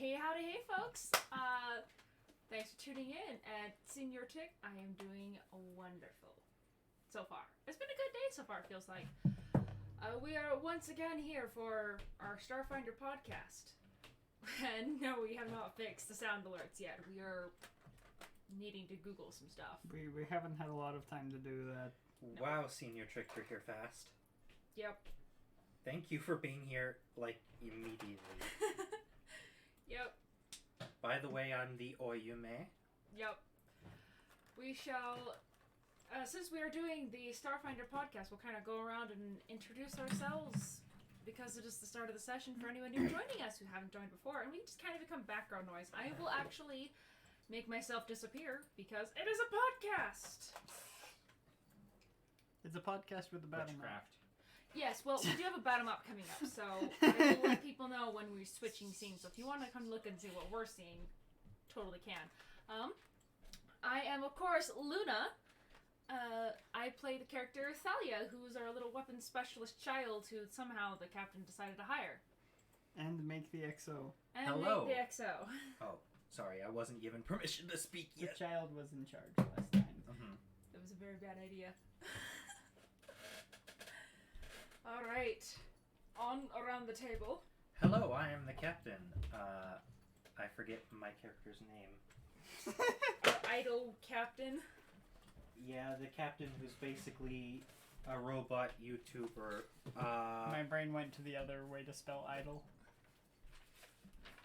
Hey, howdy, hey, folks. Thanks for tuning in. At Senior Tick, I am doing wonderful so far. It's been a good day so far, it feels like. We are once again here for our Starfinder podcast. And no, we have not fixed the sound alerts yet. We are needing to Google some stuff. We haven't had a lot of time to do that. No. Wow, Senior Trick, you're here fast. Yep. Thank you for being here, immediately. Yep. By the way, I'm the Oyume. Yep. We shall, since we are doing the Starfinder podcast, we'll kind of go around and introduce ourselves because it is the start of the session for anyone new joining us who haven't joined before, and we just kind of become background noise. I will actually make myself disappear because it is a podcast! It's a podcast with the battle map. Yes, well, we do have a battle map coming up, so I will let people know when we're switching scenes. So if you want to come look and see what we're seeing, totally can. I am, of course, Luna. I play the character Thalia, who's our little weapons specialist child who somehow the captain decided to hire. And make the XO. And Hello. make the XO. Oh, sorry, I wasn't given permission to speak The yet. child was in charge last time. Mm-hmm. That was a very bad idea. Alright. On around the table. Hello, I am the captain. I forget my character's name. Idol captain. Yeah, the captain who's basically a robot YouTuber. My brain went to the other way to spell idol.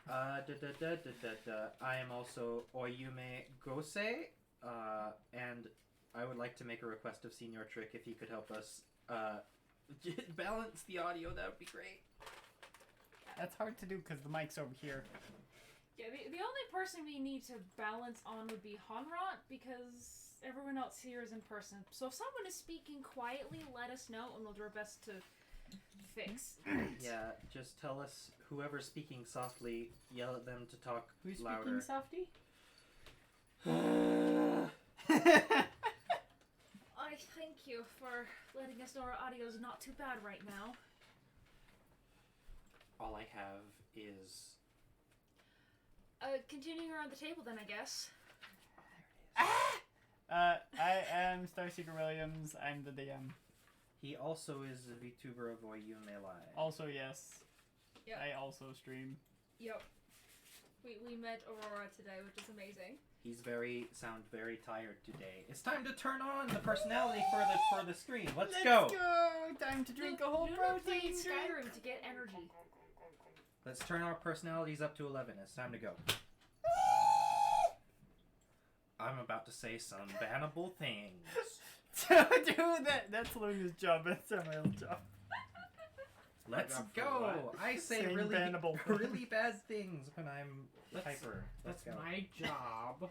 I am also Oyume Gosei, and I would like to make a request of Senior Trick if he could help us, balance the audio. That would be great. That's hard to do because the mic's over here. Yeah, the only person we need to balance on would be Honrot, because everyone else here is in person. So if someone is speaking quietly, let us know, and we'll do our best to fix it. Yeah, just tell us, whoever's speaking softly, yell at them to talk Who's louder. speaking softy? I thank you for letting us know our audio is not too bad right now. All I have is... Continuing around the table then, I guess. Oh, there it is. I am Starseeker Williams. I'm the DM. He also is a VTuber of Oyume Live. Also, yes. Yep. I also stream. Yep. We met Aurora today, which is amazing. He's sound very tired today. It's time to turn on the personality for the screen. Let's go! go! Time to drink a whole Luna played protein drink. Skyrim to get energy. Let's turn our personalities up to 11. It's time to go. I'm about to say some bannable things. Don't do that. That's Luna's job. That's Samael's job. Let's go! I say Saying really, bannable really bad things when I'm hyper. Let's That's go. my job.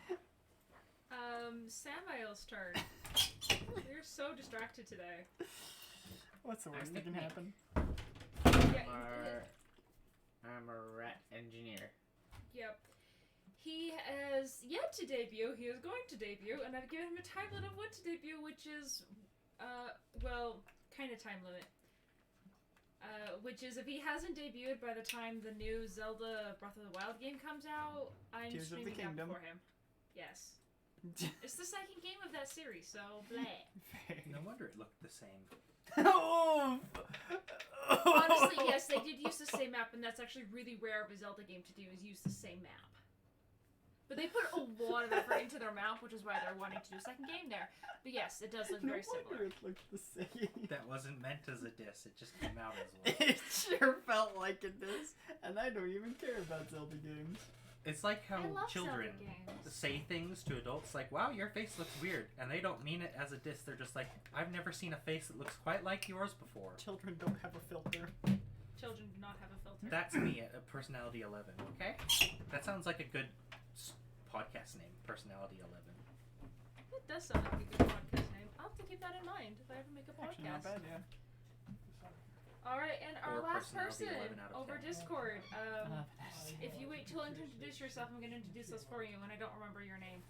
Samael's turn. You're so distracted today. What's the worst that can happen? Yeah, I'm a rat engineer. yep. He has yet to debut. He is going to debut, and I've given him a time limit of when to debut, which is, well, kind of time limit. Which is if he hasn't debuted by the time the new Zelda Breath of the Wild game comes out, I'm Tears of the streaming that Kingdom. for him. Yes. It's the second game of that series, so bleh. No wonder it looked the same. Oh! Honestly, yes, they did use the same map, and that's actually really rare of a Zelda game to do, is use the same map. But they put a lot of effort into their map, which is why they're wanting to do a second game there. But yes, it does look very No wonder similar. it looked the same. That wasn't meant as a diss. It just came out as one. It sure felt like it does, and I don't even care about Zelda games. It's like I how love children Zelda games. say things to adults like, wow, your face looks weird. And they don't mean it as a diss. They're just like, I've never seen a face that looks quite like yours before. Children don't have a filter. Children do not have a filter. That's me at Personality 11, okay? That sounds like a good podcast name, Personality 11. It does sound like a good podcast name. I'll have to keep that in mind if I ever make a podcast. Actually, not bad, yeah. Alright, and our Or last Personality person 11 out of over 10. Discord. If you wait till I introduce yourself, I'm going to introduce us for you, and I don't remember your name.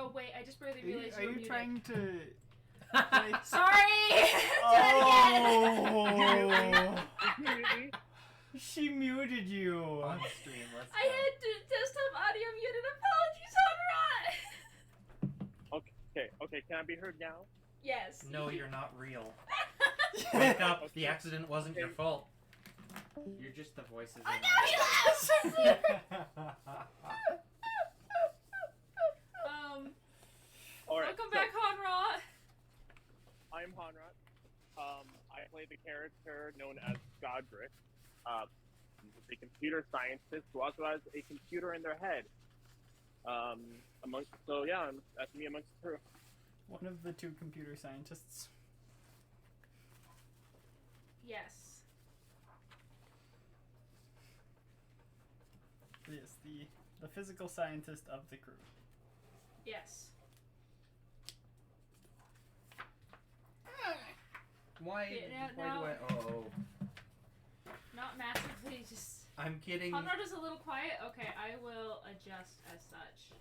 Oh wait, I just barely realized Are you were you muted. trying to? Sorry. Oh! Really? She muted you. On stream, let's I go. had to desktop audio muted. Apologies, Honrod. Okay, can I be heard now? Yes. No, you're not real. Wake up. Okay. The accident wasn't your fault. You're just the voices. I in know he laughs. Alright, Welcome so back, Honrod. I'm Honrad. I play the character known as Godric, a computer scientist who also has a computer in their head. That's me amongst the crew. One of the two computer scientists. Yes. Yes, the physical scientist of the crew. Yes. Why? Yeah, Why no. do I? Oh, Not massively. Just. I'm getting. Honrod is a little quiet. Okay, I will adjust as such.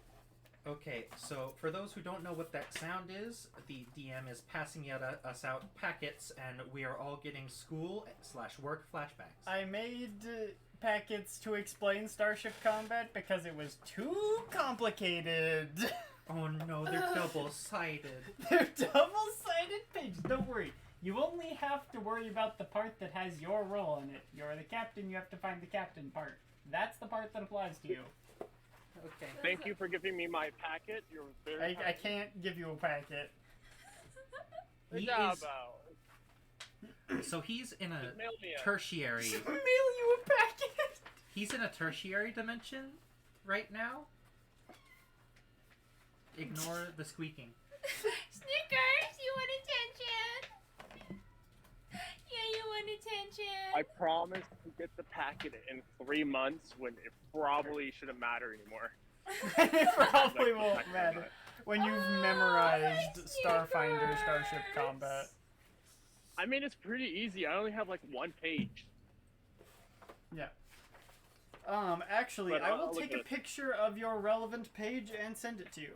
Okay, so for those who don't know what that sound is, the DM is passing us out packets, and we are all getting school/work flashbacks. I made packets to explain Starship Combat because it was too complicated. Oh no, they're double-sided. They're double-sided pages. Don't worry. You only have to worry about the part that has your role in it. You're the captain, you have to find the captain part. That's the part that applies to you. Okay. Thank you for giving me my packet. You're very I can't give you a packet. Good He job, is- Al. So he's in a Just mail me a tertiary. Mail you a packet! He's in a tertiary dimension right now. Ignore the squeaking. Snickers, you want attention? Yeah, you want attention. I promise to get the packet in 3 months when it probably shouldn't matter anymore. It probably Like, won't I- matter. When you've Oh, memorized my Starfinder Starship Snickers. Combat. I mean, it's pretty easy. I only have like 1 page. Actually, But I will I'll look take a at it. picture of your relevant page and send it to you.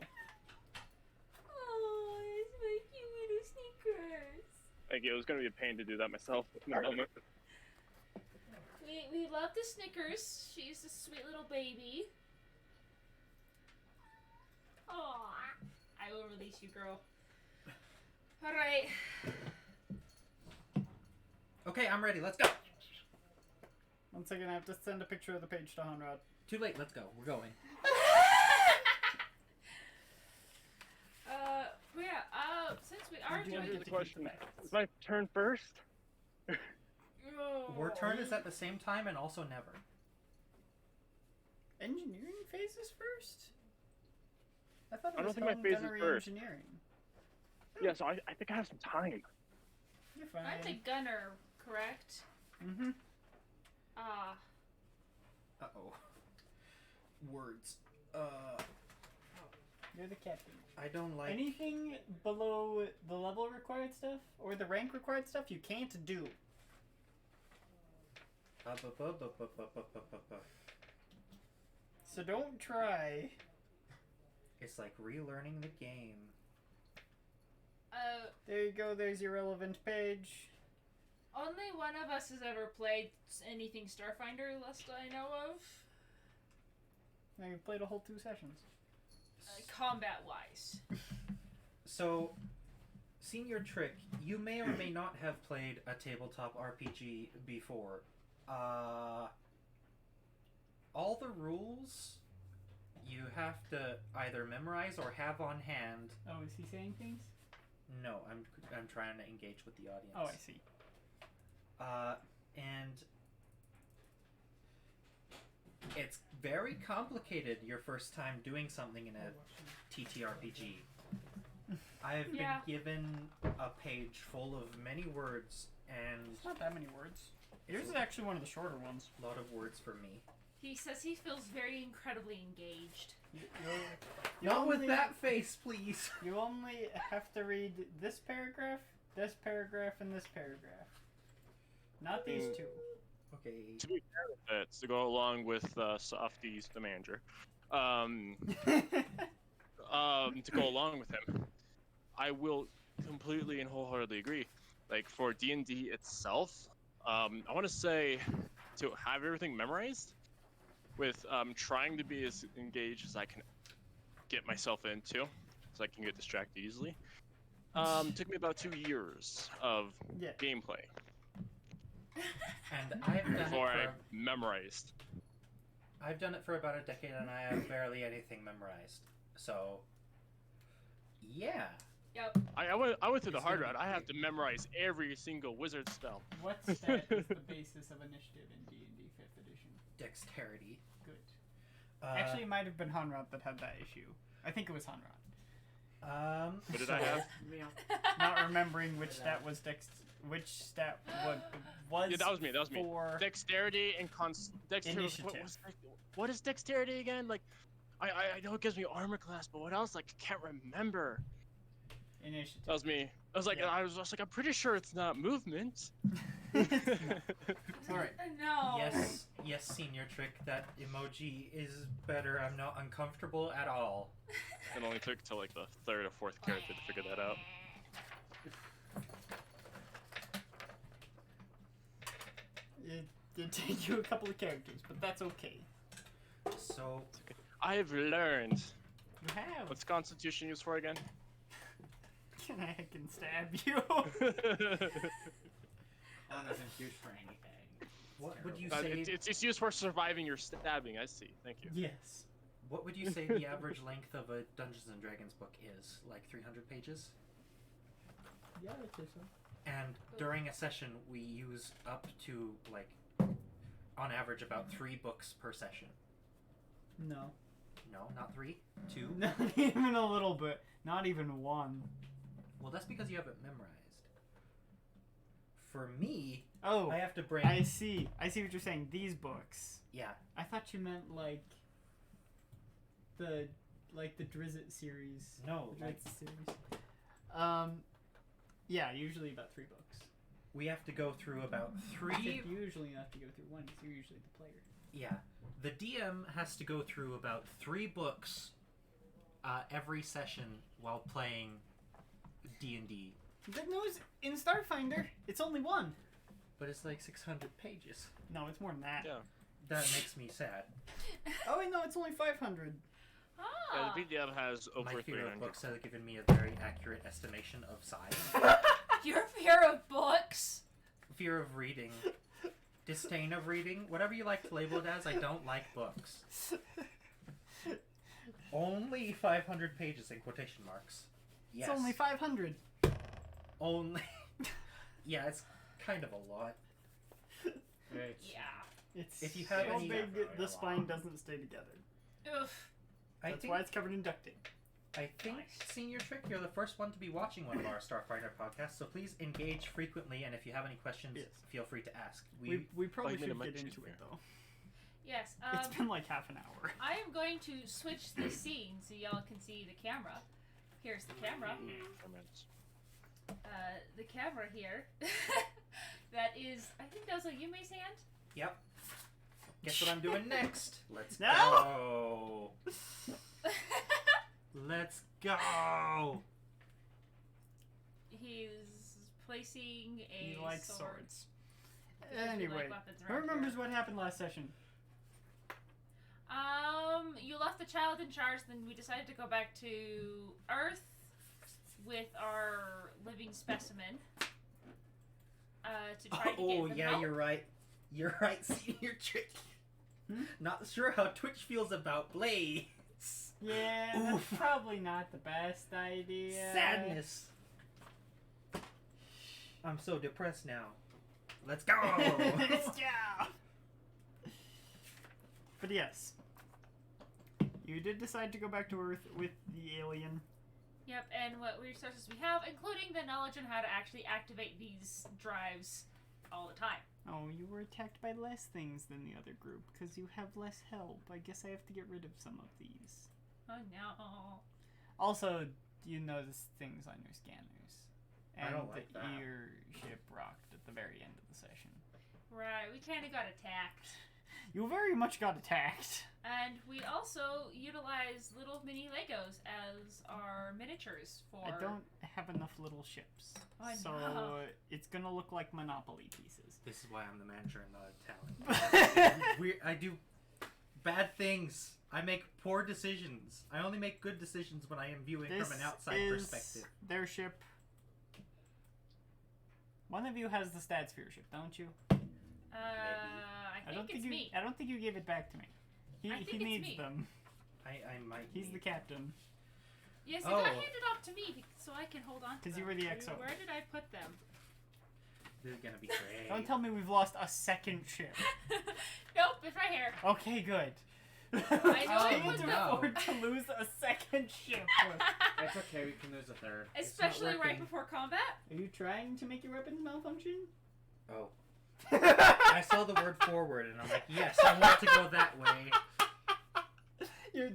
Oh, it's my cute little Snickers. Thank you. It was going to be a pain to do that myself in the moment. We love the Snickers. She's a sweet little baby. Aw. I will release you, girl. Alright. Okay, I'm ready. Let's go. 1 second, I have to send a picture of the page to Honrad. Too late. Let's go. We're going. Since we are Do you doing Here's get the to keep question. the facts? Is my turn first? Our turn is at the same time and also never. Engineering phases first? I thought it I don't was think my home phase is gunnery first. engineering. Yeah, so I think I have some time. You're fine. I'm the gunner, correct? Mm-hmm. Ah. Uh-oh. Words. You're the captain. I don't like... Anything below the level required stuff or the rank required stuff you can't do. So don't try. It's like relearning the game. There you go, there's your relevant page. Only one of us has ever played anything Starfinder, lest I know of. Now you played a whole 2 sessions. Combat-wise. So, Senior Trick, you may or may not have played a tabletop RPG before. All the rules you have to either memorize or have on hand. Oh, is he saying things? No, I'm trying to engage with the audience. Oh, I see. And it's very complicated your first time doing something in a TTRPG. I've Yeah. been given a page full of many words and It's not that many words. Yours is actually one of the shorter ones. a lot of words for me. He says he feels very incredibly engaged. You Not with only- that face, please. You only have to read this paragraph, and this paragraph. Not these two. Okay. To be fair with it, to go along with Softies the manager, to go along with him. I will completely and wholeheartedly agree. Like for D&D itself, I want to say to have everything memorized, with trying to be as engaged as I can get myself into, so I can get distracted easily. Took me about 2 years of Yeah. gameplay And I've done before I it memorized. I've done it for about a decade, and I have barely anything memorized. So, yeah. Yep. I went through the It's hard gonna route. be I have great. to memorize every single wizard spell. What stat is the basis of initiative in D&D 5th edition? Dexterity. Good. Uh, Actually, it might have been Hanrat that had that issue. I think it was Hanrat. What did I have? Not remembering which stat was which stat was Yeah, that was me. That was me. for Dexterity and dexterity. Initiative. What is dexterity again? Like, I know it gives me armor class, but what else? Like, I can't remember. initiative. That was me. I was like, Yeah. I was like, I'm pretty sure it's not movement. Alright. No. Yes, Senior Trick, that emoji is better. I'm not uncomfortable at all. It only took till like the 3rd or 4th character to figure that out. It did take you a couple of characters, but that's okay. So, I've learned. You have. What's Constitution used for again? I can stab you. One isn't used for anything. what would you Uh, say? it's used for surviving your stabbing. I see. Thank you. Yes. What would you say the average length of a Dungeons and Dragons book is? Like 300 pages? Yeah, I'd say so. And during a session, we use up to, like, on average, about 3 books per session. No. No, not 3? 2? Not even a little bit. Not even one. Well, that's because you haven't memorized. For me, Oh, I have to bring... I see. I see what you're saying. These books. Yeah. I thought you meant like the Drizzt series. No, The like, Drizzt series. Yeah, usually about 3 books. we have to go through about I 3... think you usually have to go through one because you're usually the player. Yeah. The DM has to go through about 3 books every session while playing D&D. Good news, in Starfinder, it's only 1. But it's like 600 pages. No, it's more than that. Yeah. That makes me sad. Oh wait, no, it's only 500. Ah. The PDF has over My fear 300. of books has given me a very accurate estimation of size. Your fear of books. Fear of reading. Disdain of reading. Whatever you like to label it as, I don't like books. Only 500 pages in quotation marks. Yes. It's only 500. Only. Yeah, it's kind of a lot. Which, Yeah. It's If you have so any- big Really the a spine lot. doesn't stay together. Oof. I That's think, why it's covered in duct tape. I think, Senior Trick, you're the first one to be watching one of our Starfinder podcasts, so please engage frequently, and if you have any questions, Yes. feel free to ask. We probably Like, made a should much get into easier. it though. Yes. It's been like half an hour. I am going to switch the scene so y'all can see the camera. Here's the camera. The camera here. That is, I think that was a Yume's hand. Yep. Guess what I'm doing next? Let's No! go. Let's go. He's placing a He likes sword. swords. Because we Anyway, like weapons who around remembers here. what happened last session? You left the child in charge, then we decided to go back to Earth with our living specimen. To try to get Oh, them yeah, help. you're right. You're right, Senior Trick. Hmm? Not sure how Twitch feels about Blades. Yeah, Oof. that's probably not the best idea. Sadness. I'm so depressed now. Let's go. Let's go. But yes, you did decide to go back to Earth with the alien. Yep, and what resources we have, including the knowledge on how to actually activate these drives all the time. Oh, you were attacked by less things than the other group because you have less help. I guess I have to get rid of some of these. Oh no. Also, you notice things on your scanners. I And don't like the that. ear ship rocked at the very end of the session. Right, we kind of got attacked. You very much got attacked. And we also utilize little mini Legos as our miniatures for. I don't have enough little ships. I so know. it's gonna look like Monopoly pieces. This is why I'm the manager and the talent. I do bad things. I make poor decisions. I only make good decisions when I am viewing This from an outside is perspective. their ship. One of you has the stat sphere ship, don't you? I think it's you. me. I don't think you gave it back to me. I He think it's needs me. them. I might. He's the need- captain. Yes, it Oh. got handed off to me so I can hold on to 'Cause you them. were the XO. Where did I put them? This is gonna be great. Don't tell me we've lost a second ship. Nope, it's right here. Okay, good. I know I it was can't the- afford to lose a second ship. It's okay, we can lose a third. It's not Especially right working. before combat. Are you trying to make your weapons malfunction? Oh, I saw the word forward and I'm like, yes, I want to go that way.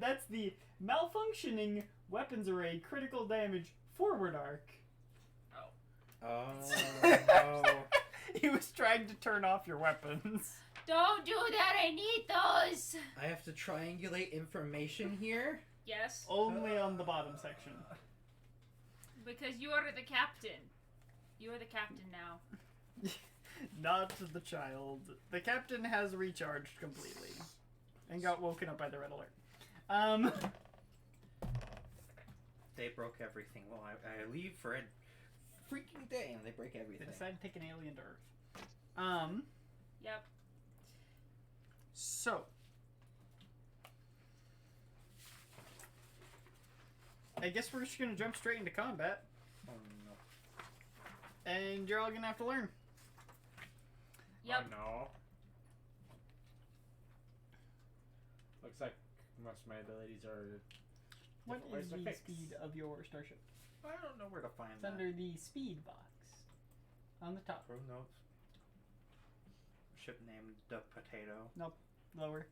That's the malfunctioning weapons array critical damage forward arc. Oh no. He was trying to turn off your weapons. Don't do that, I need those! I have to triangulate information here. Yes, Only on the bottom section. because you are the captain. You are the captain now. Not the child. The captain has recharged completely. And got woken up by the red alert. They broke everything. Well, I leave for a freaking day and they break They everything. decided to take an alien to Earth. Yep. So. I guess we're just gonna jump straight into combat. Oh no. And you're all gonna have to learn. Yep. Oh no. Looks like most of my abilities are. What different ways is to the fix. speed of your starship? I don't know where to find It's that. under the speed box. On the top. Who knows? Ship named the Potato. Lower.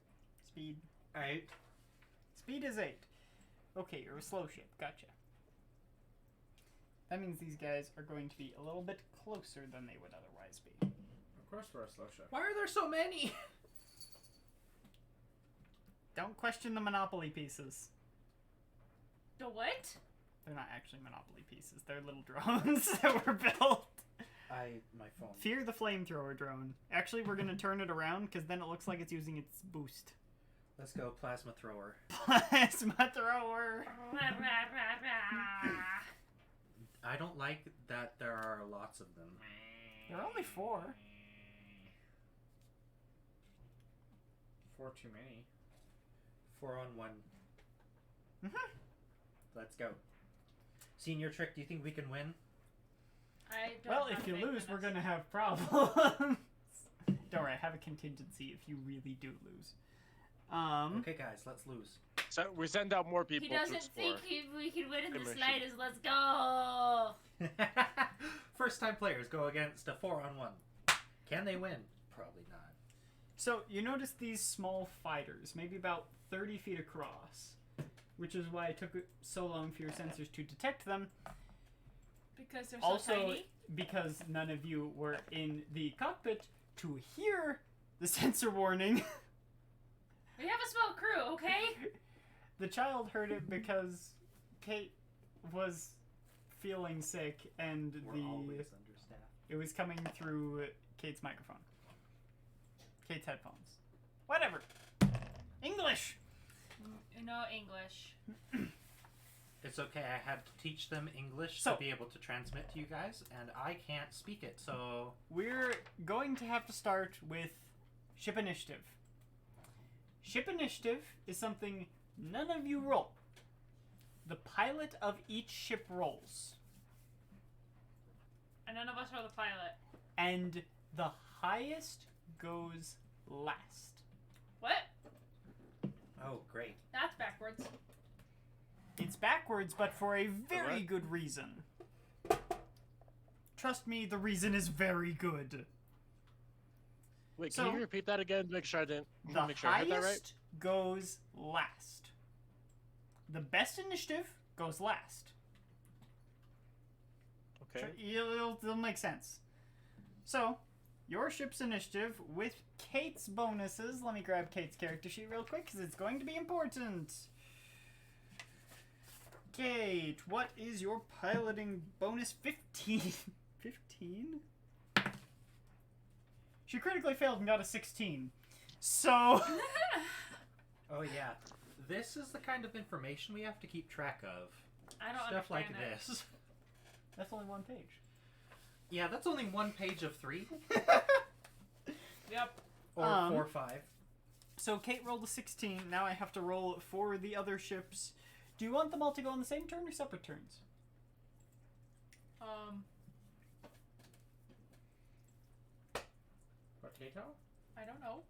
Speed. 8. Speed is 8. Okay, you're a slow ship. Gotcha. That means these guys are going to be a little bit closer than they would otherwise be. Of course, we're a slow ship. Why are there so many? Don't question the Monopoly pieces. The what? They're not actually Monopoly pieces. They're little drones that were built. My phone. Fear the flamethrower drone. Actually, we're gonna turn it around because then it looks like it's using its boost. Let's go, plasma thrower. Plasma thrower. I don't like that there are lots of them. There are only 4. 4 too many. 4 on 1. Mhm. Let's go. Senior Trick, do you think we can win? I don't Well, have if you faith in lose, we're us. gonna have problems. Don't worry, I have a contingency if you really do lose. Okay, guys, let's lose. So we send out more people He to doesn't explore. think we can win in the Immersion. slightest. Let's go! First time players go against a 4 on 1. Can they win? Probably not. So, you notice these small fighters, maybe about 30 feet across, which is why it took so long for your sensors to detect them. Because they're so Also, tiny. because none of you were in the cockpit to hear the sensor warning. We have a small crew, okay? The child heard it because Kate was feeling sick and We're always understaffed. it was coming through Kate's microphone. Kate's headphones. Whatever. English! No English. It's okay, I had to teach them English So- to be able to transmit to you guys, and I can't speak it, so... We're going to have to start with ship initiative. Ship initiative is something none of you roll. The pilot of each ship rolls. And none of us are the pilot. And the highest goes last. What? Oh, great. That's backwards. It's backwards, but for a very Correct. good reason. Trust me, the reason is very good. Wait, So- can you repeat that again? Make sure I didn't. The Make sure I heard that right. highest goes last. The best initiative goes last. Okay. It'll make sense. So, your ship's initiative with Kate's bonuses. Let me grab Kate's character sheet real quick because it's going to be important. Kate, what is your piloting bonus? 15. 15? She critically failed and got a 16. So... Oh yeah, this is the kind of information we have to keep track of. I don't Stuff like understand it. this. That's only one page. Yeah, that's only 1 page of 3. Yep. Or 4 or 5. So Kate rolled a 16. Now I have to roll for the other ships. Do you want them all to go on the same turn or separate turns? Potato? I don't know.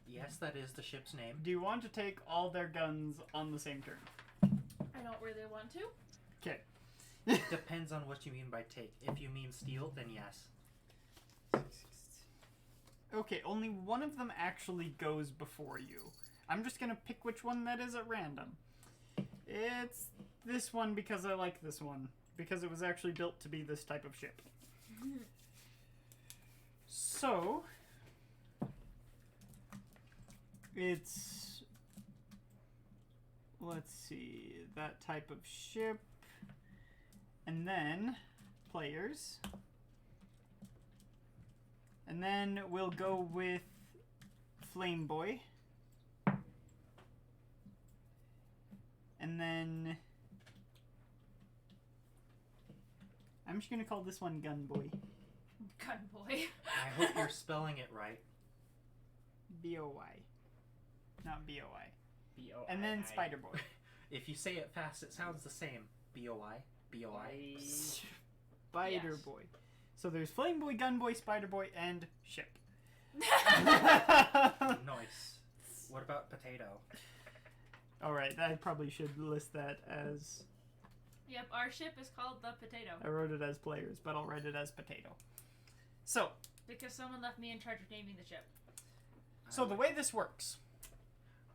Yes, that is the ship's name. Do you want to take all their guns on the same turn? I don't really want to. Okay. Depends on what you mean by take. If you mean steal, then yes. Okay, only one of them actually goes before you. I'm just gonna pick which one that is at random. It's this one because I like this one. Because it was actually built to be this type of ship. So... it's... let's see... that type of ship. And then... players. And then we'll go with Flame Boy. And then... I'm just gonna call this one Gun Boy. Gun boy. I hope you're spelling it right. B-O-Y. Not B-O-I. B-O-I-I. And then Spider Boy. If you say it fast, it sounds the same. B-O-I. B-O-I. Spider Yes. Boy. So there's Flame Boy, Gun Boy, Spider Boy, and Ship. Nice. What about potato? Alright, I probably should list that as... Yep, our ship is called the Potato. I wrote it as players, but I'll write it as potato. So, Because someone left me in charge of naming the ship. so the way this works,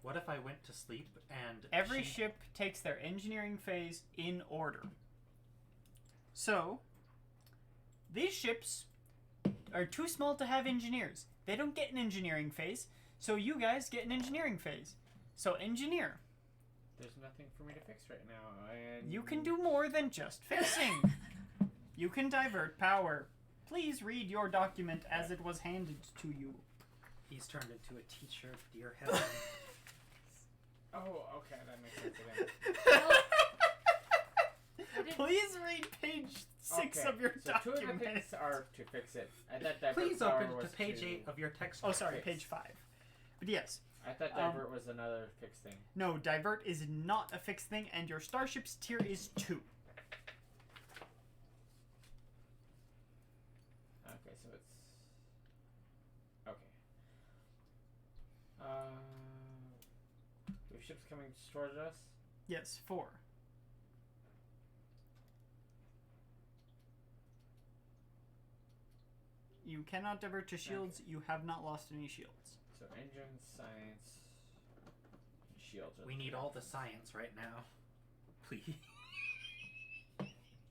What if I went to sleep and every she- ship takes their engineering phase in order. So, these ships are too small to have engineers. They don't get an engineering phase, so you guys get an engineering phase. So, engineer. There's nothing for me to fix right now. And You can do more than just fixing. You can divert power. Please read your document as it was handed to you. He's turned into a teacher, dear heaven. Oh, okay, that makes sense again. Please read page 6 Okay, of your so two of document. the things are to fix it. I thought divert Please power open was to page 8 of your textbook. Oh, sorry, Fix. page 5. But yes, I thought divert was another fixed thing. no, divert is not a fixed thing, and your starship's tier is 2. Okay, so it's okay. We have ships coming towards us. Yes, 4. You cannot divert to shields. You have not lost any shields. So engine, science, shields. are We need the- all the science right now. Please.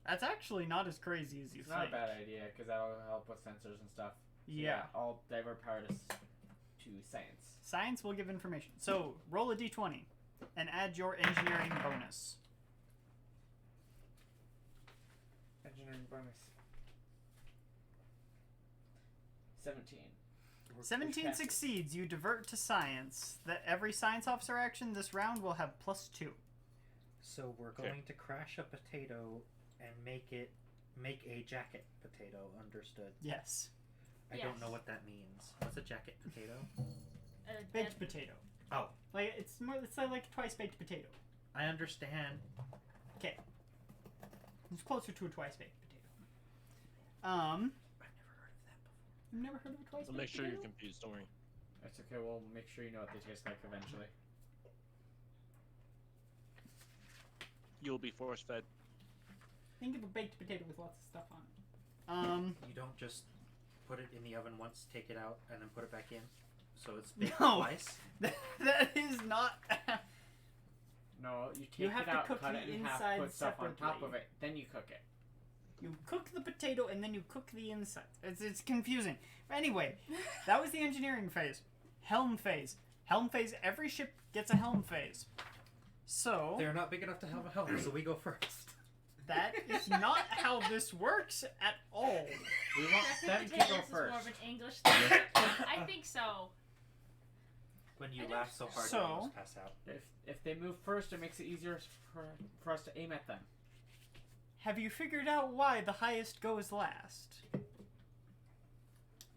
That's actually not as crazy as you It's not a think. bad idea because that'll help with sensors and stuff. So Yeah. I'll divert power to science. Science will give information. So, roll a d20 and add your engineering bonus. Engineering bonus. 17. 17 passes. succeeds. You divert to science. That every science officer action this round will have +2. So we're going to crash a potato and make a jacket potato. Understood. Yes. I Yes. don't know what that means. What's a jacket potato? Baked potato. Oh. Like it's like a twice baked potato. I understand. Okay. It's closer to a twice baked potato. I've never heard of that before. You've never heard of a twice I'll baked make sure you're potato? confused. Don't worry. That's okay. We'll make sure you know what they taste like eventually. You'll be force fed. Think of a baked potato with lots of stuff on it. You don't just put it in the oven once, take it out, and then put it back in. So it's baked No. twice. that is not. No, you take You have it to out, cook cut the it in half, inside put stuff on top separately. of it, then you cook it. You cook the potato and then you cook the inside. It's confusing. But anyway, that was the engineering phase. Helm phase. Helm phase, every ship gets a helm phase. So, They're not big enough to have a helm, so we go first. that is not how this works at all. We want I them think to potatoes go is more of first. an English thing. I think so. When you I don't- laugh so hard, So- you almost pass out. If they move first, it makes it easier for us to aim at them. Have you figured out why the highest goes last?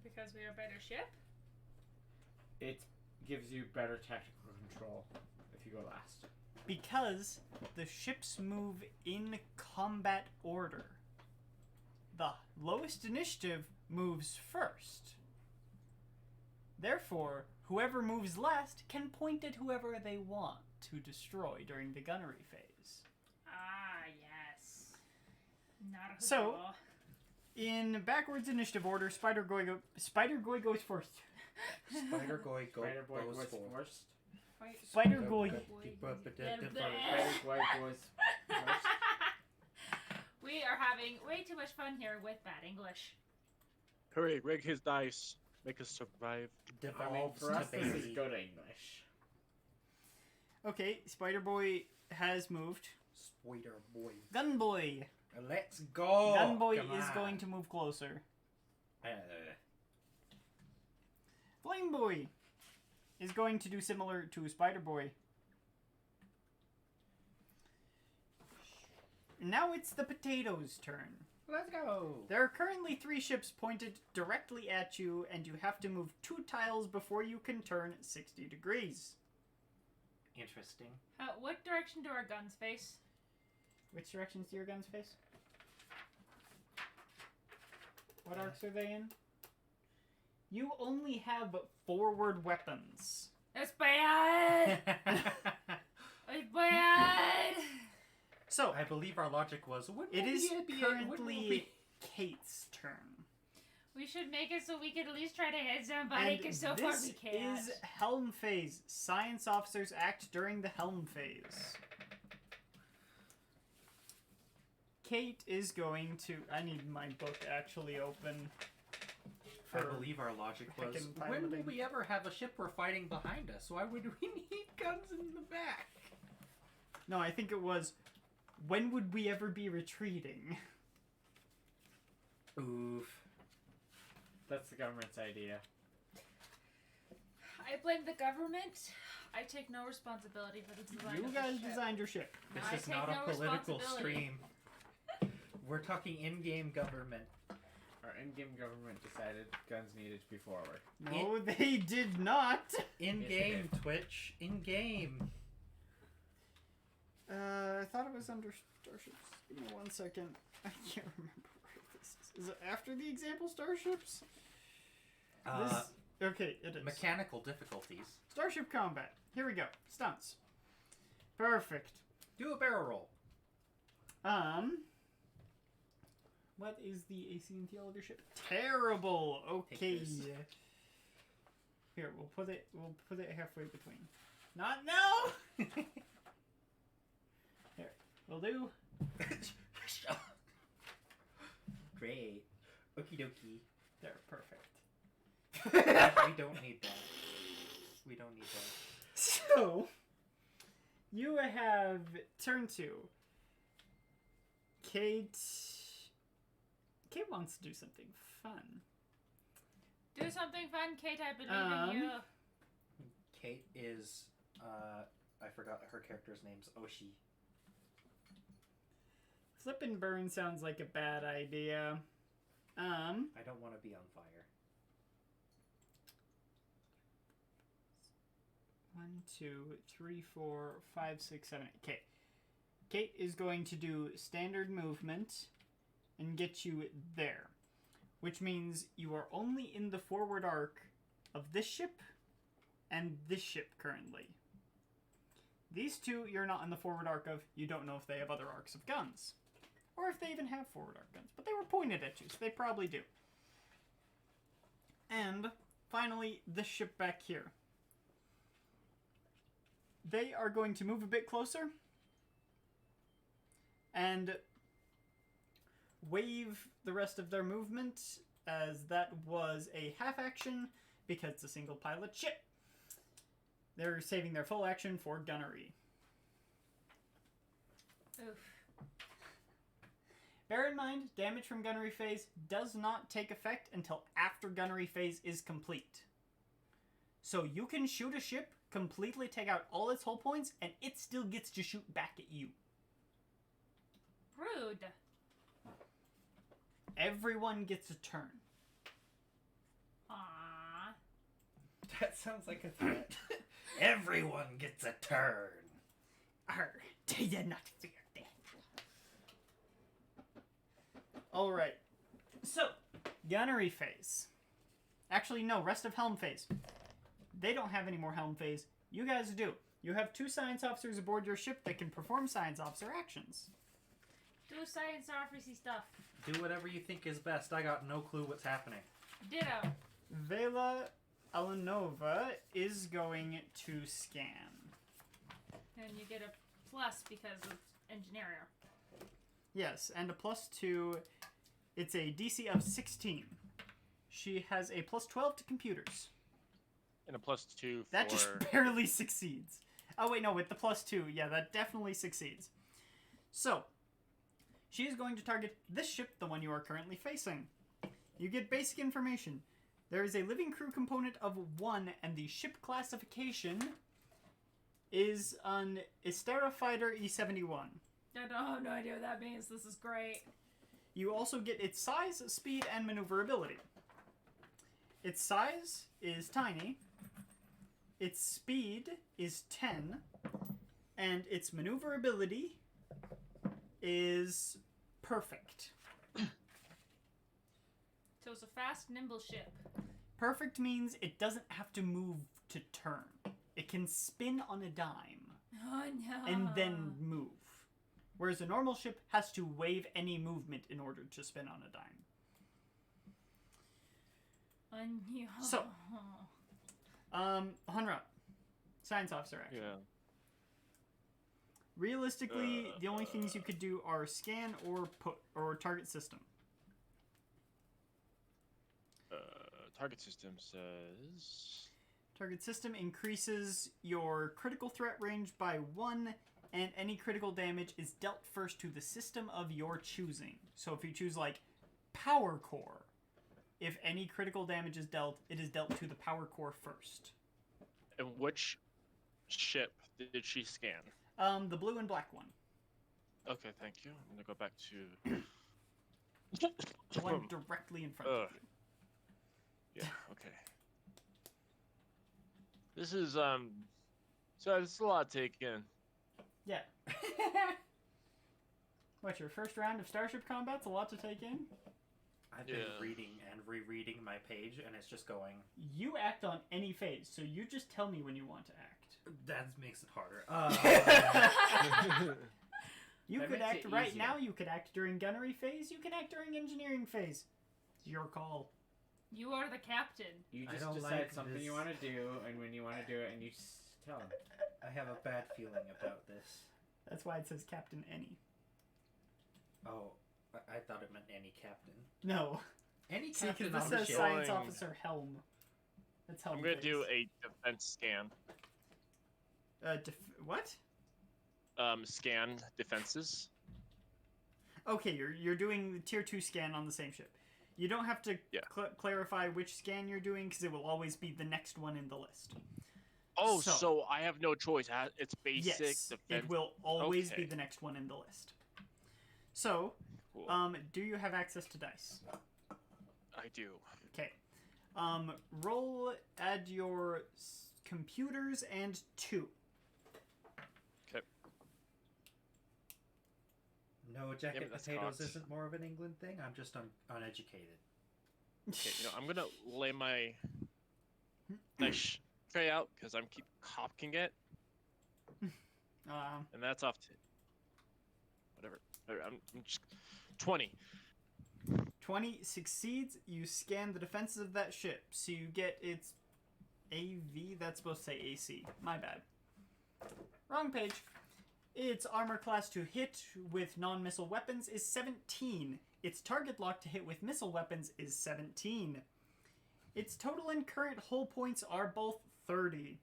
Because we are a better ship? It gives you better tactical control if you go last. Because the ships move in combat order. The lowest initiative moves first. Therefore, whoever moves last can point at whoever they want to destroy during the gunnery phase. Ah, yes. Not a So- In backwards initiative order, Spider Goy goes first. Spider Goy Spider Boy goes goes for. first. Spider Goy. Spider Boy goes first. We are having way too much fun here with bad English. Hurry, rig his dice. Make us survive. Oh, Developed for us, to this is baby. good English. Okay, Spider Boy has moved. Spider Boy. Gun Boy. Let's go. Gun Boy Come is on. going to move closer. Uh, Flame Boy is going to do similar to Spider Boy. Now it's the potatoes' turn. let's go. There are currently 3 ships pointed directly at you, and you have to move 2 tiles before you can turn 60 degrees. Interesting. What direction do our guns face? Which directions do your guns face? What arcs are they in? You only have forward weapons. It's bad! It's bad! So, I believe our logic was when it will is we be- when will currently we- Kate's turn. We should make it so we can at least try to hit somebody, And because so far this we can't. is Helm phase. Science officers act during the Helm phase. Kate is going to... I need my book actually open. I believe our logic was frickin' when will piloting. we ever have a ship we're fighting behind us? Why would we need guns in the back? No, I think it was... When would we ever be retreating? Oof. That's the government's idea. I blame the government. I take no responsibility for the design You of the guys ship. designed your ship. This I is take not no a political responsibility. stream. We're talking in-game government. Our in-game government decided guns needed to be forward. No, they did not. In-game, Twitch. In-game. I thought it was under starships. Give me 1 second. I can't remember where this is. Is it after the example starships? Okay, it is. Mechanical difficulties. Starship combat. Here we go. Stunts. Perfect. Do a barrel roll. What is the AC&T leadership? Terrible. Okay. Take this. Here, we'll put it halfway between. Not now. Here, we'll do. Great. Okie dokie. There, perfect. We don't need that. We don't need that. So, you have turn 2. Kate wants to do something fun. Do something fun, Kate. I believe in you. Kate is, I forgot her character's name's Oshi. Flip and burn sounds like a bad idea. I don't want to be on fire. 1, 2, 3, 4, 5, 6, 7, 8. Okay. Kate is going to do standard movement and get you there. Which means you are only in the forward arc of this ship and this ship currently. These two you're not in the forward arc of. You don't know if they have other arcs of guns. Or if they even have forward arc guns. But they were pointed at you, so they probably do. And finally, this ship back here. They are going to move a bit closer. And waive the rest of their movement, as that was a half action because it's a single pilot ship. They're saving their full action for gunnery. Oof. Bear in mind, damage from gunnery phase does not take effect until after gunnery phase is complete. So you can shoot a ship, completely take out all its hull points, and it still gets to shoot back at you. Rude. Everyone gets a turn. Aww. That sounds like a threat. Everyone gets a turn. Arr, do you not fear death? Alright. So, gunnery phase. Actually, no, rest of helm phase. They don't have any more helm phase. You guys do. You have 2 science officers aboard your ship that can perform science officer actions. Do science officer stuff. Do whatever you think is best. I got no clue what's happening. Ditto. Vela Alanova is going to scan. And you get a plus because of engineering. Yes, and a +2. It's a DC of 16. She has a +12 to computers. And a +2 for... That just barely succeeds. Oh, wait, no, with the +2. Yeah, that definitely succeeds. So, she is going to target this ship, the one you are currently facing. You get basic information. There is a living crew component of 1, and the ship classification is an Istera Fighter E-71. I don't have no idea what that means. This is great. You also get its size, speed, and maneuverability. Its size is tiny. Its speed is 10. And its maneuverability is perfect. So it's a fast, nimble ship. Perfect means it doesn't have to move to turn. It can spin on a dime Oh no. and then move. Whereas a normal ship has to wave any movement in order to spin on a dime. Oh, no. So, Hunra, science officer action. Yeah. Realistically, the only things you could do are scan or target system. Target system says... Target system increases your critical threat range by 1, and any critical damage is dealt first to the system of your choosing. So if you choose, like, Power Core, if any critical damage is dealt, it is dealt to the Power Core first. And which ship did she scan? The blue and black one. Okay, thank you. I'm gonna go back to... The one directly in front of you. Yeah, okay. This is, so it's a lot to take in. Yeah. What, your first round of Starship Combat's a lot to take in? I've been Yeah. reading and rereading my page, and it's just going... You act on any phase, so you just tell me when you want to act. That makes it harder. You That could makes act it right easier. now, you could act during gunnery phase, you can act during engineering phase. It's your call. You are the captain. You I just don't decide like something you this. want to do, and when you want to do it, and you just tell them. I have a bad feeling about this. That's why it says Captain Any. Oh, I thought it meant any captain. No. Any See, captain because on this the says ship. Science Going- Officer Helm. That's Helm I'm gonna phase. do a defense scan. What? Scan defenses. Okay, you're doing the tier 2 scan on the same ship. You don't have to Yeah. clarify which scan you're doing, because it will always be the next one in the list. Oh, So- so I have no choice. It's basic Yes, defense. it will always be Okay. the next one in the list. So, Cool. do you have access to dice? I do. Okay. Roll, add your computers and 2. Okay. No, jacket that's potatoes cocked. isn't more of an England thing. I'm just uneducated. Okay, I'm gonna lay my nice tray out because I'm keep copking it, and that's off to whatever. I'm just 20. 20 succeeds. You scan the defenses of that ship, so you get its AV. That's supposed to say AC. My bad. Wrong page. Its armor class to hit with non-missile weapons is 17. Its target lock to hit with missile weapons is 17. Its total and current hull points are both 30.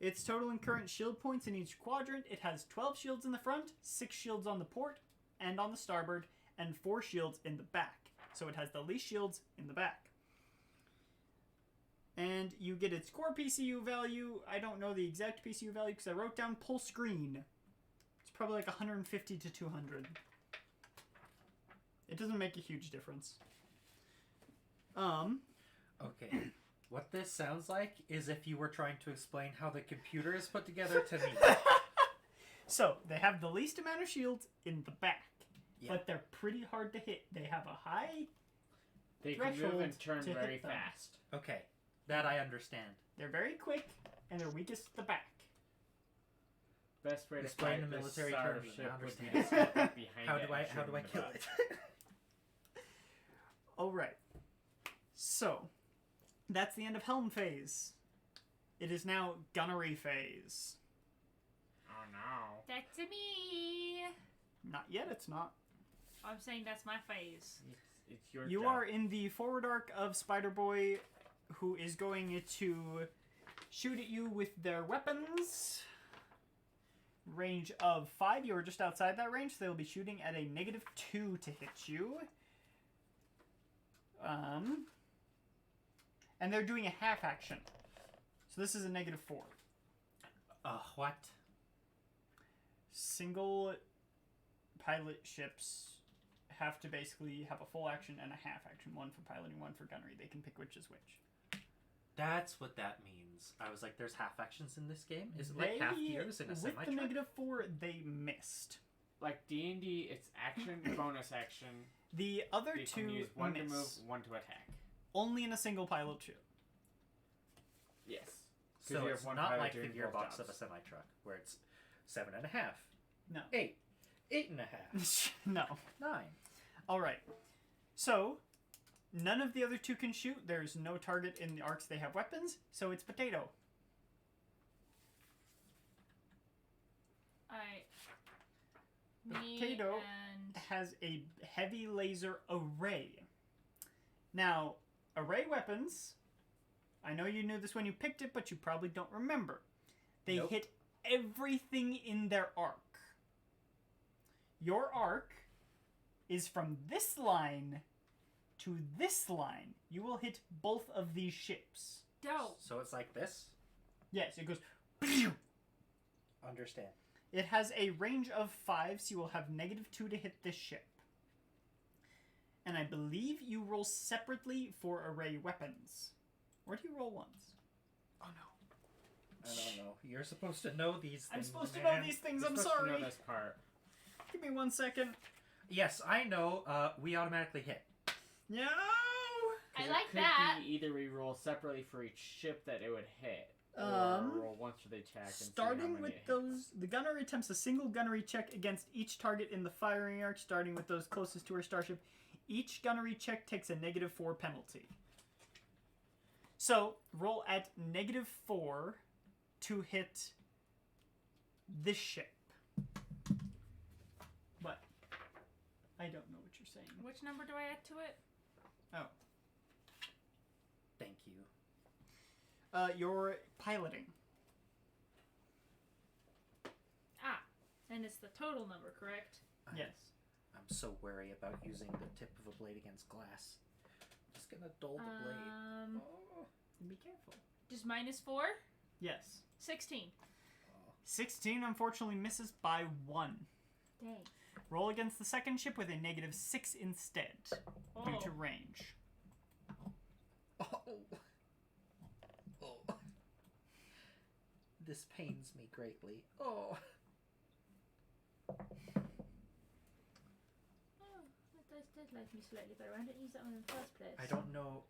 Its total and current shield points in each quadrant, it has 12 shields in the front, 6 shields on the port and on the starboard, and 4 shields in the back. So it has the least shields in the back. And you get its core PCU value. I don't know the exact PCU value because I wrote down pulse green. It's probably like 150 to 200. It doesn't make a huge difference. Okay. What this sounds like is if you were trying to explain how the computer is put together to me. So, they have the least amount of shields in the back. Yeah. But they're pretty hard to hit. They have a high... They can move threshold and turn to very hit them. fast. Okay. That I understand. They're very quick, and they're weakest at the back. Best way to Explain fight the this military starship terms, I would be understand. to step up behind How it do I and shoot him in kill the butt. it? Alright. So, that's the end of Helm phase. It is now Gunnery phase. Oh no. That's me. Not yet, it's not. I'm saying that's my phase. It's your You job. are in the forward arc of Spider-Boy, who is going to shoot at you with their weapons. Range of 5. You are just outside that range, so they'll be shooting at a -2 to hit you. And they're doing a half action. So this is a -4. What? Single pilot ships have to basically have a full action and a half action. One for piloting, one for gunnery. They can pick which is which. That's what that means. I was like, there's half actions in this game? Is it like half gears in a with semi the -4, they missed. Like D&D, it's action, bonus action. The other You two can use one miss. to move, one to attack. Only in a single pilot ship. Yes. 'Cause So you it's have one not pilot like the doing both gearbox of a jobs. semi-truck, where it's 7.5. No. 8. 8.5. No. 9. Alright. So, none of the other two can shoot. There's no target in the arcs they have weapons, so it's Potato. Alright. Me Potato and has a heavy laser array. Now, array weapons, I know you knew this when you picked it, but you probably don't remember. They Nope. hit everything in their arc. Your arc is from this line to this line. You will hit both of these ships. dope. So it's like this? Yes, it goes... pew! Understand. It has a range of 5, so you will have -2 to hit this ship. And I believe you roll separately for array weapons. Or do you roll once? Oh no. I don't know. You're supposed to know these things. I'm supposed to man. know these things, You're I'm supposed to know sorry. this part. Give me 1 second. Yes, I know. We automatically hit. No! 'Cause I it like could that. Be either we roll separately for each ship that it would hit, or roll once for the attack. And see how Starting many with it hits. those, the gunner attempts a single gunnery check against each target in the firing arc, starting with those closest to her starship. Each gunnery check takes a -4 penalty. So, roll at -4 to hit this ship. But, I don't know what you're saying. Which number do I add to it? Thank you. You're piloting. Ah, and it's the total number, correct? Yes. I'm so wary about using the tip of a blade against glass. I'm just gonna dull the blade. Oh. Be careful. Just -4? Yes. 16. 16 unfortunately misses by 1. Dang. Roll against the second ship with a -6 instead, due Oh. to range. Oh. Oh. This pains me greatly. Oh. Oh, that dice did like me slightly better. I didn't use that one in the first place. I don't know.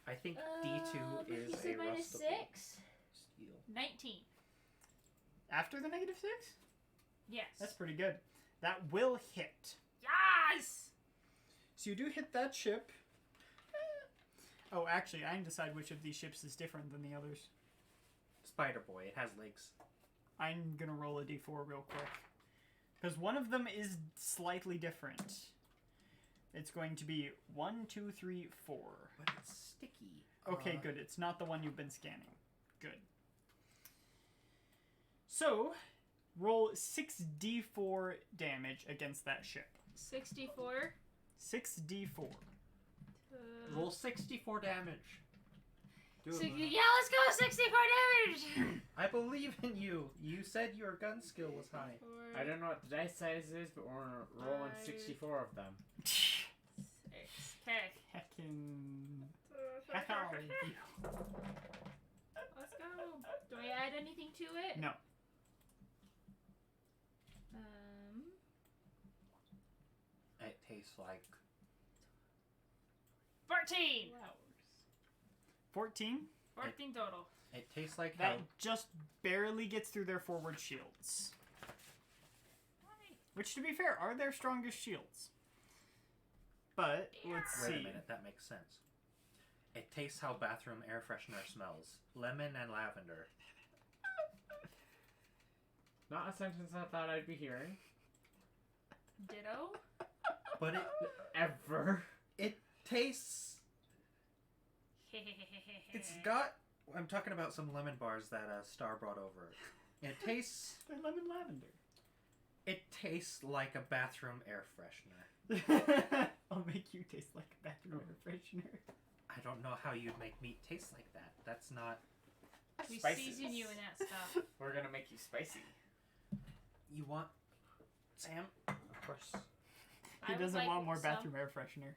I think D2 but is you said a rustable -6? steel. 19. After the -6? Yes. That's pretty good. That will hit. Yes! So you do hit that ship. Oh, actually, I can decide which of these ships is different than the others. Spider Boy. It has legs. I'm gonna roll a d4 real quick. Because one of them is slightly different. It's going to be 1, 2, 3, 4. But it's sticky. Okay, good. It's not the one you've been scanning. Good. So, roll 6d4 damage against that ship. 64. 6d4. Roll 64 damage. Do it, Yeah, Luna. let's go! 64 damage! I believe in you. You said your gun skill was high. I don't know what the dice size is, but we're rolling 64 of them. 6. Okay. Heckin'. Let's go. Do I add anything to it? No. It tastes like 14! 14. 14 total. it tastes like That how just barely gets through their forward shields. Which, to be fair, are their strongest shields. But, let's Wait see. a minute, that makes sense. It tastes how bathroom air freshener smells. Lemon and lavender. Not a sentence I thought I'd be hearing. Ditto. But Ever. it tastes it's got I'm talking about some lemon bars that Star brought over. It tastes They're lemon lavender. it tastes like a bathroom air freshener. I'll make you taste like a bathroom air freshener. I don't know how you'd make meat taste like that. That's not We Spices. season you in that stuff. We're gonna make you spicy. you want Sam? Of course. He I would doesn't like want more some. bathroom air freshener.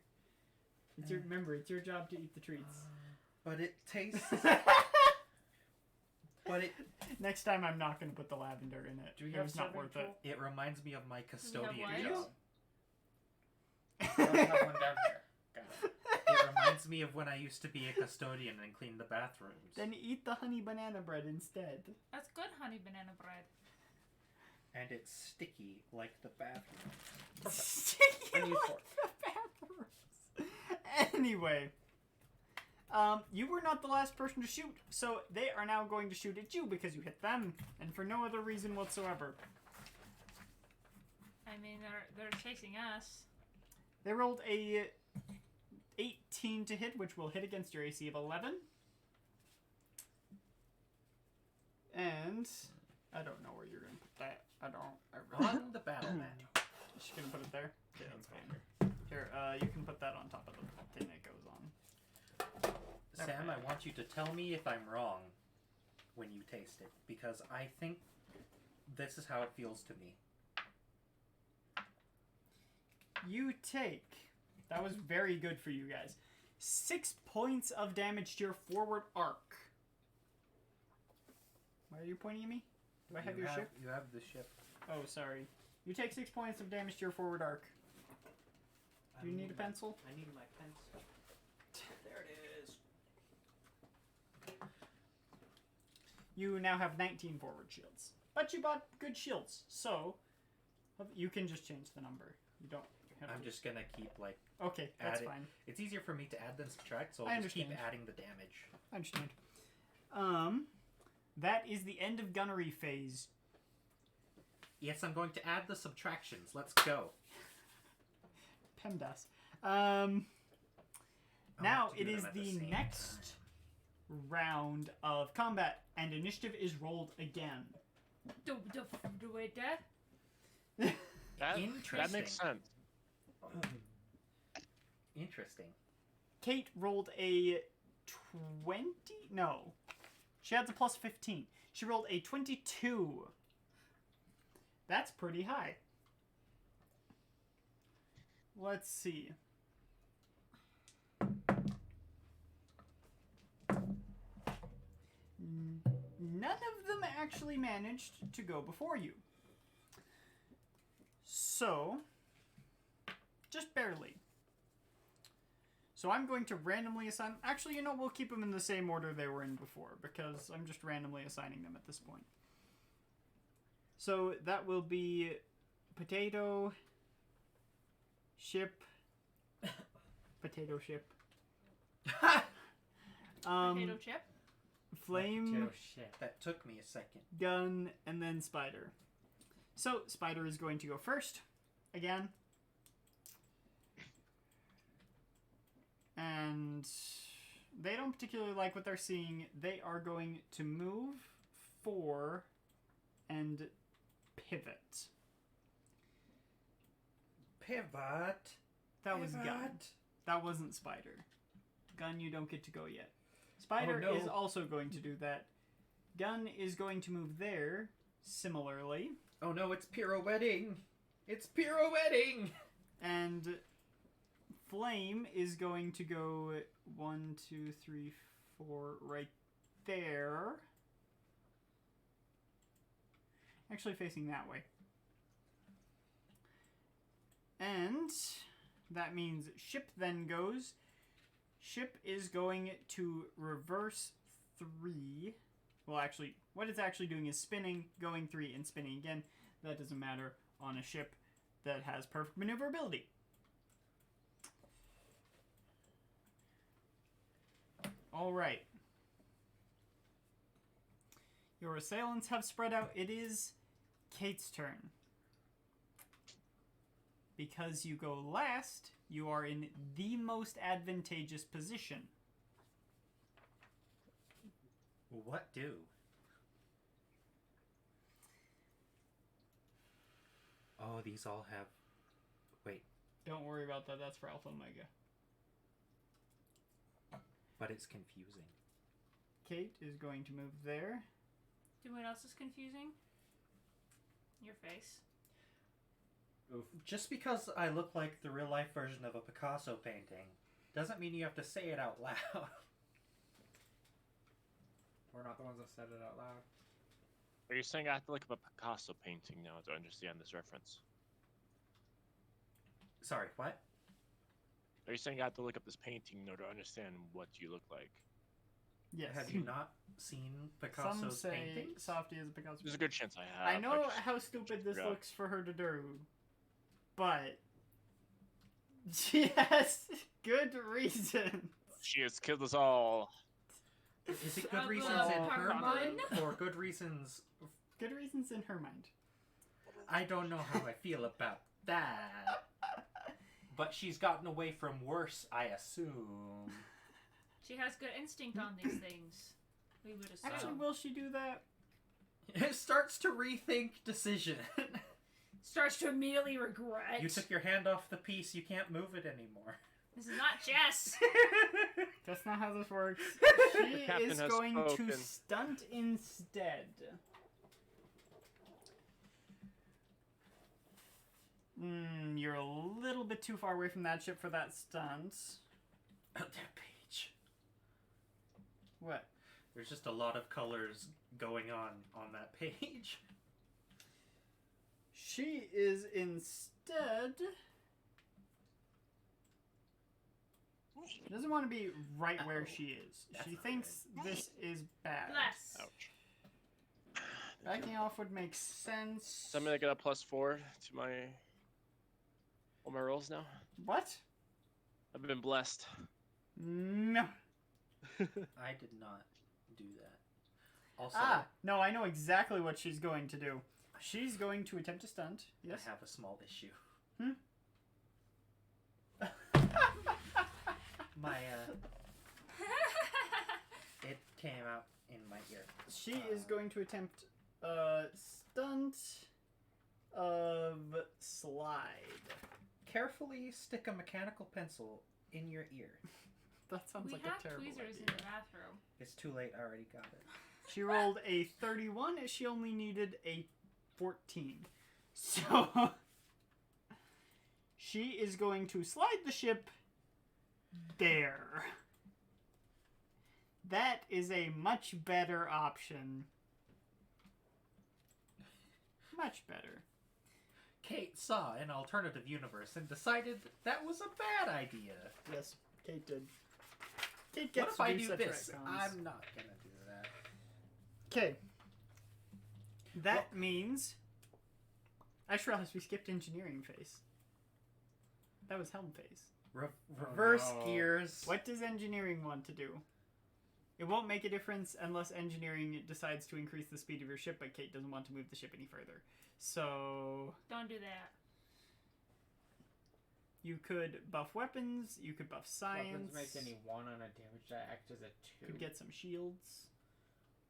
It's your, remember, it's your job to eat the treats. But it tastes but Next time, I'm not going to put the lavender in it. Do we It have was not serving worth it. tool? it reminds me of my custodian what? job. We don't have one down here. Got it. It reminds me of when I used to be a custodian and clean the bathrooms. Then eat the honey banana bread instead. That's good honey banana bread. And it's sticky like the bathroom. Sticky I need like fork. the bathrooms. Anyway, you were not the last person to shoot, so they are now going to shoot at you because you hit them, and for no other reason whatsoever. I mean, they're chasing us. They rolled a 18 to hit, which will hit against your AC of 11. And I don't know where you're going to put that. I really On the battle mat. Just going to put it there. Yeah, that's okay. fine. Here, you can put that on top of the thing it goes on. Sam, I want you to tell me if I'm wrong when you taste it, because I think this is how it feels to me. You take, that was very good for you guys, 6 points of damage to your forward arc. Why are you pointing at me? Do I have your ship? You have the ship. Oh, sorry. You take 6 points of damage to your forward arc. Do you need a pencil? I need my pencil. There it is. You now have 19 forward shields. But you bought good shields, so you can just change the number. You don't have I'm to. just gonna keep like Okay, that's add it. fine. It's easier for me to add than subtract, so I I'll just keep understand. adding the damage. I understand. That is the end of gunnery phase. Yes, I'm going to add the subtractions. Let's go. PEMDAS. I'll Now have to do it is them at the the same next round of combat, and initiative is rolled again. Do it, That Interesting. makes sense. Interesting. Kate rolled a 20? No. She has a plus 15. She rolled a 22. That's pretty high. Let's see. None of them actually managed to go before you. So, just barely. So I'm going to randomly assign... Actually, you know, we'll keep them in the same order they were in before, because I'm just randomly assigning them at this point. So that will be potato, ship, potato ship, Potato chip. flame, Potato shit. That took me a second. gun, and then spider. So Spider is going to go first, again. And they don't particularly like what they're seeing. They are going to move 4 and pivot. Pivot. That was Gun. That wasn't Spider. Gun, you don't get to go yet. Spider Oh, no. is also going to do that. Gun is going to move there, similarly. Oh no, it's pirouetting. It's pirouetting. And Flame is going to go 1, 2, 3, 4 right there. Actually facing that way. And that means Ship then goes. Ship is going to reverse 3. Well, actually, what it's actually doing is spinning, going 3, and spinning again. That doesn't matter on a ship that has perfect maneuverability. Alright. Your assailants have spread out. It is Kate's turn. Because you go last, you are in the most advantageous position. What do? Oh, these all have... Wait, Don't worry about that. That's for Alpha Omega. but it's confusing. Kate is going to move there. Do you know what else is confusing? Your face. Oof. Just because I look like the real-life version of a Picasso painting doesn't mean you have to say it out loud. We're not the ones that said it out loud. Are you saying I have to look up a Picasso painting now to understand this reference? Sorry, what? Are you saying I have to look up this painting in order to understand what you look like? Yes. Have you not seen Some Picasso's say paintings? Softy is a Picasso. There's a good chance I have. I know just- how stupid this forgot. looks for her to do, but she has good reason. She has killed us all. Is it good Of reasons the in her Pokemon. mind, or good reasons? Good reasons in her mind. I don't know how I feel about that. But she's gotten away from worse, I assume. She has good instinct on these things. We would assume. Actually, will she do that? It starts to rethink decision. Starts to immediately regret. You took your hand off the piece, you can't move it anymore. This is not chess. That's not how this works. The She captain is has going to spoken. stunt instead. You're a little bit too far away from that ship for that stunt. That page. What? There's just a lot of colors going on that page. She is instead... She doesn't want to be right where she is. That's She not thinks this is bad. Bless. Ouch. Backing off would make sense. So I'm gonna get a +4 to my all my rolls now. What? I've been blessed. No. I did not do that. Also, No, I know exactly what she's going to do. She's going to attempt to stunt. Yes. I have a small issue. My, it came out in my ear. She is going to attempt a stunt of slide. Carefully stick a mechanical pencil in your ear. That sounds We like have a terrible tweezers in idea. the bathroom. It's too late, I already got it. She rolled a 31 and she only needed a 14. So she is going to slide the ship there. That is a much better option. Much better. Kate saw an alternative universe and decided that was a bad idea. Yes, Kate did. Kate What gets if I to do do such this? retcons. I'm not gonna do that. Okay. That means... I just realized we skipped engineering phase. That was helm phase. Reverse no. gears. What does engineering want to do? It won't make a difference unless engineering decides to increase the speed of your ship, but Kate doesn't want to move the ship any further. So... Don't do that. You could buff weapons. You could buff science. Weapons make any 1 on a damage die act as a 2. Could get some shields.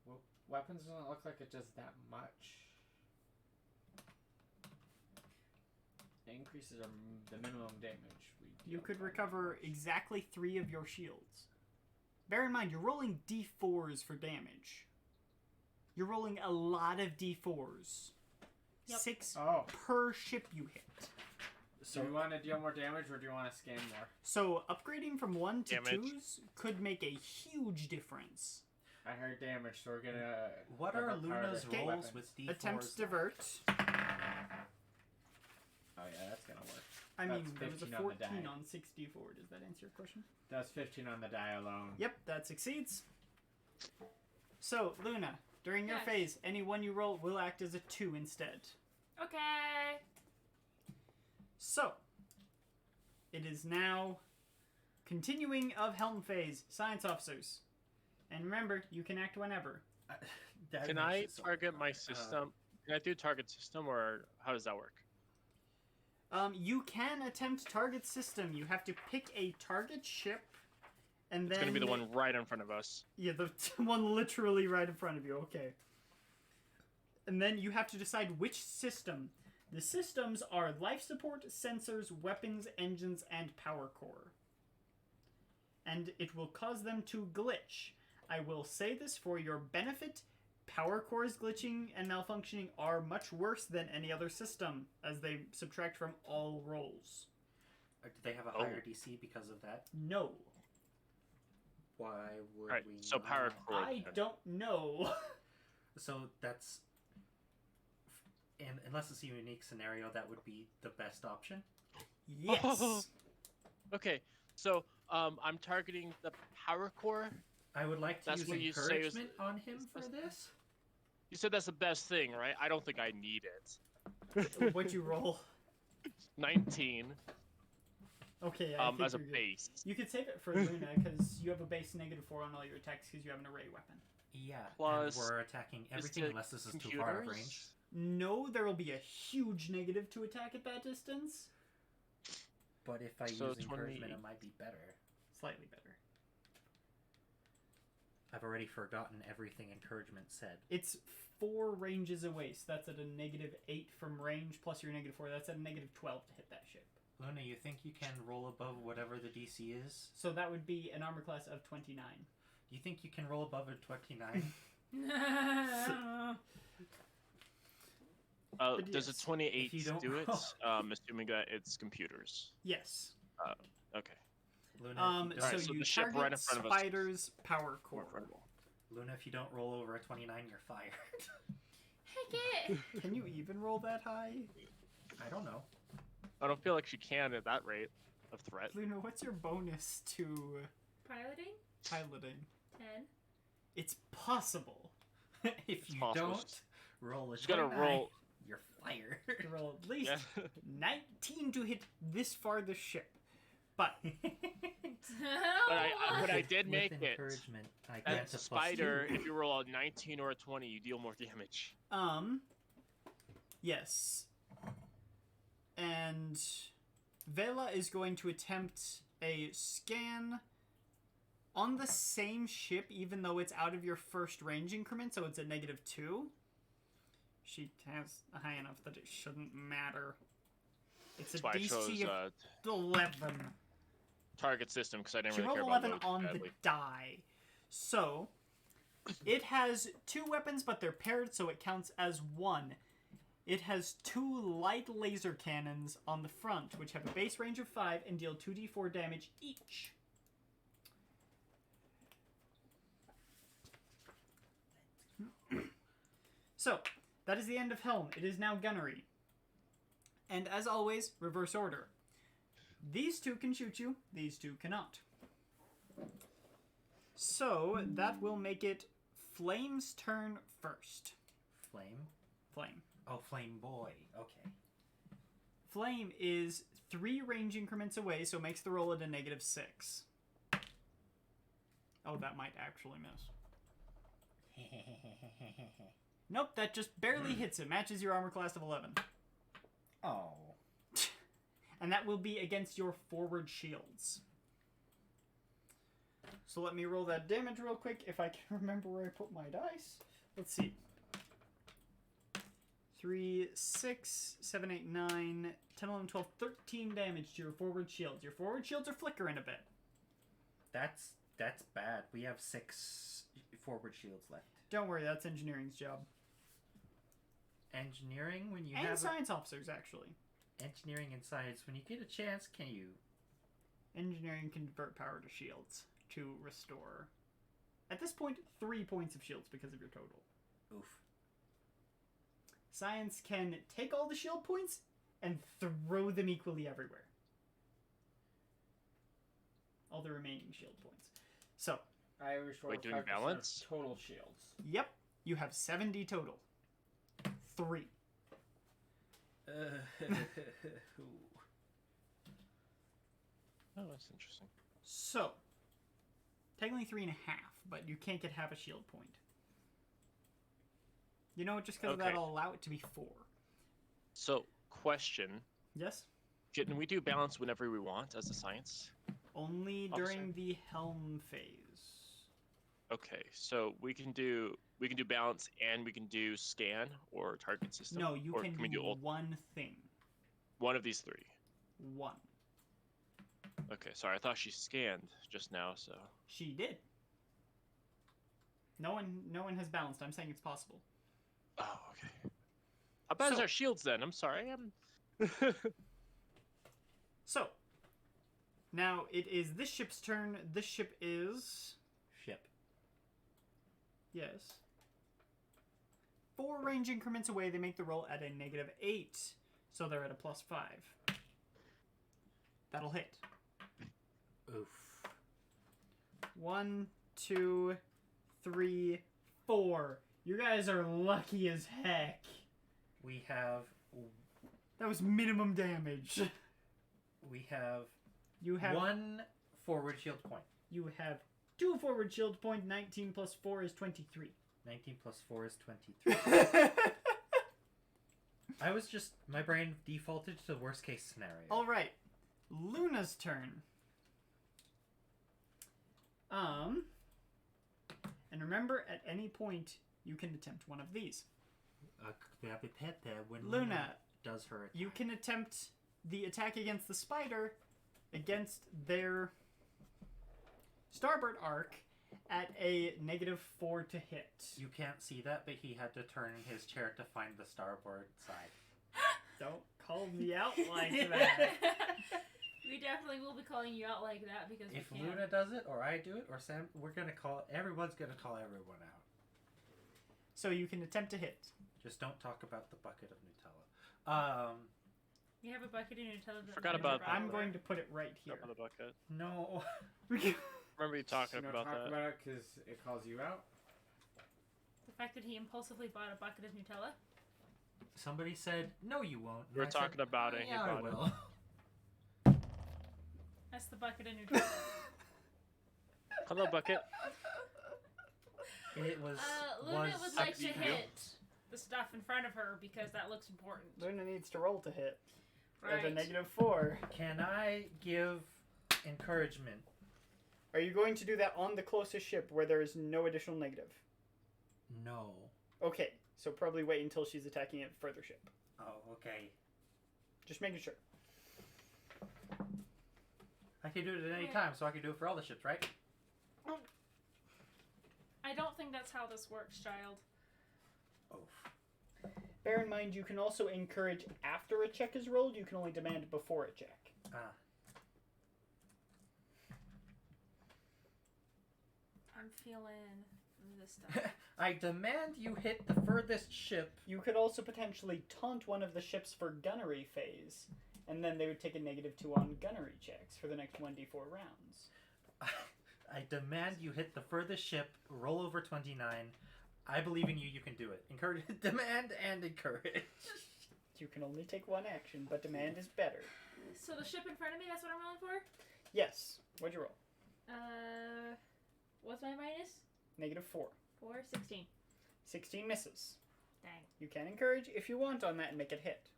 Well, weapons doesn't look like it does that much. It increases the minimum damage we deal. You could per recover damage. exactly 3 of your shields. Bear in mind, you're rolling d4s for damage. You're rolling a lot of d4s. Yep. 6 Oh, per ship you hit. so do you want to deal more damage or do you want to scan more? So upgrading from 1 to Damage. 2s could make a huge difference. I heard damage, so we're gonna. What have are a power Luna's to hit rolls weapons. with D4s? Attempt divert. Oh yeah, that's gonna work. I That's mean, there was a 15 on the 14 die. on 64. Does that answer your question? That's 15 on the die alone. Yep, that succeeds. So, Luna, during your Yes. phase, any one you roll will act as a 2 instead. Okay. So, it is now continuing of Helm phase, science officers. And remember, you can act whenever. That Can makes I it so target my hard. system? Can I do target system, or how does that work? You can attempt target system. You have to pick a target ship, and It's then gonna be the one right in front of us. Yeah, the one literally right in front of you. Okay. And then you have to decide which system. The systems are life support, sensors, weapons, engines, and power core. And it will cause them to glitch. I will say this for your benefit. Power cores glitching and malfunctioning are much worse than any other system, as they subtract from all rolls. Do they have a Oh. higher DC because of that? No. Why would Alright, we? so power not? core. I don't know. So that's, and unless it's a unique scenario, that would be the best option. Yes. Okay, so I'm targeting the power core. I would like to That's use what you say is- encouragement on him for this. You said that's the best thing, right? I don't think I need it. What'd you roll? 19 Okay, I think as a you're good. base. You could save it for Luna because you have a base -4 on all your attacks because you have an array weapon. Yeah. Plus, and we're attacking everything it unless this is too far of range. No, there will be a huge negative to attack at that distance. But if I So use 20 encouragement, it might be better. Slightly better. I've already forgotten everything encouragement said. It's 4 ranges away, so that's at a -8 from range plus your -4. That's at a -12 to hit that ship. Luna, you think you can roll above whatever the DC is? So that would be an armor class of 29. You think you can roll above a 29? But Does yes, a 28 if you don't do it? roll- Assuming that it's computers. Yes. Okay. Luna, So if you don't, Alright, so you the ship target right in front of us. Spider's power core. Incredible. Luna, if you don't roll over a 29, you're fired. Heck it. Can you even roll that high? I don't know. I don't feel like she can at that rate of threat. Luna, what's your bonus to Piloting? piloting? 10. It's possible. If It's you possible. don't roll a She's gotta 29, roll. you're fired. To roll at least Yeah. 19 to hit this farthest ship. But But I did make With it. encouragement, I grant As a a plus spider, 2. if you roll a 19 or a 20, you deal more damage. yes. And Vela is going to attempt a scan on the same ship, even though it's out of your first range increment, so it's a -2. She has high enough that it shouldn't matter. It's a That's why I chose DC of 11. target system, because I didn't She really rolled care about 11 loads on badly. the die. So, it has 2 weapons, but they're paired, so it counts as 1. It has 2 light laser cannons on the front, which have a base range of 5 and deal 2d4 damage each. So, that is the end of Helm. It is now Gunnery. And as always, reverse order. These 2 can shoot you, these 2 cannot. So, that will make it Flame's turn first. Flame? Flame. Oh, Flame Boy. Okay. Flame is 3 range increments away, so makes the roll at a -6. Oh, that might actually miss. Nope, that just barely hits it. Matches your armor class of 11. Oh. and that will be against your forward shields. So let me roll that damage real quick if I can remember where I put my dice. Let's see. 3, 6, 7, 8, 9, 10, 11, 12, 13 damage to your forward shields. Your forward shields are flickering a bit. That's bad. We have 6 forward shields left. Don't worry, that's engineering's job. Engineering, when you And have science officers, actually. engineering and science, when you get a chance, can you? Engineering can convert power to shields to restore. At this point, 3 points of shields because of your total. Oof. Science can take all the shield points and throw them equally everywhere. All the remaining shield points. So, I restore Wait, doing 5% balance? of total shields. yep, you have 70 total. 3. Oh, that's interesting. So, technically 3.5, but you can't get half a shield point. You know, just because of that, Okay. I'll allow it to be 4. So, question: Yes? can we do balance whenever we want as a science? Only Officer. during the helm phase. Okay, so we can do balance and we can do scan or target system. No, you or can we do do one thing. one of these 3? 1. Okay, sorry, I thought she scanned just now. So She did. No one has balanced. I'm saying it's possible. oh, okay. How bad is So- our shields then? I'm sorry. I'm. So, now it is this ship's turn. This ship is... Ship. Yes. 4 range increments away, they make the roll at a -8. So they're at a +5. That'll hit. Oof. 1, 2, 3, 4. You guys are lucky as heck. We have That was minimum damage. You have 1 forward shield point. You have 2 forward shield point. 19 plus 4 is 23. 19 plus 4 is 23. My brain defaulted to the worst case scenario. All right, Luna's turn. And remember, at any point you can attempt one of these. When Luna, does her attack. you can attempt the attack against the spider against their starboard arc at a -4 to hit. You can't see that, but he had to turn his chair to find the starboard side. Don't call me out like that. We definitely will be calling you out like that because If we can. Luna does it, or I do it, or Sam, everyone's gonna call everyone out. So you can attempt to hit. Just don't talk about the bucket of Nutella. You have a bucket in your television. Forgot about that. I'm going to put it right here. Drop in the bucket. No. Remember you talking So about talk that? about it because it calls you out. The fact that he impulsively bought a bucket of Nutella. Somebody said, no, you won't. And We're I said, talking about it, and he Yeah, I bought it." will. That's the bucket of Nutella. Hello, bucket. It was. Luna would like to you. hit the stuff in front of her because that looks important. Luna needs to roll to hit. At a Right. -4. Can I give encouragement? Are you going to do that on the closest ship where there is no additional negative? No. Okay, so probably wait until she's attacking a further ship. Oh, okay. Just making sure. I can do it at any Yeah. time, so I can do it for all the ships, right? I don't think that's how this works, child. Oh. Bear in mind, you can also encourage after a check is rolled. You can only demand before a check. Ah. I'm feeling this stuff. I demand you hit the furthest ship. You could also potentially taunt one of the ships for gunnery phase, and then they would take a -2 on gunnery checks for the next 1d4 rounds. I demand you hit the furthest ship, roll over 29. I believe in you, you can do it. Encourage, demand and encourage. You can only take one action, but demand is better. So the ship in front of me, that's what I'm rolling for? Yes. What'd you roll? What's my minus? -4. 4, 16. 16 misses. Dang. You can encourage if you want on that and make it hit.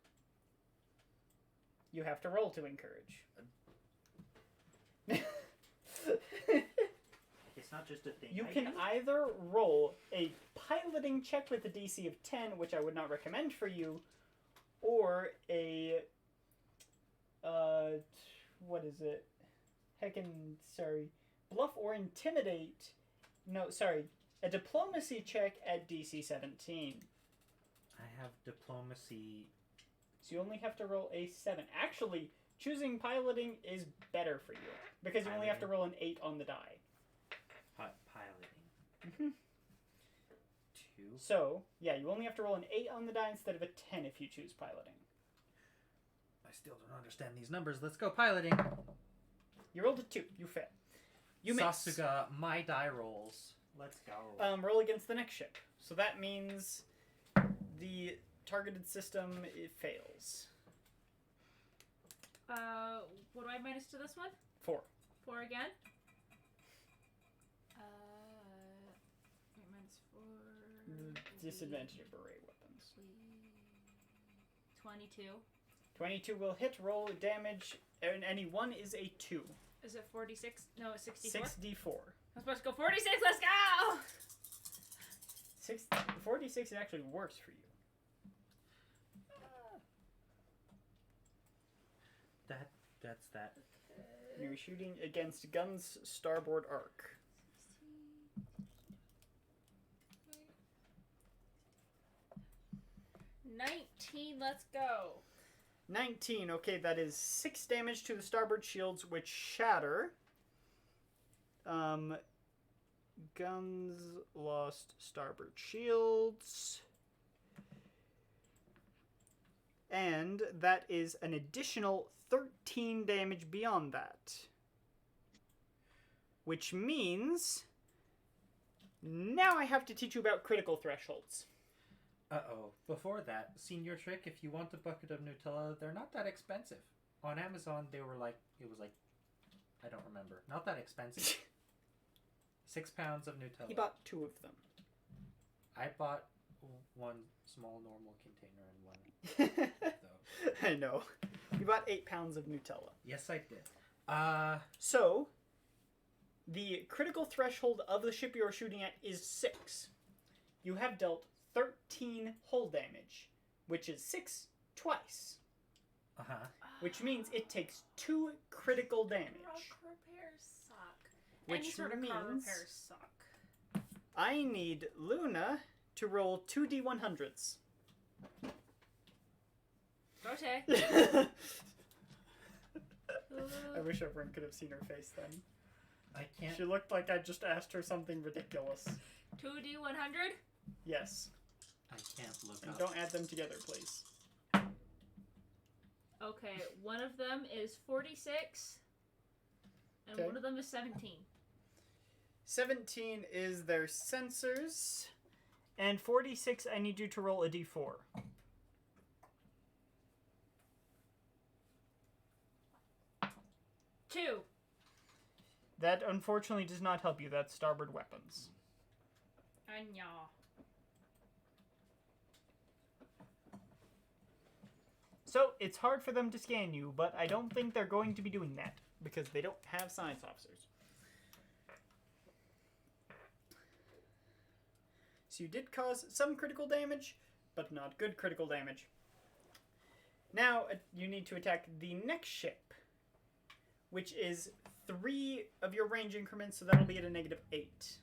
You have to roll to encourage. It's not just a thing. You I can do. either roll a piloting check with a DC of 10, which I would not recommend for you, or a what is it? Bluff or intimidate. No, sorry. A diplomacy check at DC 17. I have diplomacy. So you only have to roll a 7. Actually, choosing piloting is better for you because you only have to roll an 8 on the die. Piloting. 2. So, yeah, you only have to roll an 8 on the die instead of a 10 if you choose piloting. I still don't understand these numbers. Let's go piloting. You rolled a 2. You fail. You miss. Sasuga, my die rolls. Let's go. Roll against the next ship. So that means the targeted system, it fails. What do I minus to this one? 4. 4 again. Wait, minus 4. Disadvantage of array weapons. 22. 22 will hit, roll damage, and any one is a 2. Is it 46? No, it's 64. 6d4. I'm supposed to go 46. Let's go! 46 is actually worse for you. That's that. You're shooting against guns starboard arc. 19, let's go. 19, okay, that is 6 damage to the starboard shields, which shatter. Guns lost starboard shields. And that is an additional 13 damage beyond that. Which means now I have to teach you about critical thresholds. Uh-oh. Before that, Senior Trick, if you want a bucket of Nutella, they're not that expensive. On Amazon, it was like, I don't remember. Not that expensive. 6 pounds of Nutella. He bought 2 of them. I bought one small normal container and one though. I know. You bought 8 pounds of Nutella. Yes, I did. So, the critical threshold of the ship you are shooting at is 6. You have dealt 13 hull damage, which is 6 twice. Uh-huh. Which means it takes 2 critical damage. Rock repairs suck. Which Any sort of car means- repairs suck. I need Luna to roll 2d100s. Okay. I wish everyone could have seen her face then. I can't. She looked like I just asked her something ridiculous. 2d100? Yes. I can't look And up. don't add them together, please. Okay, one of them is 46, and Okay. one of them is 17. 17 is their sensors. And 46, I need you to roll a d4. Two. That unfortunately does not help you. That's starboard weapons. Anya. So, it's hard for them to scan you, but I don't think they're going to be doing that, because they don't have science officers. So you did cause some critical damage, but not good critical damage. Now, you need to attack the next ship, which is 3 of your range increments, so that'll be at a -8.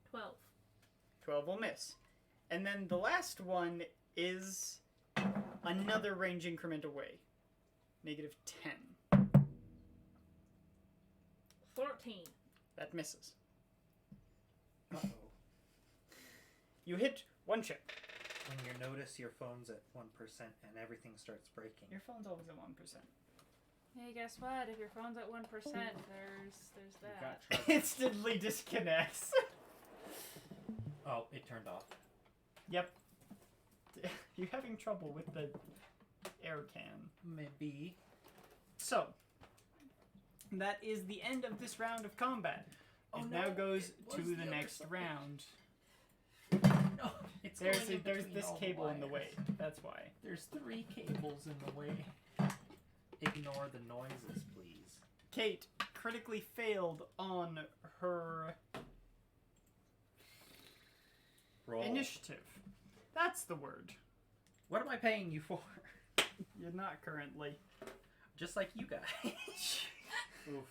12. 12 will miss. And then the last one is another range increment away. -10. 14. That misses. Uh-oh. You hit one ship. When you notice your phone's at 1% and everything starts breaking. Your phone's always at 1%. Hey, guess what? If your phone's at 1%, there's that. Got trouble. Instantly disconnects. Oh, it turned off. Yep. You're having trouble with the air can. Maybe. So, that is the end of this round of combat. Oh, It no, now goes it was to the the other next side. round. No, it's It's There's going in there's between this all the cable in the way. wires. That's why. There's 3 cables in the way. Ignore the noises, please. Kate critically failed on her Roll. initiative. That's the word. What am I paying you for? You're not currently. Just like you guys. Oof.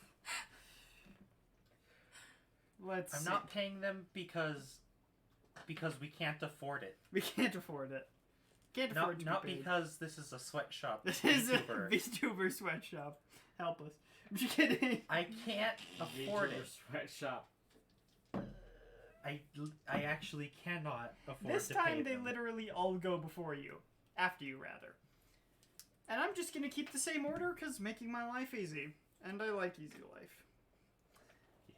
Let's I'm see. not paying them because we can't afford it. We can't afford it. Can't afford to Not be paid. because this is a sweatshop. This is a VTuber. VTuber sweatshop. Help us. I'm just kidding. I can't afford it. Sweatshop. I actually cannot afford This to pay time they them. literally all go before you. After you, rather. And I'm just gonna keep the same order because making my life easy. And I like easy life.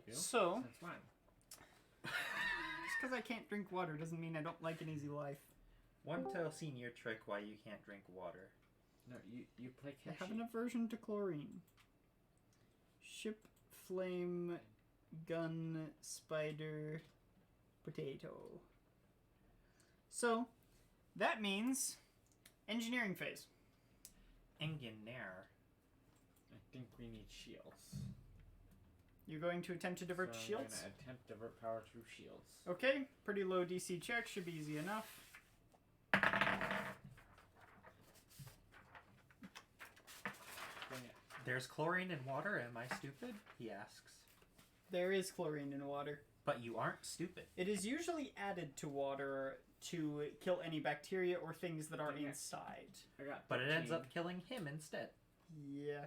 You? So, That's fine. just because I can't drink water doesn't mean I don't like an easy life. One tell senior trick why you can't drink water. No, you play I catch. have an aversion to chlorine. Ship, flame, gun, spider, potato. So, that means engineering phase. Engineer. I think we need shields. You're going to attempt to divert so shields? I'm gonna attempt to divert power through shields. Okay, pretty low DC check, should be easy enough. Bring it. There's chlorine in water, am I stupid? He asks. There is chlorine in water. But you aren't stupid. It is usually added to water to kill any bacteria or things that are Dang it. inside. I got. But it ends 13. up killing him instead. Yeah.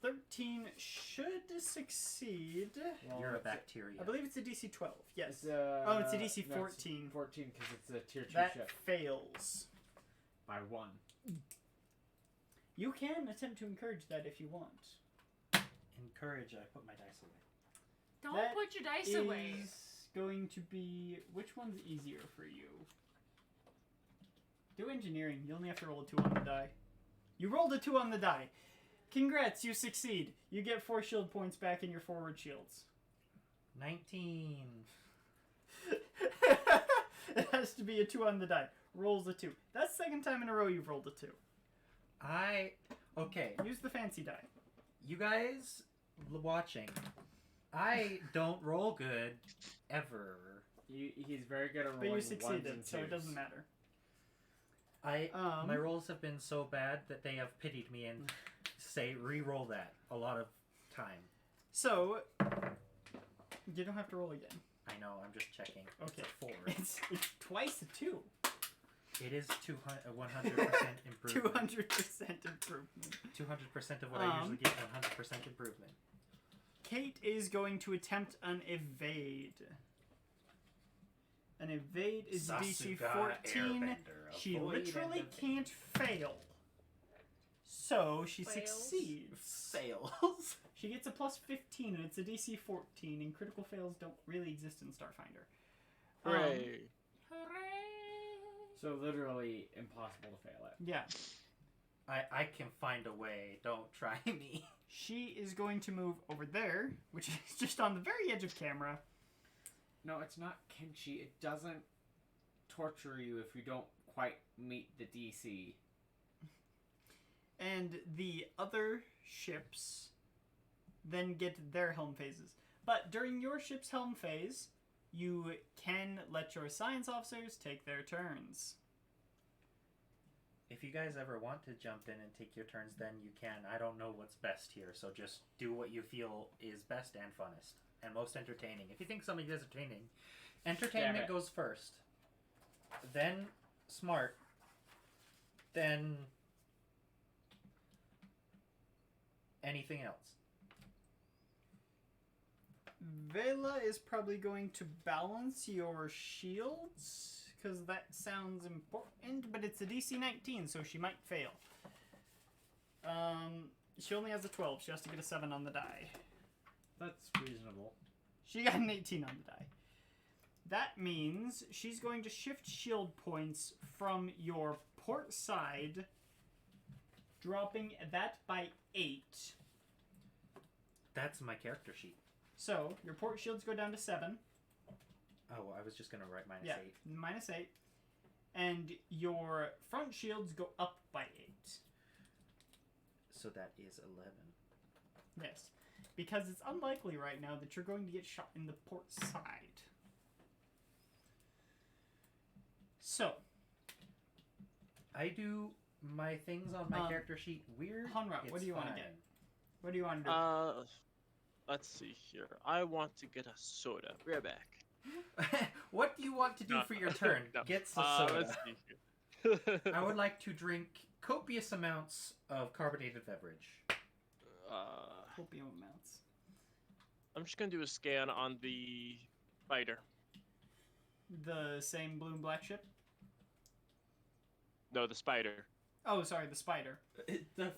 13 should succeed. Well, You're a it's bacteria. I believe it's a DC 12. Yes. It's Oh, it's a DC no, 14. 14 because it's a tier 2 That ship fails. by 1. You can attempt to encourage that if you want. Encourage, I put my dice away. Don't That put your dice Is away. going to be... Which one's easier for you? Do engineering. You only have to roll a 2 on the die. You rolled a 2 on the die. Congrats, you succeed. You get 4 shield points back in your forward shields. 19. It has to be a 2 on the die. Rolls a 2. That's the second time in a row you've rolled a 2. Okay, Use the fancy die. you guys watching. I don't roll good ever. He's very good at rolling But you ones succeeded, and so it twos. doesn't matter. My rolls have been so bad that they have pitied me and say re-roll that a lot of time. So, you don't have to roll again. I know, I'm just checking. Okay. It's a 4. It's twice a 2. It is 100% improvement. 200% improvement. 200% of what I usually get, 100% improvement. Kate is going to attempt an evade. An evade is DC Sasuga 14. Airbender, She avoid literally and can't fail. So she Fails. succeeds. Fails. She gets a plus 15 and it's a DC 14 and critical fails don't really exist in Starfinder. Hooray! Hooray! So literally impossible to fail it. Yeah. I can find a way. Don't try me. She is going to move over there, which is just on the very edge of camera. No, it's not Kenshi. It doesn't torture you if you don't quite meet the DC. And the other ships then get their helm phases. But during your ship's helm phase, you can let your science officers take their turns. If you guys ever want to jump in and take your turns, then you can. I don't know what's best here, so just do what you feel is best and funnest and most entertaining. If you think something is entertaining, entertainment it. goes first, then smart, then anything else. Vela is probably going to balance your shields, because that sounds important, but it's a DC 19, so she might fail. She only has a 12. She has to get a 7 on the die. That's reasonable. She got an 18 on the die. That means she's going to shift shield points from your port side, dropping that by 8. That's my character sheet. So, your port shields go down to 7. Oh, I was just gonna write minus Yeah, 8. -8. And your front shields go up by 8. So that is 11. Yes. Because it's unlikely right now that you're going to get shot in the port side. So, I do my things on my character sheet weird. Hanra, what it's do you want to fine. get? What do you want to do? Let's see here. I want to get a soda. Be right back. What do you want to do No. for your turn? No. Get some soda. Let's see here. I would like to drink copious amounts of carbonated beverage. Copium amounts. I'm just gonna do a scan on the fighter. The same blue and black ship? No, the spider. Oh, sorry, the spider. The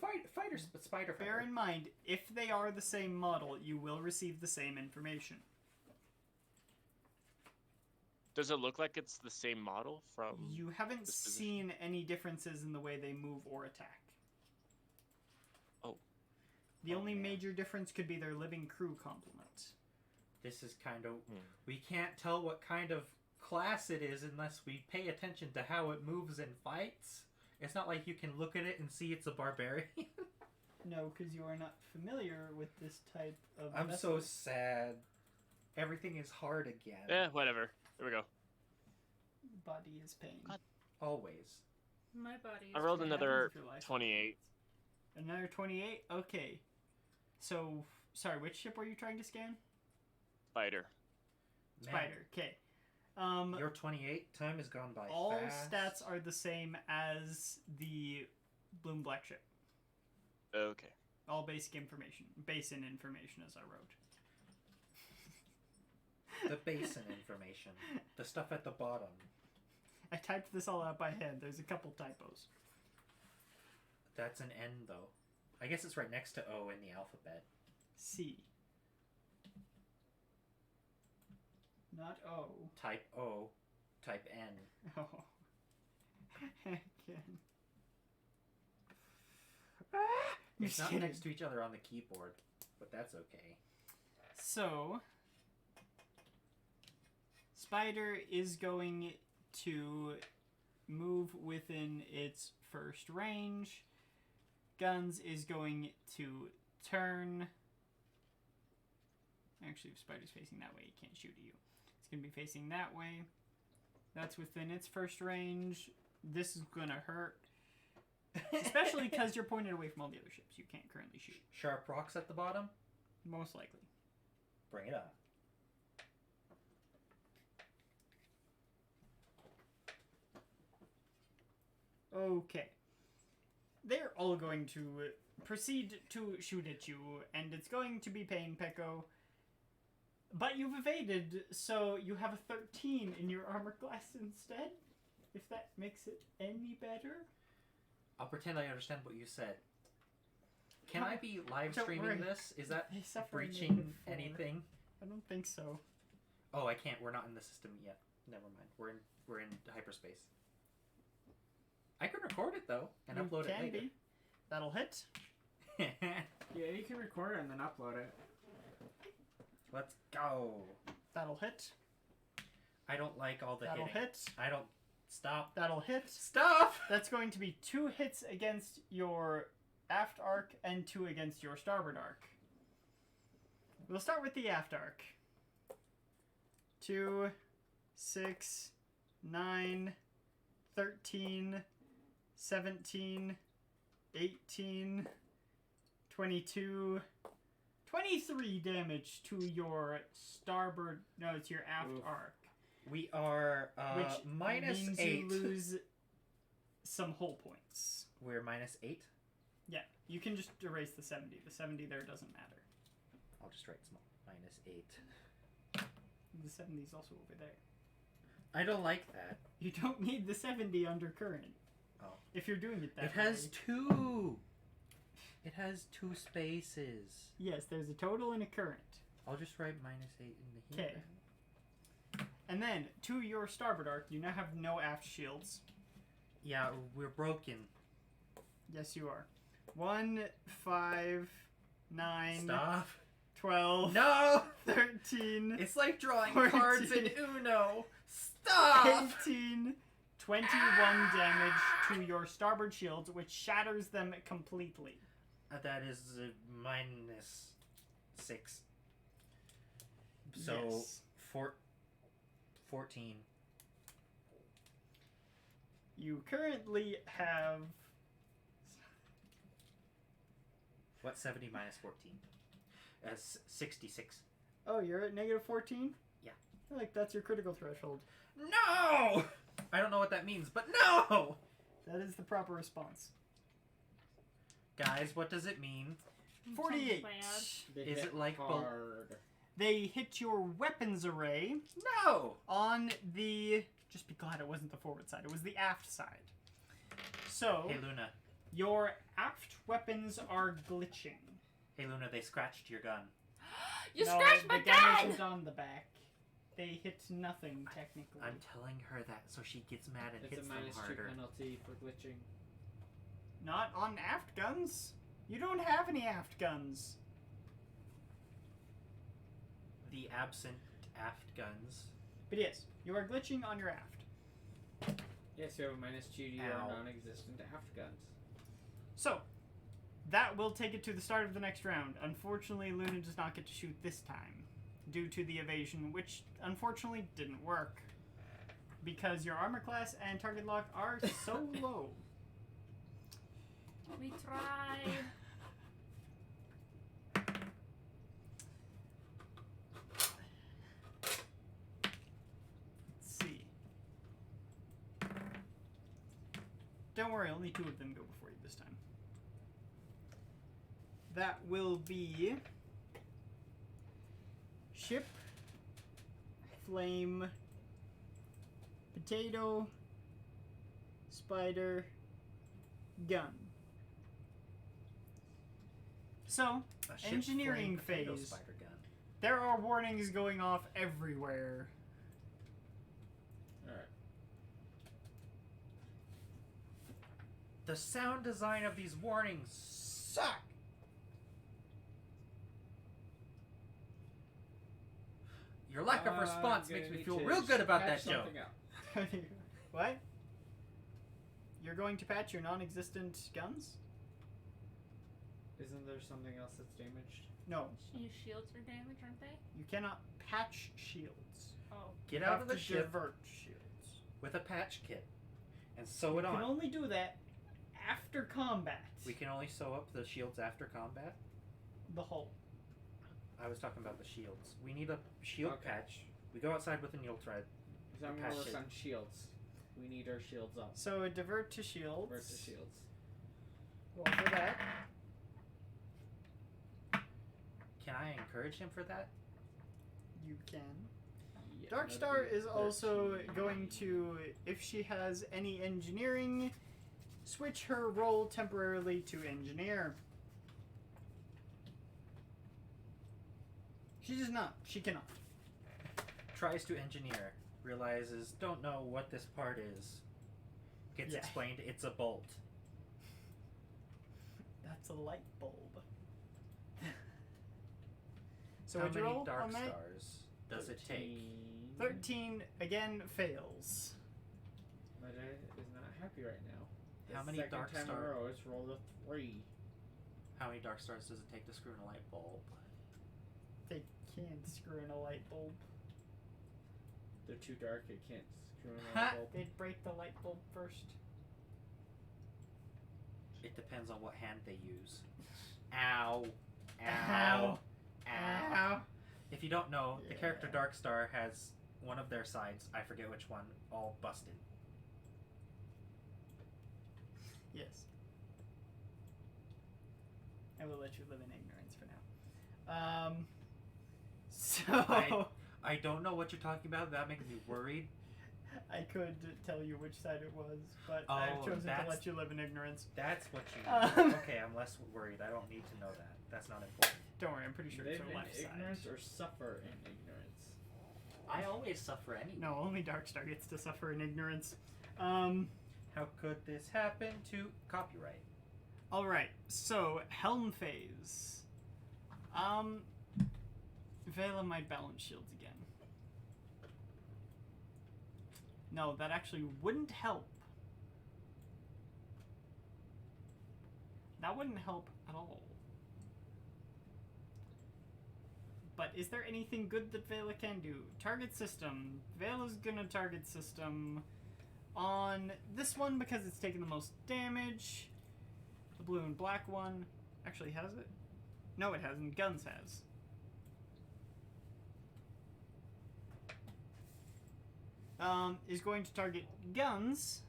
spider. Bear in mind, if they are the same model, you will receive the same information. Does it look like it's the same model from? You haven't this position? seen any differences in the way they move or attack. Oh. The only man. major difference could be their living crew complement. This is kind of... We can't tell what kind of class it is unless we pay attention to how it moves and fights. It's not like you can look at it and see it's a barbarian. No, because you are not familiar with this type of I'm vessel. so sad. Everything is hard again. Yeah, whatever. There we go. Body is pain. God. Always. My body. I is rolled pretty another Your life. 28. Another 28? Okay. So, sorry, which ship were you trying to scan? Spider. Man, Spider. Okay. Your 28 time has gone by All fast. stats are the same as the blue and black ship. Okay. All basic information. Basin information, as I wrote. The basin information. The stuff at the bottom. I typed this all out by hand. There's a couple typos. That's an N, though. I guess it's right next to O in the alphabet. C. Not O. Type O. Type N. Oh. Again. It's Just not kidding. next to each other on the keyboard, but that's okay. So, Spider is going to move within its first range. Guns is going to turn. Actually, if Spider's facing that way, it can't shoot at you. It's going to be facing that way. That's within its first range. This is going to hurt. Especially because you're pointed away from all the other ships. You can't currently shoot. Sharp rocks at the bottom. Most likely. Bring it up. Okay. They're all going to proceed to shoot at you, and it's going to be pain, Peko. But you've evaded, so you have a 13 in your armor class instead. If that makes it any better. I'll pretend I understand what you said. Can No, I be live don't streaming worry. this? Is that They suffered breaching before. anything? I don't think so. Oh, I can't. We're not in the system yet. Never mind. We're in hyperspace. I can record it though and You upload it can later. be. That'll hit. Yeah, you can record it and then upload it. Let's go. That'll hit. I don't like all the That'll hitting. hit. I don't. Stop. That'll hit. Stop! That's going to be 2 hits against your aft arc and 2 against your starboard arc. We'll start with the aft arc. 2, 6, 9, 13, 17, 18, 22, 23 damage to your starboard. No, it's your aft Oof. arc. We are Which minus means 8. you lose some hull points. We're minus 8. Yeah, you can just erase the 70. The 70 there doesn't matter. I'll just write small. Minus 8. The 70 is also over there. I don't like that. You don't need the 70 under current. Oh. If you're doing it that It has way. 2. It has 2 spaces. Yes, there's a total and a current. I'll just write minus 8 in the here. 'Kay. And then, to your starboard arc, you now have no aft shields. Yeah, we're broken. Yes, you are. 1, 5, 9, Stop. 12, No! 13, It's like drawing 14. cards in Uno. Stop! 18, 21 damage to your starboard shields, which shatters them completely. That is minus 6. So, Yes. 14. You currently have What's 70 minus 14? 66. Oh, you're at negative 14? Yeah. I feel like that's your critical threshold. No! I don't know what that means, but no! That is the proper response. Guys, what does it mean? 48. They Is hit it like hard? They hit your weapons array No! on the... Just be glad it wasn't the forward side. It was the aft side. So, Hey, Luna. your aft weapons are glitching. Hey, Luna, they scratched your gun. You No, scratched my the gun gun! isn't on the back. They hit nothing, technically. I'm telling her that so she gets mad and It's hits a them -2 harder. penalty for glitching. Not on aft guns. You don't have any aft guns. The absent aft guns. But yes, you are glitching on your aft. Yes, you have a -2 to your Ow. non-existent aft guns. So, that will take it to the start of the next round. Unfortunately, Luna does not get to shoot this time, due to the evasion, which unfortunately didn't work. Because your armor class and target lock are so low. We tried. Let's see. Don't worry, only 2 of them go before you this time. That will be Ship, Flame, Potato, Spider, Gun. So, A ship Engineering flame potato phase. Spider gun. there are warnings going off everywhere. Alright. The sound design of these warnings suck. Your lack of response I'm makes gonna me need feel to real good about patch that joke. something up. What? You're going to patch your non-existent guns? Isn't there something else that's damaged? No, Your shields are damaged, aren't they? you cannot patch shields. Oh. Get You out have of the to ship divert shields. with a patch kit and sew You it can on. only do that after combat. We can only sew up the shields after combat. The hull. I was talking about the shields. We need a shield Okay. patch. We go outside with a needle thread. Because I'm Patch gonna work it. on shields. We need our shields up. So divert to shields. Where's the shields? Roll for that. Can I encourage him for that? You can. Yeah, Darkstar that'd be is also 13. going to, if she has any engineering, switch her role temporarily to engineer. She does not. She cannot. Tries to engineer. Realizes, don't know what this part is. Gets Yeah. explained, it's a bolt. That's a light bulb. So How what'd you many roll dark on that? stars does it take? 13 again fails. But I is not happy right now. The How many second dark time star- in a row, it's rolled a 3. How many dark stars does it take to screw in a light bulb? They can't screw in a light bulb. They're too dark. It can't screw in a Ha! light bulb. They'd break the light bulb first. It depends on what hand they use. Ow. Ow. Ow. Ow. If you don't know, the character Yeah. Darkstar has one of their sides, I forget which one, all busted. Yes. I will let you live in ignorance for now. So I don't know what you're talking about. That makes me worried. I could tell you which side it was, but I've Oh, chosen to that's- let you live in ignorance. That's what you Um. Okay, I'm less worried. I don't need to know that. That's not important. Don't worry, I'm pretty sure Live it's in your left side. ignorance or suffer in ignorance. I always suffer anyway. No, only Darkstar gets to suffer in ignorance. How could this happen to copyright? Alright, so Helm phase. Vela might balance shields again. No, that actually wouldn't help. That wouldn't help at all. But is there anything good that Vela can do? Target system. Vela's gonna target system on this one because it's taking the most damage. The blue and black one actually has it. No, it hasn't. Guns has. Is going to target Guns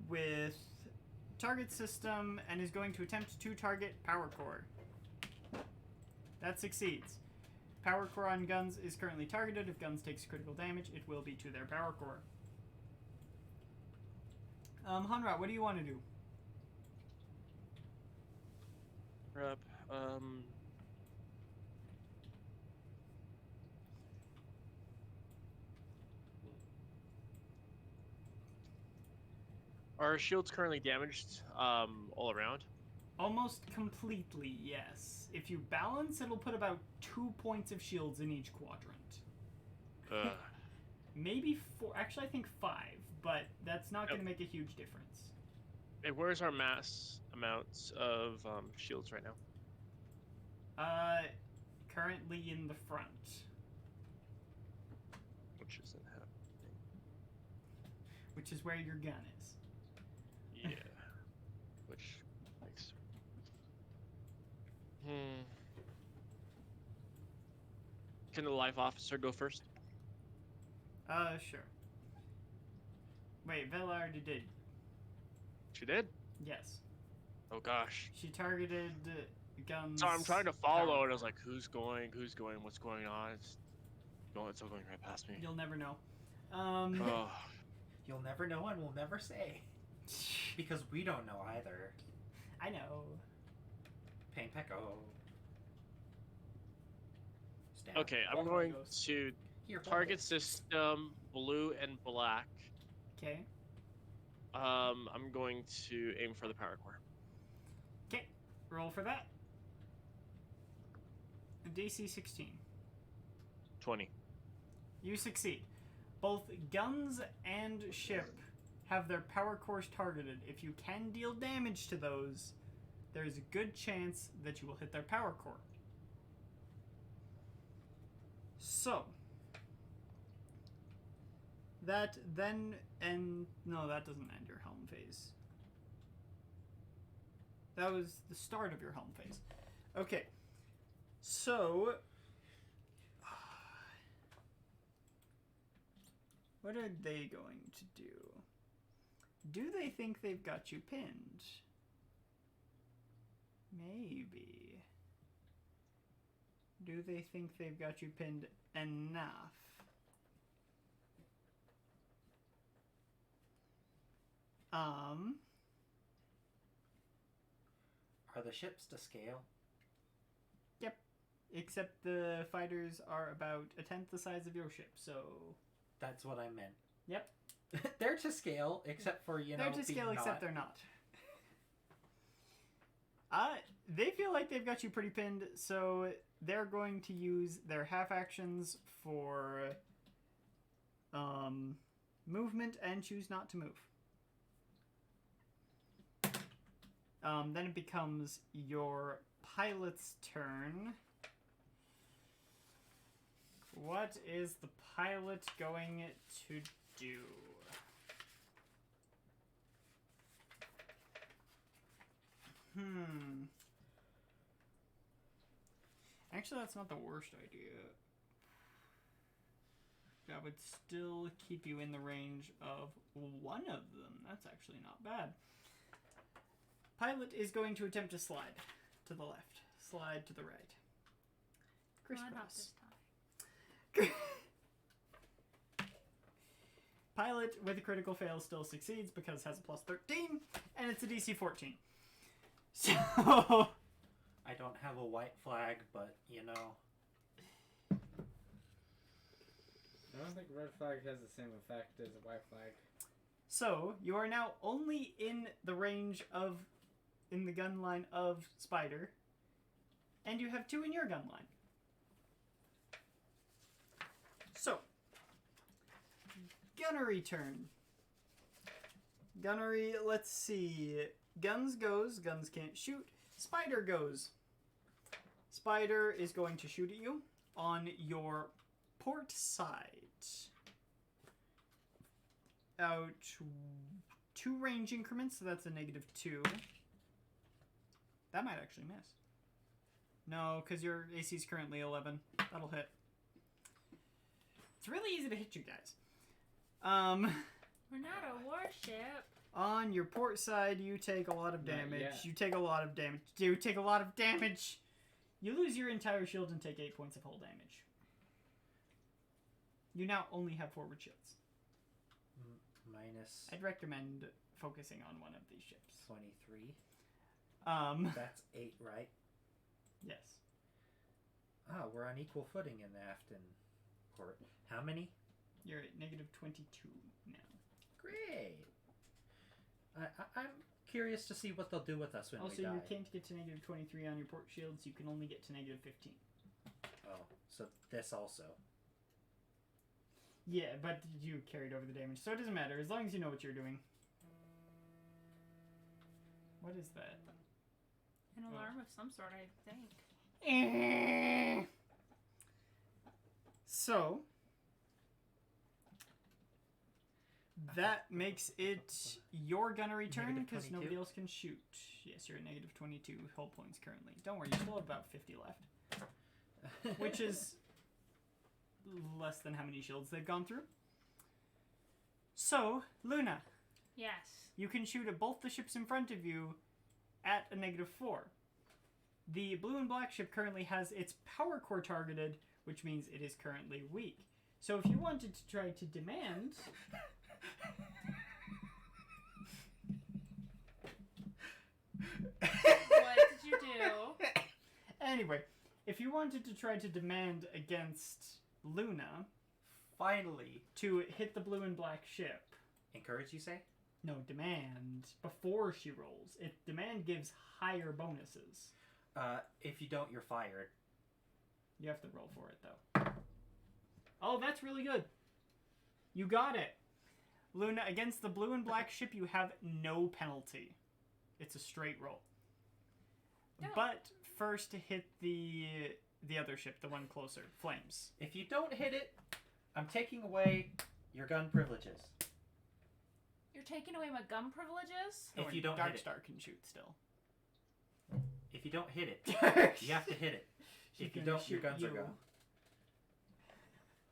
with target system and is going to attempt to target Power Core. That succeeds. Power Core on Guns is currently targeted. If Guns takes critical damage, it will be to their Power Core. Hanrat, what do you want to do? Rep. Are shields currently damaged all around? Almost completely, yes. If you balance, it'll put about 2 points of shields in each quadrant. Maybe 4. Actually, I think 5, but that's not going to make a huge difference. Hey, where's our mass amounts of shields right now? Currently in the front. Which isn't happening. Which is where your gun is. Yeah. Which makes. Can the life officer go first? Sure. Wait, Vela already did. She did? Yes. Oh gosh. She targeted Guns. So I'm trying to follow, and I was like, who's going, what's going on? It's all going right past me. You'll never know. Oh. You'll never know and we'll never say. Because we don't know either. I know. Pain Pecco. Stab. Okay, I'm going to Here, target system blue and black. Okay. I'm going to aim for the power core. Okay. Roll for that. DC 16. 20. You succeed. Both Guns and Ship have their power cores targeted. If you can deal damage to those, there is a good chance that you will hit their power core. So, that then no, that doesn't end your helm phase. That was the start of your helm phase. Okay. So, what are they going to do? Do they think they've got you pinned? Maybe. Do they think they've got you pinned enough? Are the ships to scale? Yep. Except the fighters are about a tenth the size of your ship, so... That's what I meant. Yep. They're to scale, except for, you know, they're to scale, being except not. they're not. They feel like they've got you pretty pinned, so they're going to use their half actions for movement and choose not to move. Then it becomes your pilot's turn. What is the pilot going to do? Actually, that's not the worst idea. That would still keep you in the range of one of them. That's actually not bad. Pilot is going to attempt to slide to the left, slide to the right. Not Crisscross. this time. Pilot with a critical fail still succeeds because it has a plus 13, and it's a DC 14. So, I don't have a white flag, but, you know. I don't think red flag has the same effect as a white flag. so you are now only in the range of, in the gun line of Spider, and you have 2 in your gun line. So, gunnery turn. Gunnery, let's see. Guns goes, guns can't shoot. Spider goes. Spider is going to shoot at you on your port side. Out 2 range increments, so that's a -2. That might actually miss. No, because your AC is currently 11. That'll hit. It's really easy to hit you guys. We're not a warship. On your port side, you take a lot of Not damage. yet. You take a lot of damage. You take a lot of damage. You lose your entire shield and take 8 points of hull damage. You now only have forward shields. Minus I'd recommend focusing on one of these ships. 23. That's 8, right? yes. Ah, we're on equal footing in the Afton port. How many? You're at -22 now. Great. I'm curious to see what they'll do with us when Also, we die. you can't get to -23 on your port shields. You can only get to -15. Oh, so this also. Yeah, but you carried over the damage, so it doesn't matter as long as you know what you're doing. What is that? An alarm of some sort, I think. So that makes it your gunnery turn because -22? nobody else can shoot. Yes, you're at -22 hull points currently. Don't worry, you still have about 50 left, which is less than how many shields they've gone through. So, Luna, Yes. you can shoot at both the ships in front of you at a -4. The blue and black ship currently has its power core targeted, which means it is currently weak. So if you wanted to try to demand... What did you do? Anyway, if you wanted to try to demand against Luna Finally. to hit the blue and black ship... Encourage, you say? No, demand before she rolls. Demand gives higher bonuses. If you don't, you're fired. You have to roll for it, though. Oh, that's really good. You got it. Luna, against the blue and black ship, you have no penalty. It's a straight roll. No. But first to hit the other ship, the one closer, Flames. If you don't hit it, I'm taking away your gun privileges. You're taking away my gun privileges? If you don't Dark hit it. Star can shoot still. If you don't hit it, you have to hit it. She If you can don't, your shoot guns are you. gone.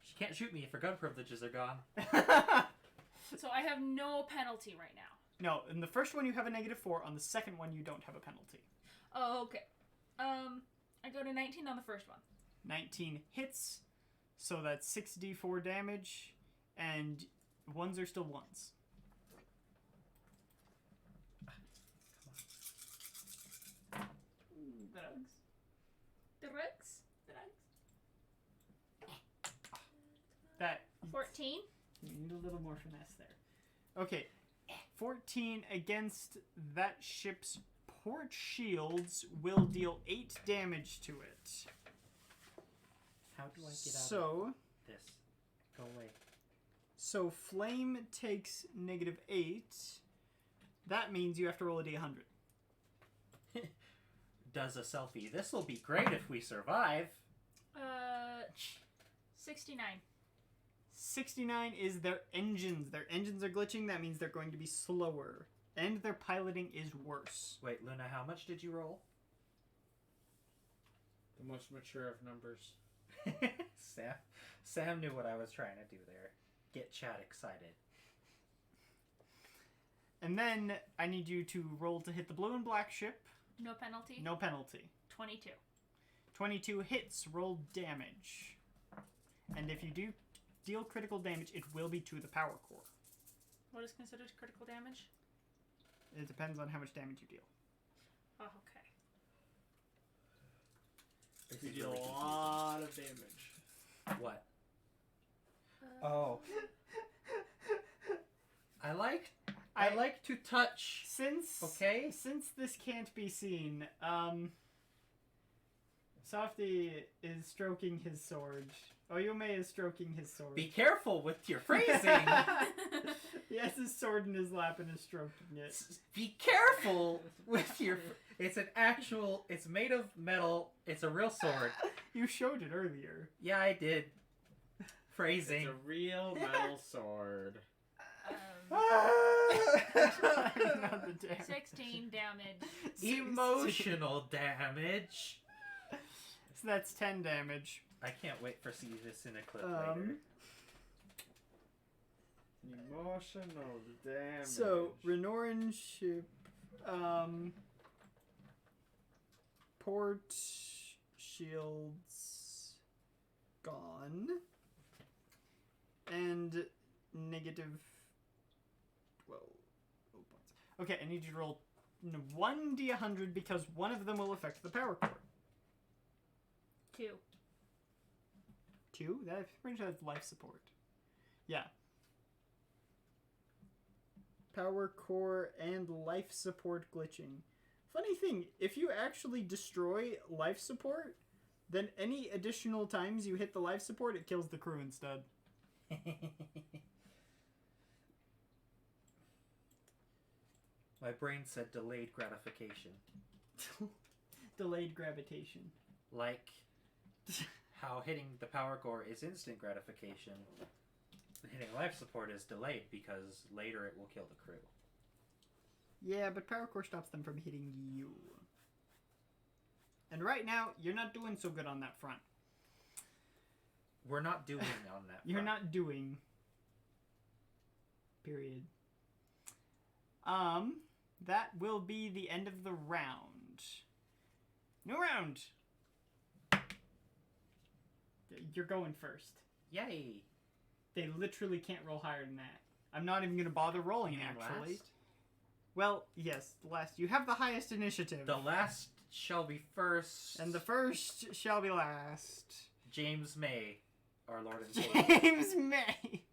She can't shoot me if her gun privileges are gone. So I have no penalty right now. No, in the first one you have a -4. On the second one you don't have a penalty. Oh, okay. I go to 19 on the first one. 19 hits, so that's 6d4 damage, and ones are still ones. Drugs. Drugs? That 14. you need a little more finesse there. Okay, 14 against that ship's port shields will deal 8 damage to it. How do I get out So, of this? Go away. so Flame takes -8. That means you have to roll a d100. Does a selfie. This'll be great if we survive. 69. 69 is their engines. Their engines are glitching. That means they're going to be slower. And their piloting is worse. Wait, Luna, how much did you roll? The most mature of numbers. Sam knew what I was trying to do there. Get Chad excited. And then I need you to roll to hit the blue and black ship. No penalty. No penalty. 22. 22 hits, roll damage. And if you do deal critical damage, it will be to the power core. What is considered critical damage? It depends on how much damage you deal. Oh, okay. This You is deal really a lot of damage. confusing. What? Oh. I like to touch. Since Okay. Since this can't be seen, Softy is stroking his sword Oyume is stroking his sword. Be careful with your phrasing. He has his sword in his lap and is stroking it. Be careful with your. It's an actual. It's made of metal. It's a real sword. You showed it earlier. Yeah, I did. It's Phrasing. a real metal sword. Not the damage. 16 damage. Emotional damage. So that's 10 damage. I can't wait for see this in a clip later. Emotional damage. So, Renoran ship, port shields gone, and negative 12 points. Okay, I need you to roll 1d100 because one of them will affect the power core. 2. 2? That pretty sure that's life support. Yeah. Power core and life support glitching. Funny thing, if you actually destroy life support, then any additional times you hit the life support, it kills the crew instead. My brain said delayed gratification. Delayed gravitation. Like how hitting the power core is instant gratification. Hitting life support is delayed because later it will kill the crew. Yeah, but power core stops them from hitting you. And right now, you're not doing so good on that front. We're not doing on that. You're front. not doing. Period. That will be the end of the round. New round! You're going first. Yay! They literally can't roll higher than that. I'm not even going to bother rolling, You mean actually. last? Well, yes, the last. You have the highest initiative. The last shall be first. And the first shall be last. James May, our Lord and Savior. James May!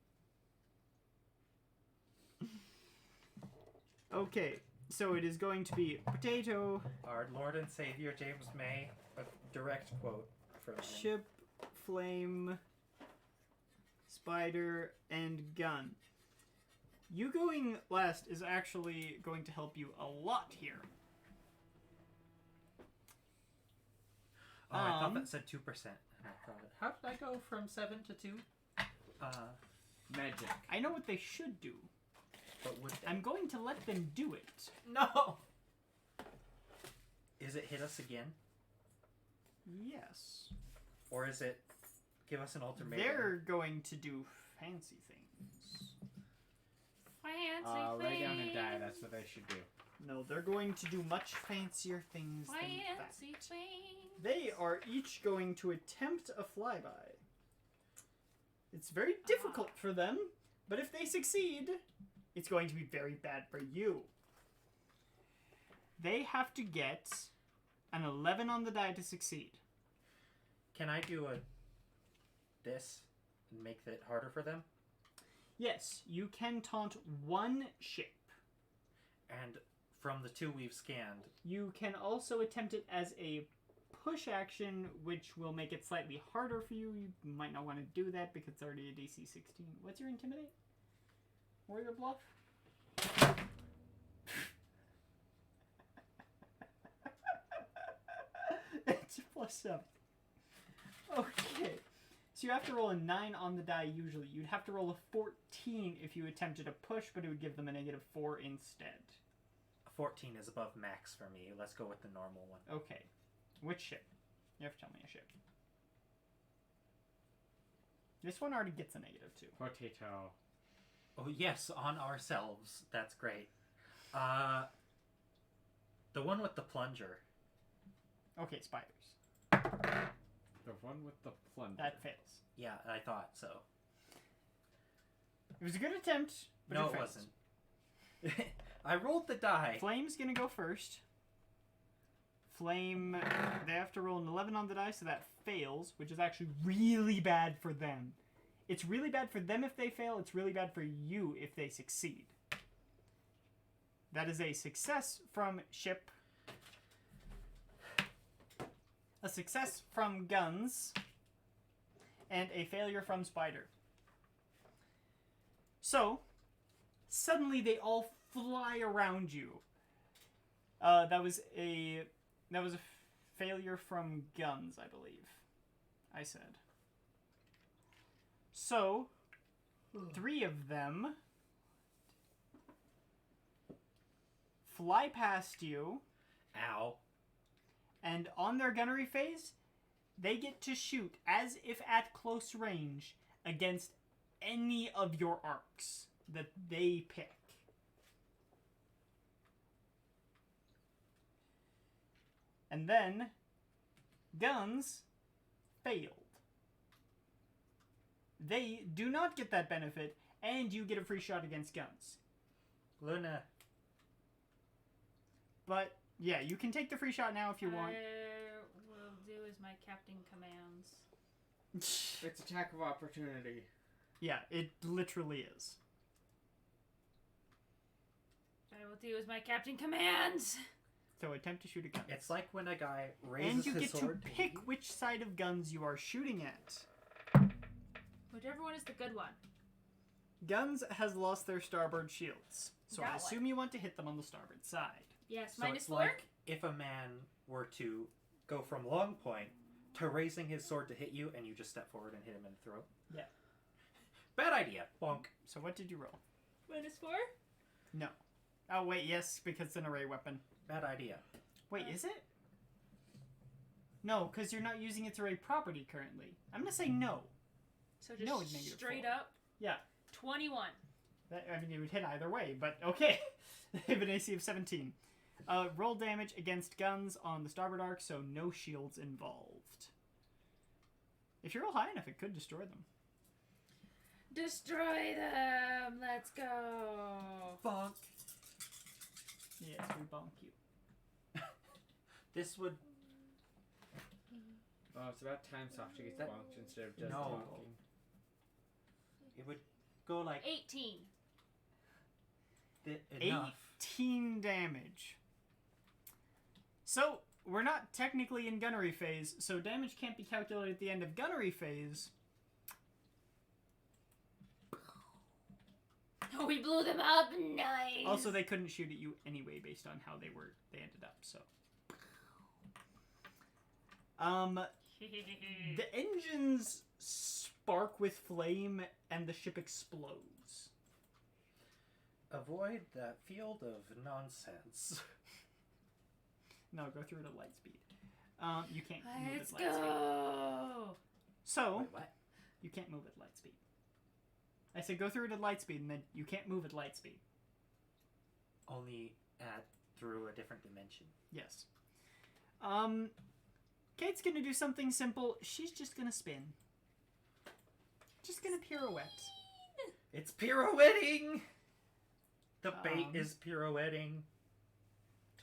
Okay, so it is going to be Potato, Our Lord and Savior, James May. A direct quote from him. Ship, Flame, Spider, and Gun. You going last is actually going to help you a lot here. Oh, I thought Um, that said 2%. How did I go from 7 to 2? Magic. I know what they should do. But would they? I'm going to let them do it. No! Is it hit us again? Yes. Or is it give us an ultimatum? They're going to do fancy things. Fancy Lay down and things. die. That's what they should do. No, they're going to do much fancier things than that. Fancy things. They are each going to attempt a flyby. It's very difficult for them, but if they succeed, it's going to be very bad for you. They have to get an 11 on the die to succeed. Can I do this and make it harder for them? Yes, you can taunt one ship. And from the 2 we've scanned, You can also attempt it as a push action, which will make it slightly harder for you. You might not want to do that because it's already a DC 16. What's your Intimidate? Or your Bluff? It's +7. Okay. So you have to roll a 9 on the die usually. You'd have to roll a 14 if you attempted a push, but it would give them a -4 instead. 14 is above max for me. Let's go with the normal one. Okay. Which ship? You have to tell me a ship. This one already gets a -2. Potato. Oh, yes, on ourselves. That's great. The one with the plunger. Okay, spiders. The one with the plunger. That fails. Yeah, I thought so. It was a good attempt, but No, it it failed. wasn't. I rolled the die. Flame's gonna go first. Flame, they have to roll an 11 on the die, so that fails, which is actually really bad for them. It's really bad for them if they fail, it's really bad for you if they succeed. That is a success from Ship. A success from Guns. and a failure from Spider. So, suddenly they all fly around you. That was a failure from Guns, I believe. I said. So, 3 of them fly past you, Ow. and on their gunnery phase, they get to shoot as if at close range against any of your arcs that they pick. And then, Guns failed. They do not get that benefit, and you get a free shot against Guns. Luna. But, yeah, you can take the free shot now if you want. I will do as my captain commands. It's attack of opportunity. Yeah, it literally is. I will do as my captain commands. So attempt to shoot a gun. It's like when a guy raises And you his get to sword. pick which side of Guns you are shooting at. Whichever one is the good one. Guns has lost their starboard shields, so I That assume you want to hit them on the starboard side. Yes, So minus it's 4. like if a man were to go from long point to raising his sword to hit you, and you just step forward and hit him in the throat. Yeah. Bad idea. Bonk. So what did you roll? Minus 4? No. Oh wait, yes, because it's an array weapon. Bad idea. Wait, is it? No, because you're not using its array property currently. I'm gonna say no. So just No, it's negative straight 4. up. Yeah. 21. I mean, it would hit either way, but okay. They have an AC of 17. Roll damage against Guns on the starboard arc, so no shields involved. If you roll high enough, it could destroy them. Destroy them! Let's go! Bonk. Yes, we bonk you. This would. Oh, it's about time Softy gets That- bonked instead of just No. talking. It would go like 18. enough. 18 damage. So, we're not technically in gunnery phase, so damage can't be calculated at the end of gunnery phase. Oh, we blew them up! Nice! Also, they couldn't shoot at you anyway based on how they ended up, so. The engines spark with flame and the ship explodes. Avoid that field of nonsense. No, go through it at light speed. You can't move Let's at light speed. go! So, Wait, what? you can't move at light speed. I said go through it at light speed, and then you can't move at light speed. Only through a different dimension. Yes. Kate's gonna do something simple. She's just gonna spin. Just gonna pirouette. It's pirouetting. The bait Um, is pirouetting.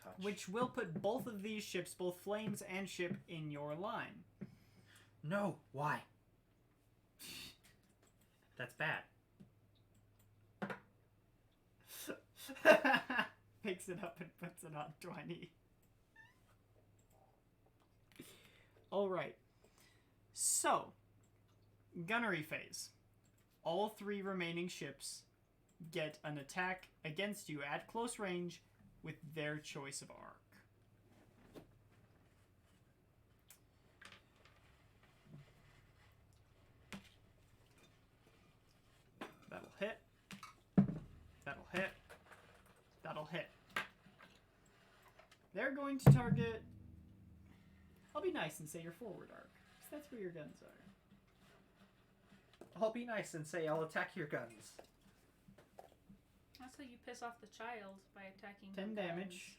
Touch. Which will put both of these ships, both Flames and Ship, in your line. No. Why? That's bad. Picks it up and puts it on 20. Alright. So, gunnery phase. All 3 remaining ships get an attack against you at close range with their choice of arc. That'll hit. That'll hit. That'll hit. They're going to target... I'll be nice and say your forward arc, because that's where your guns are. I'll be nice and say I'll attack your guns. That's how you piss off the child, by attacking 10 the damage.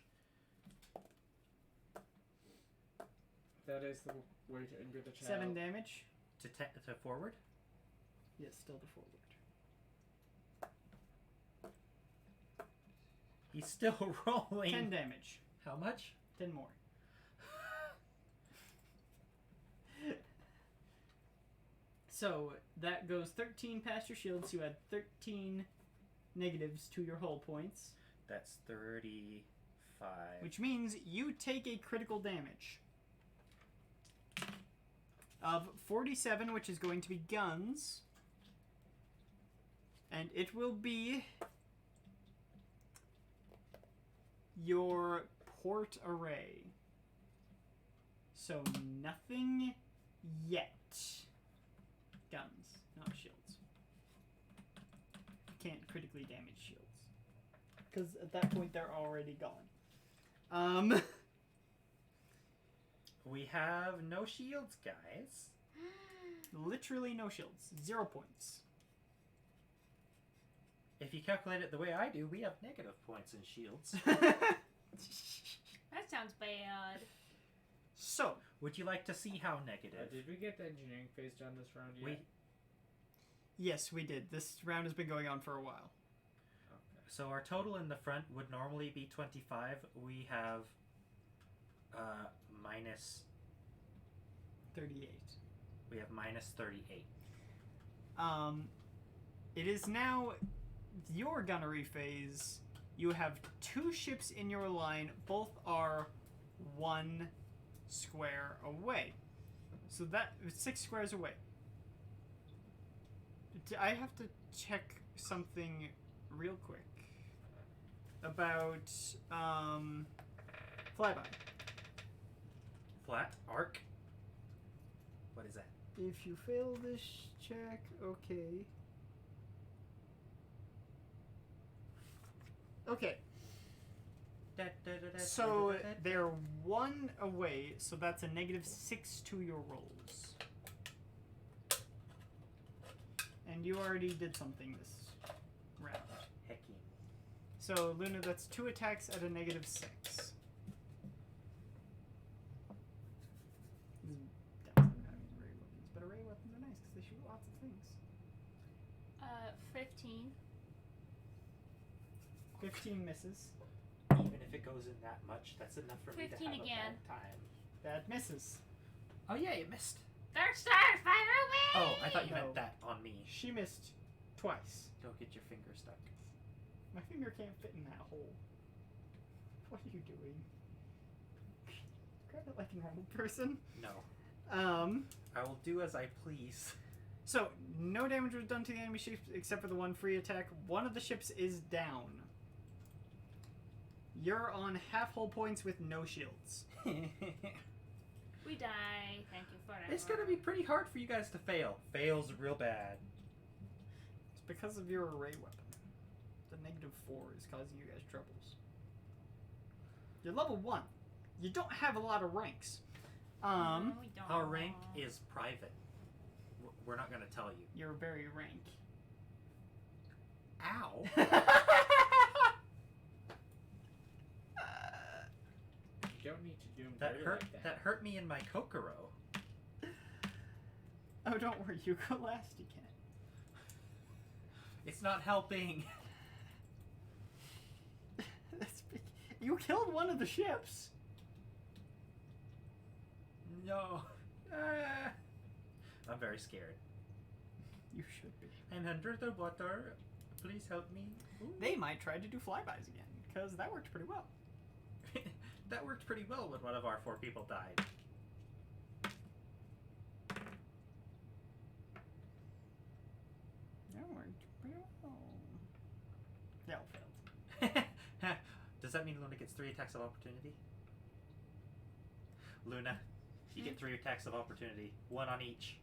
That is the way to injure the child. 7 damage. To forward? Yes, still the forward. He's still rolling. 10 damage. How much? 10 more. So, that goes 13 past your shield, so you add 13 negatives to your hull points. That's 35. Which means you take a critical damage. of 47, which is going to be guns. And it will be your port array. So nothing yet. Guns, not shields. Can't critically damage shields. Because at that point they're already gone. We have no shields, guys. Literally no shields. 0 points. If you calculate it the way I do, we have negative points in shields. That sounds bad. So, Would you like to see how negative? Did we get the engineering phase done this round yet? yes, we did. This round has been going on for a while. Okay. So our total in the front would normally be 25. We have minus. 38. We have minus 38. It is now your gunnery phase. You have 2 ships in your line. Both are 1 square away. So that 6 squares away. I have to check something real quick about flyby. Flat arc. What is that? If you fail this check, okay. Okay. So they're 1 away, so that's a -6 to your rolls. And you already did something this round. Hecky. So Luna, that's 2 attacks at a -6. But array weapons are nice because they shoot lots of things. 15. 15 misses. Even if it goes in that much, that's enough for me to 15 have again. a bad time. That misses. Oh yeah, you missed. Third star, fire away! Oh, I thought you No. meant that on me. She missed twice. Don't get your finger stuck. My finger can't fit in that hole. What are you doing? Grab it like a normal person. No. I will do as I please. So, no damage was done to the enemy ships except for the 1 free attack. One of the ships is down. You're on half hull points with no shields. We die. Thank you for that. It's gonna be pretty hard for you guys to fail. Fail's real bad. It's because of your array weapon. The -4 is causing you guys troubles. You're level 1. You don't have a lot of ranks. No, we don't. Our rank is private. We're not gonna tell you. You're very rank. Ow! You don't need to do them That dirty hurt. like That hurt me in my Kokoro. Oh, don't worry. You go last again. It's not helping. You killed one of the ships. No. Ah. I'm very scared. You should be. I'm under the water. Please help me. Ooh. They might try to do flybys again, because that worked pretty well. That worked pretty well when one of our 4 people died. That worked pretty well. Yeah, failed. Does that mean Luna gets 3 attacks of opportunity? Luna, you get 3 attacks of opportunity. 1 on each.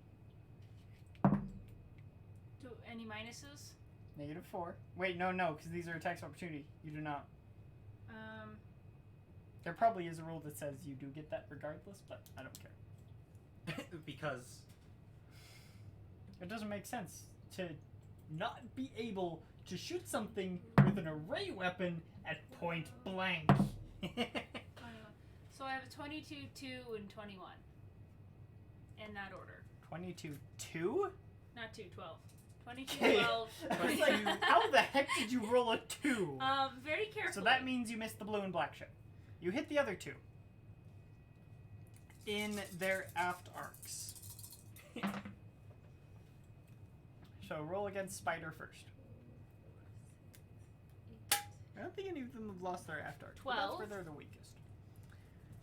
Do any minuses? -4. Wait, no, because these are attacks of opportunity. You do not. There probably is a rule that says you do get that regardless, but I don't care. Because It doesn't make sense to not be able to shoot something with an array weapon at point blank. 21. So I have a 22, 2, and 21. In that order. 22-2? Not 2, 12. 22, Okay. 12. I was like, how the heck did you roll a 2? Very carefully. So that means you missed the blue and black ship. You hit the other 2. In their aft arcs. So roll against Spider first. I don't think any of them have lost their aft arcs. but 12. That's where they're the weakest.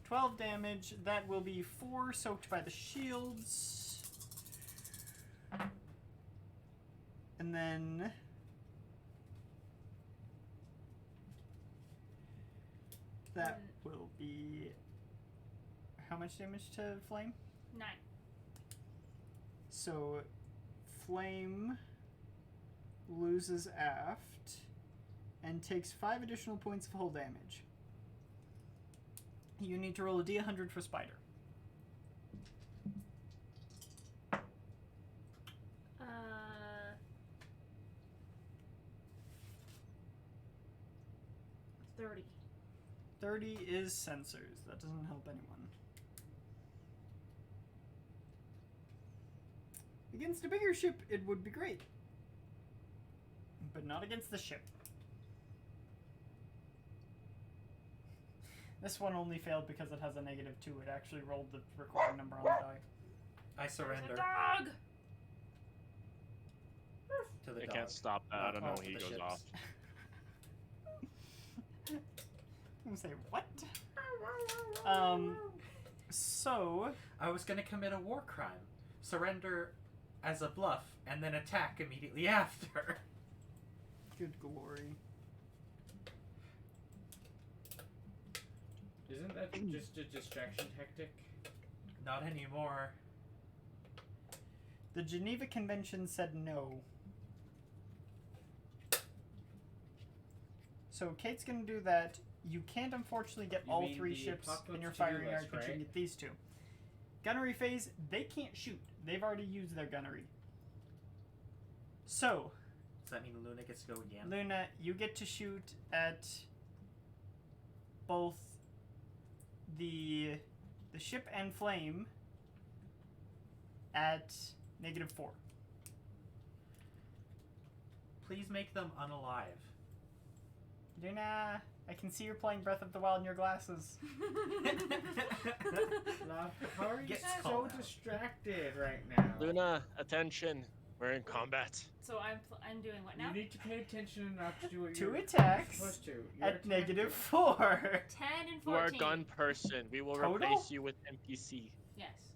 12 damage. That will be 4 soaked by the shields. And then... that will be... how much damage to Flame? 9. So, Flame loses aft and takes 5 additional points of hull damage. You need to roll a d100 for Spider. Uh, 30. 30 is sensors. That doesn't help anyone. Against a bigger ship, it would be great. But not against the ship. This one only failed because it has a -2. It actually rolled the required number on the die. I There's surrender a dog! to the I dog. can't stop that. I don't know. to He the goes ships. off. I'm gonna say, what? So... I was gonna commit a war crime. Surrender as a bluff, and then attack immediately after. Good glory. Isn't that just a distraction tactic? Not anymore. The Geneva Convention said no. So Kate's gonna do that. You can't unfortunately get You all mean 3 the ships in Apocalypse your to-do firing list, yard, but you can right? get these 2. Gunnery phase, they can't shoot. They've already used their gunnery. So, Does that mean Luna gets to go again? Luna, you get to shoot at both the ship and Flame at -4. Please make them unalive. Luna, I can see you're playing Breath of the Wild in your glasses. Love, how are you Get so called out. distracted right now? Luna, attention. We're in combat. So I'm doing what now? You need to pay attention enough to do what 2 you're attacks supposed to. You're at attacking. -4. 10 and You are a 14. gun person. We will Total? replace you with NPC. Yes.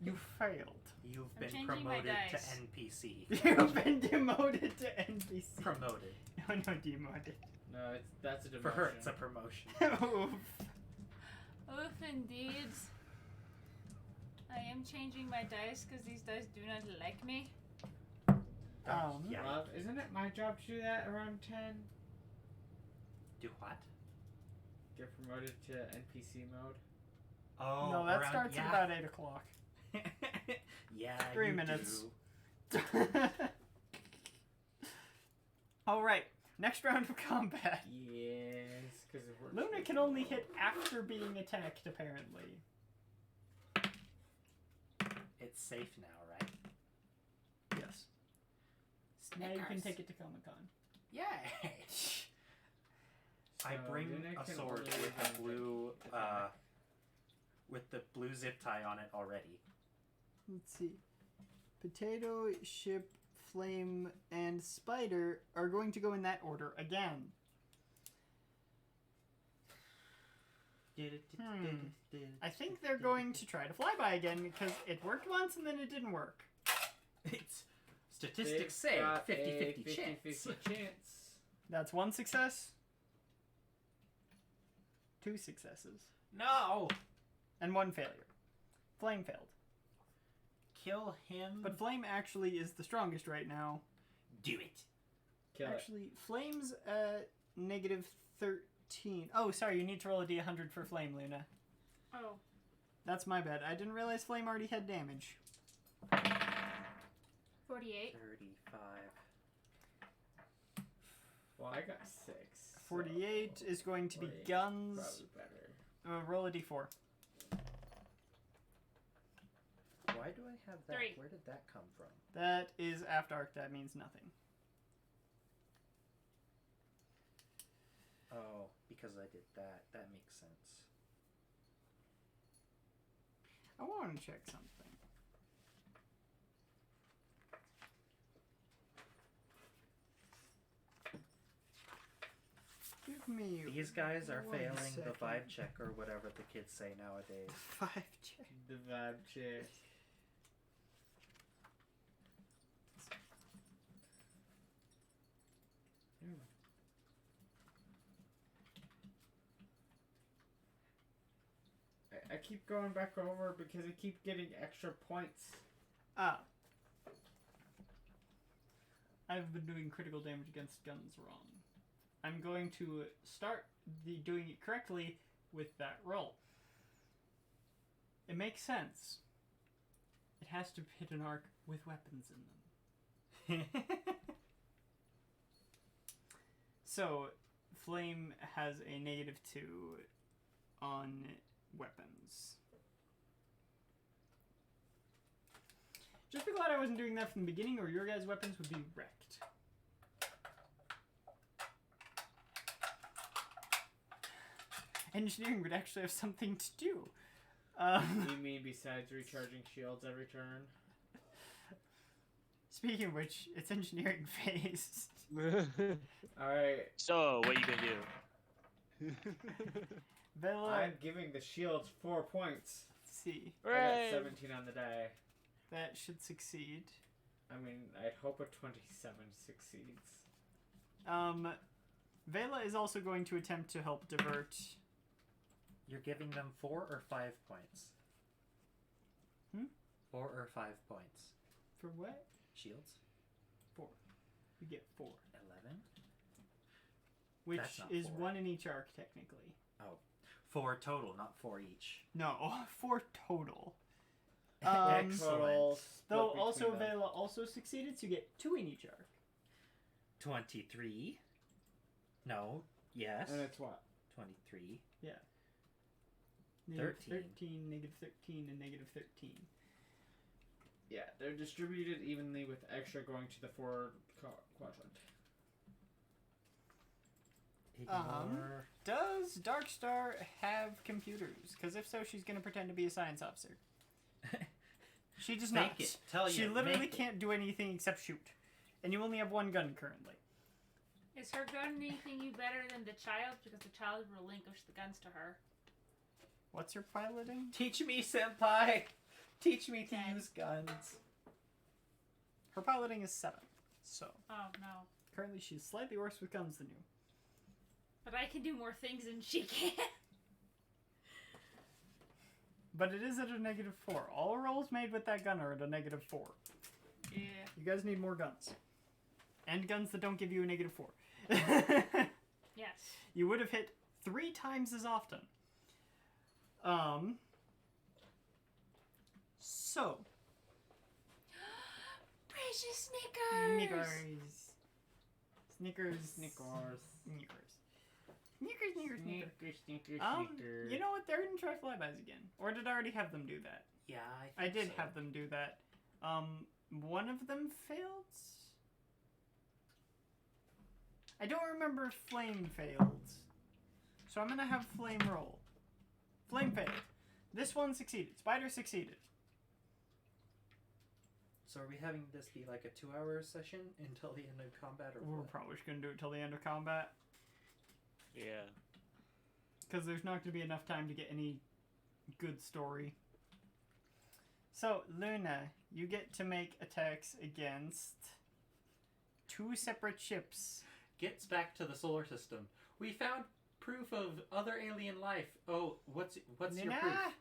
You failed. You've I'm been changing my promoted to dice. NPC. You've been demoted to NPC. Promoted. No, demoted. No, that's a demotion. For her, it's a promotion. Oof. Oof, indeed. I am changing my dice because these dice do not like me. Yeah. Love, isn't it my job to do that around 10? Do what? Get promoted to NPC mode? Oh, No, that around, starts yeah. at about 8 o'clock. Yeah, 3 you minutes. do. Alright, next round of combat. Yes, because it works. Luna can only hit after being attacked, apparently. It's safe now, right? Yes. Now you can take it to Comic-Con. Yay! I So bring Luna a can sword only with then a blue, attack. with the blue zip tie on it already. Let's see. Potato, Ship, Flame, and Spider are going to go in that order again. I think they're going to try to fly by again because it worked once and then it didn't work. It's statistics They've say got 50-50 a chance. 50-50 chance. That's 1 success, 2 successes, No! and 1 failure. Flame failed. Kill him. But Flame actually is the strongest right now. do it. Kill it. Actually, Flame's -13. Oh, sorry, you need to roll a d100 for Flame, Luna. Oh. That's my bad. I didn't realize Flame already had damage. 48. 35. Well, I got 6. 48 is going to be 48 is guns. Probably better. Roll a d4. Why do I have that? 3. Where did that come from? That is after arc. That means nothing. Oh, because I did that. That makes sense. I want to check something. Give me. These guys are 1 failing the second. vibe check or whatever the kids say nowadays. 5 check. The vibe check. I keep going back over because I keep getting extra points. Ah. I've been doing critical damage against guns wrong. I'm going to start doing it correctly with that roll. It makes sense. It has to hit an arc with weapons in them. So, Flame has a -2 on weapons. Just be glad I wasn't doing that from the beginning, or your guys' weapons would be wrecked. Engineering would actually have something to do. You mean besides recharging shields every turn? Speaking of which, it's engineering phase. Alright, So, what you gonna do? Vela, I'm giving the shields 4 points. let's see. I got Hooray! 17 on the die. That should succeed. I mean, I'd hope a 27 succeeds. Vela is also going to attempt to help divert. You're giving them 4 or 5 points? 4 or 5 points. For what? Shields? 4. You get 4. 11? Which That's not is 4. 1 in each arc, technically. 4 total, not 4 each. No, 4 total. Excellent. Total split Though between also them. Vela also succeeded, so you get 2 in each arc. 23. No. Yes. And it's what? 23. Negative 13. 13, negative 13, and negative 13. Yeah, they're distributed evenly with extra going to the forward quadrant. Ignore. Does Darkstar have computers? Because if so, she's going to pretend to be a science officer. She does not. Make it. Tell She you. literally make it. can't do anything except shoot. And you only have 1 gun currently. Is her gun anything you better than the child? Because the child relinquished the guns to her. What's her piloting? Teach me, senpai. Teach me to Okay. use guns. Her piloting is 7. So, Oh no. currently she's slightly worse with guns than you. But I can do more things than she can. But it is at a -4. All rolls made with that gun are at a -4. Yeah. You guys need more guns. And guns that don't give you a -4. Yes. You would have hit 3 times as often. So, Precious Snickers. Snickers. Snickers. Snickers. Snickers. Snickers, Snickers, Snickers. Snicker. You know what? They're gonna try flybys again. Or did I already have them do that? Yeah, I did so. have them do that. One of them failed. I don't remember if Flame failed. So I'm gonna have Flame roll. Flame failed. This one succeeded. Spider succeeded. So are we having this be like a 2-hour session until the end of combat, or We're what? probably just gonna do it till the end of combat. Yeah. Because there's not gonna be enough time to get any good story. So, Luna, you get to make attacks against 2 separate ships. Gets back to the solar system. We found proof of other alien life. Oh, what's your Luna, proof?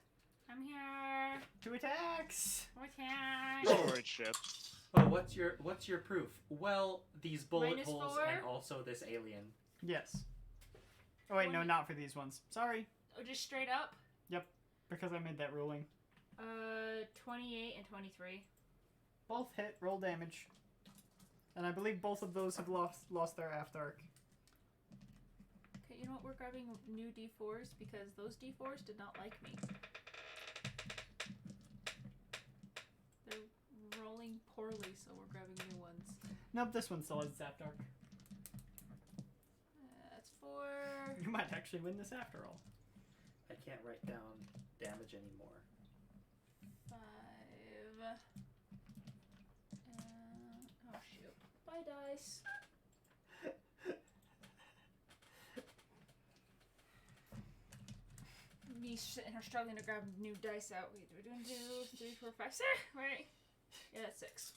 I'm here. 2 attacks. What's here? Storage ship. Oh, what's your proof? Well, these bullet Minus holes 4? and also this alien. Yes. Oh wait, no, One- not for these ones. Sorry, Oh, just straight up. because I made that ruling. 28 and 23. Both hit, roll damage. And I believe both of those have lost their aft arc. Okay, you know what? We're grabbing new D4s because those D4s did not like me. They're rolling poorly, so we're grabbing new ones. Nope, this one still has its aft arc. That's 4. You might actually win this after all. I can't write down damage anymore. 5. Oh shoot. Bye, dice. He's sitting here struggling to grab new dice out. Wait, we're doing 2, 3, 4, 5, 6, right? Yeah, that's 6.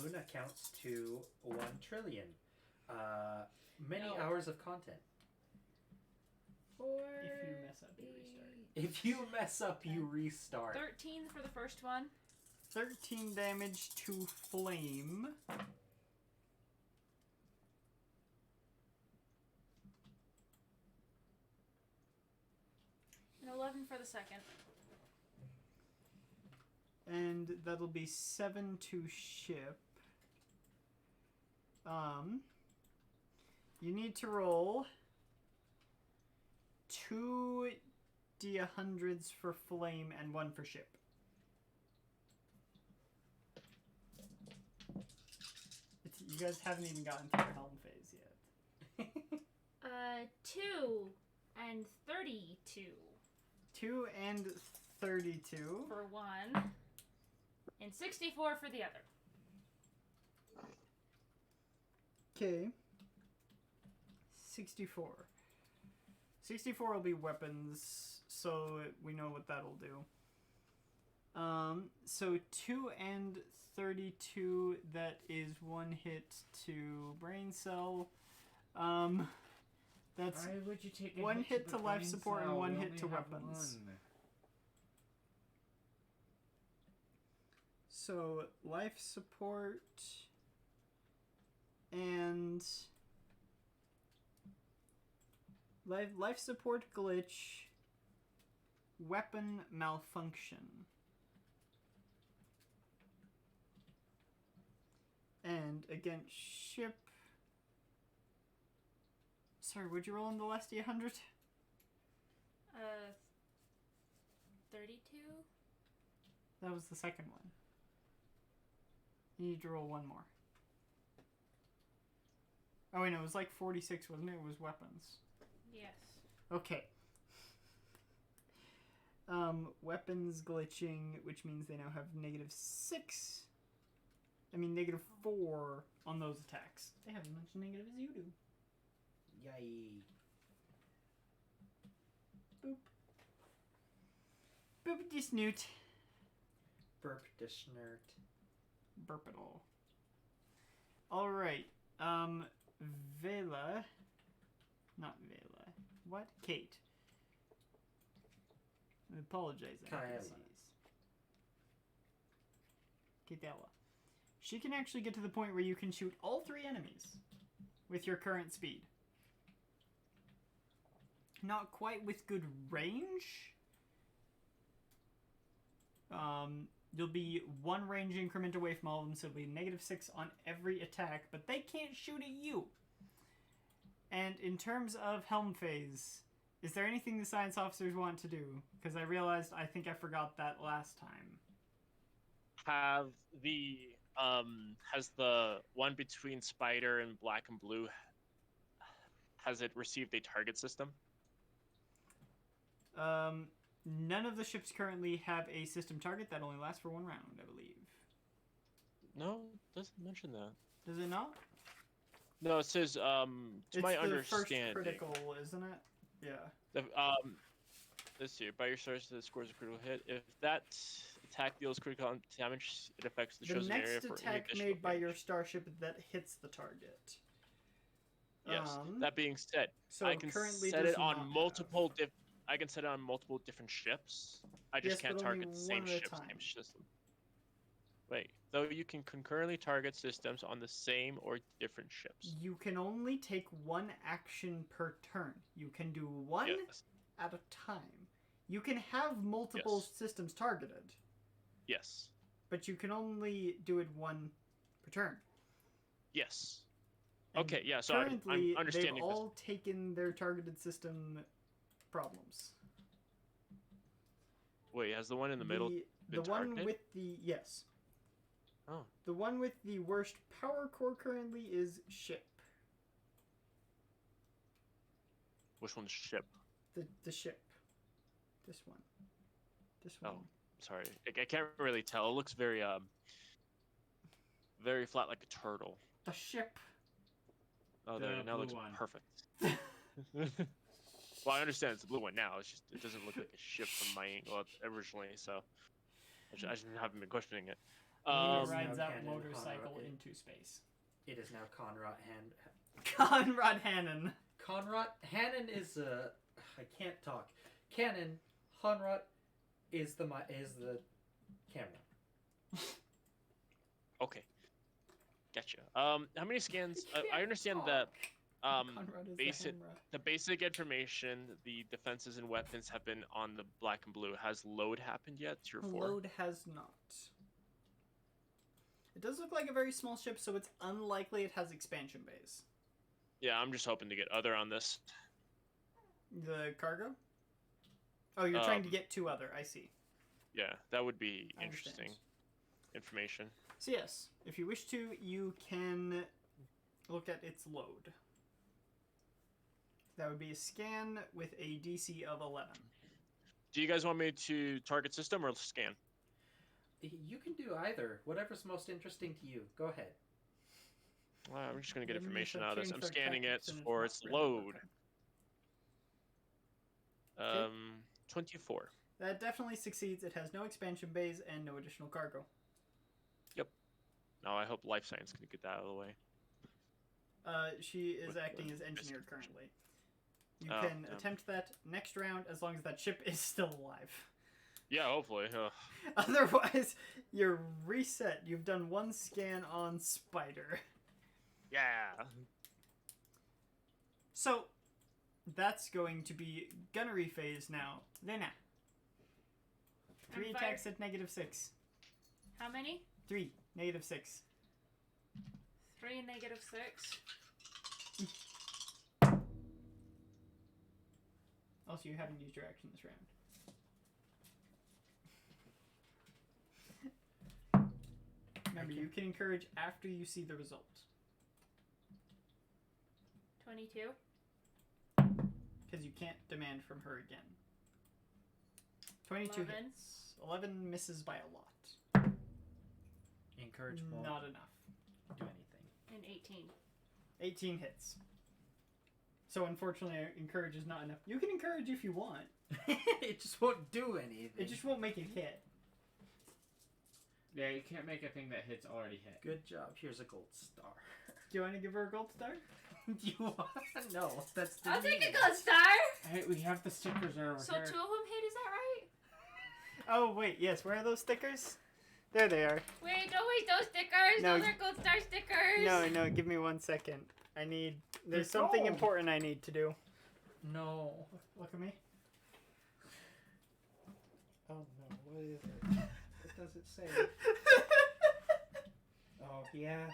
Luna counts to 1 trillion. Many No. hours of content. 4. If you mess up, you restart. If you mess up, you restart. 13 for the first one. 13 damage to Flame. And 11 for the second. And that'll be 7 to Ship. You need to roll 2 D100s for Flame and 1 for Ship. You guys haven't even gotten through Helm phase yet. 2 and 32 2 and 32. for one, and 64 for the other. Okay. 64. 64 will be weapons, so we know what that'll do. So 2 and 32, that is 1 hit to brain cell. That's Why would you take a 1 hit the to life brain support and cell? 1 We hit only to have weapons. one. So life support and life support glitch, weapon malfunction, and against Ship. Sorry, would you roll in the last D100? 32? That was the second one. You need to roll 1 more. Oh wait, no, it was like 46, wasn't it? It was weapons. Yes. Okay. Weapons glitching, which means they now have -6. I mean -4 on those attacks. They have as much negative as you do. Yay. Boop. Boop de snoot. Burp de schnurt. Burp it all. Alright. Vela. Not Vela. What? Kate. I apologize. Kaela. Kaela. She can actually get to the point where you can shoot all 3 enemies with your current speed. Not quite with good range. You'll be 1 range increment away from all of them, so it'll be -6 on every attack, but they can't shoot at you. And in terms of Helm phase, is there anything the science officers want to do? Because I realized I think I forgot that last time. Have the has the one between Spider and Black and Blue, has it received a target system? None of the ships currently have a system target that only lasts for 1 round, I believe. No, it doesn't mention that. Does it not? No, it says to It's my the understanding. first critical, isn't it? Yeah. Let's see. By your source, that scores a critical hit. If that attack deals critical damage, it affects the The chosen area next for any attack additional made by your damage. starship that hits the target. Yes. That being said, So I can currently set does it on not multiple have. I can set it on multiple different ships. I just Yes, can't but only target the same one at a ship's time. name system. Wait, though you can concurrently target systems on the same or different ships. You can only take 1 action per turn. You can do 1 Yes. at a time. You can have multiple Yes. systems targeted, Yes. but you can only do it 1 per turn. Yes. And Okay, yeah, so currently, I'm understanding they've all taken their targeted system problems. this. Wait, has the one in the middle The been one targeted? with the yes. Oh. The one with the worst power core currently is Ship. Which one's ship? The ship. This one. This Oh. one. Sorry, I can't really tell. It looks very very flat like a turtle. The ship. Oh, The there, now it blue looks one. perfect. Well, I understand it's a blue one now. It's just it doesn't look like a ship from my angle originally, so I just haven't been questioning it. He Um, rides now that Cannon motorcycle Conrad- into space. It is now Conrad Conrad Hannon. Conrad Hannon is I can't talk. Cannon Conrad is the camera. Okay, gotcha. How many scans? I understand that. Conrad is basic- The basic information, the defenses and weapons have been on the black and blue. Has load happened yet? Tier 4. Load has not. It does look like a very small ship, so it's unlikely it has expansion bays. Yeah, I'm just hoping to get other on this. The cargo? Oh, you're trying to get two other. I see. Yeah, that would be I understand. interesting information. So yes, if you wish to, you can look at its load. That would be a scan with a DC of 11. Do you guys want me to target system or scan? You can do either. Whatever's most interesting to you. Go ahead. Well, I'm just gonna get Give me information some out of this. change I'm for scanning it tactics and for not its really. load. Okay. 24. That definitely succeeds. It has no expansion bays and no additional cargo. Now I hope life science can get that out of the way. She is With acting the as engineer business currently. You Oh, can damn. attempt that next round as long as that ship is still alive. Yeah, hopefully. Otherwise, you're reset. You've done one scan on Spider. Yeah. So, that's going to be gunnery phase now. Lena. 3 I'm attacks at -6. How many? 3, -6. 3 and -6. Also, you haven't used your action this round. Remember, you can encourage after you see the result. 22. Because you can't demand from her again. 22 11. hits. 11 misses by a lot. Encourage won't Not enough. do anything. And 18. 18 hits. So unfortunately, encourage is not enough. You can encourage if you want. It just won't do anything. It just won't make it hit. Yeah, you can't make a thing that hits already hit. Good job. Here's a gold star. Do you want to give her a gold star? You want? No, that's the I'll take a meaning. gold star! Hey, we have the stickers over So 2 here. of them hit, is that right? Oh, wait, yes. Where are those stickers? There they are. Wait, don't waste those stickers! No, Those are gold star stickers! No, give me 1 second. There's It's something gold. important I need to do. No. Look at me. Oh no. What is it? What does it say? Oh yeah.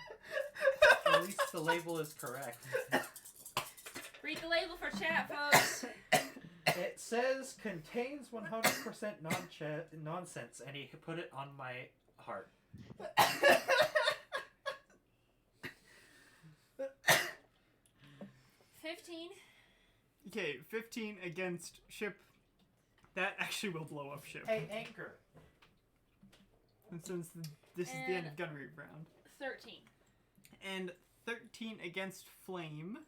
At least the label is correct. Read the label for chat, folks. It says contains 100% nonsense, and he put it on my heart. 15. Okay, 15 against ship. That actually will blow up ship. Hey, Anchor. And since this is the end of gunnery round. 13. And 13 against Flame.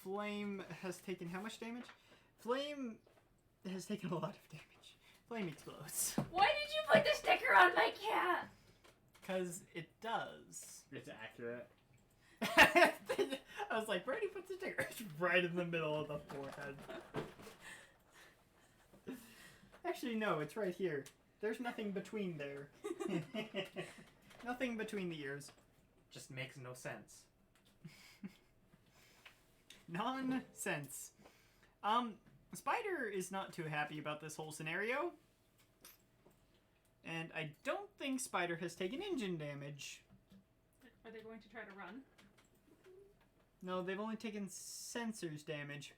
Flame has taken how much damage? Flame has taken a lot of damage. Flame explodes. Why did you put the sticker on my cat? Because it does. It's accurate. I was like, Brady puts the sticker right in the middle of the forehead. Actually, no, it's right here. There's nothing between there. Nothing between the ears. Just makes no sense. Nonsense. Spider is not too happy about this whole scenario. And I don't think Spider has taken engine damage. Are they going to try to run? No, they've only taken sensors damage.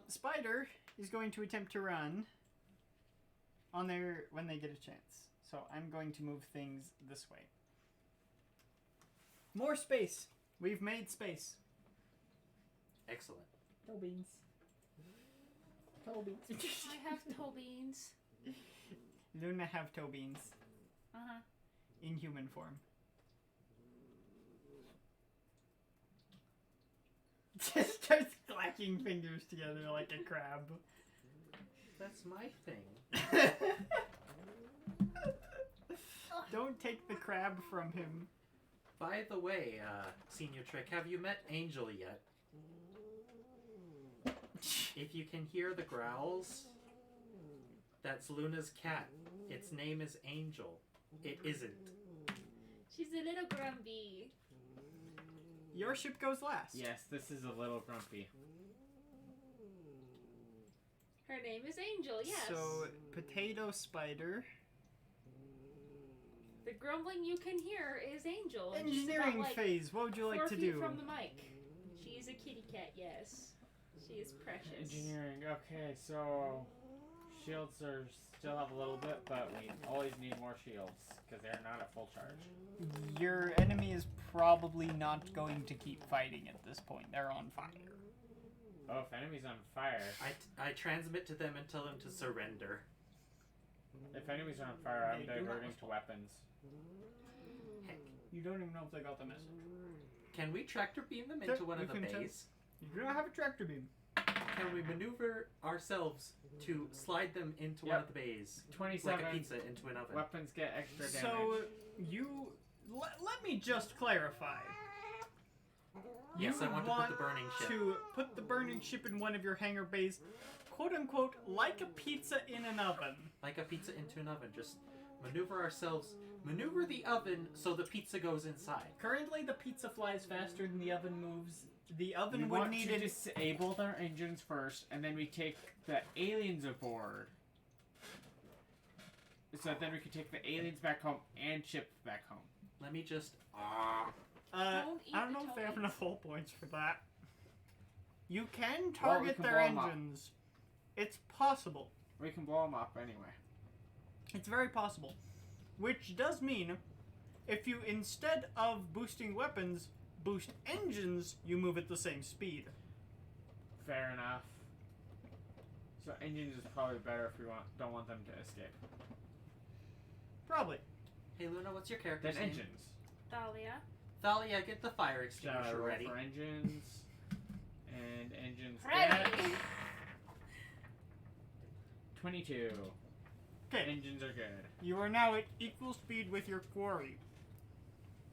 Spider is going to attempt to run on their when they get a chance. So I'm going to move things this way. More space. We've made space. Excellent. Toe beans. Toe beans. I have toe beans. Luna have toe beans Uh-huh. in human form. Just starts clacking smacking fingers together like a crab. That's my thing. Don't take the crab from him. By the way, Senior Trick, have you met Angel yet? If you can hear the growls, that's Luna's cat. Its name is Angel. It isn't. She's a little grumpy. Your ship goes last. Yes, this is a little grumpy. Her name is Angel, yes. So, Potato Spider. The grumbling you can hear is Angel. and she's Engineering about, like, phase, what would you like 4 to feet do? from the mic. She is a kitty cat, yes. She is precious. Engineering. Okay, so shields are still have a little bit, but we always need more shields because they're not at full charge. Your enemy is probably not going to keep fighting at this point. They're on fire. Oh, if enemy's on fire. I transmit to them and tell them to surrender. If enemies are on fire, I'm They do not diverting to respond. weapons. Heck, You don't even know if they got the message. can we tractor beam them Sure, into one you of the can check. bays? You don't have a tractor beam. Can we maneuver ourselves to slide them into one Yep. of the bays? 27 Like a pizza into an oven. weapons get extra damage. So, you... Let me just clarify. Yes, You I want to put the burning ship. to put the burning ship in one of your hangar bays, quote-unquote, like a pizza in an oven. Like a pizza into an oven. Just maneuver ourselves. Maneuver the oven so the pizza goes inside. Currently, the pizza flies faster than the oven moves. The oven we would want need to an... disable their engines first, and then we take the aliens aboard. So then we can take the aliens back home and ship back home. Let me just. Don't eat I don't the know if they have toys. enough hull points for that. You can Well, we target can their blow 'em up. engines. It's possible. We can blow them up anyway. It's very possible. Which does mean, if you, instead of boosting weapons, boost engines, you move at the same speed. Fair enough. So engines is probably better if we don't want them to escape. Probably. Hey Luna, what's your character's Then name? engines. Thalia. Thalia, get the fire Shall I extinguisher roll ready. for engines? And engines Ready! get 22. Okay, Engines are good. you are now at equal speed with your quarry.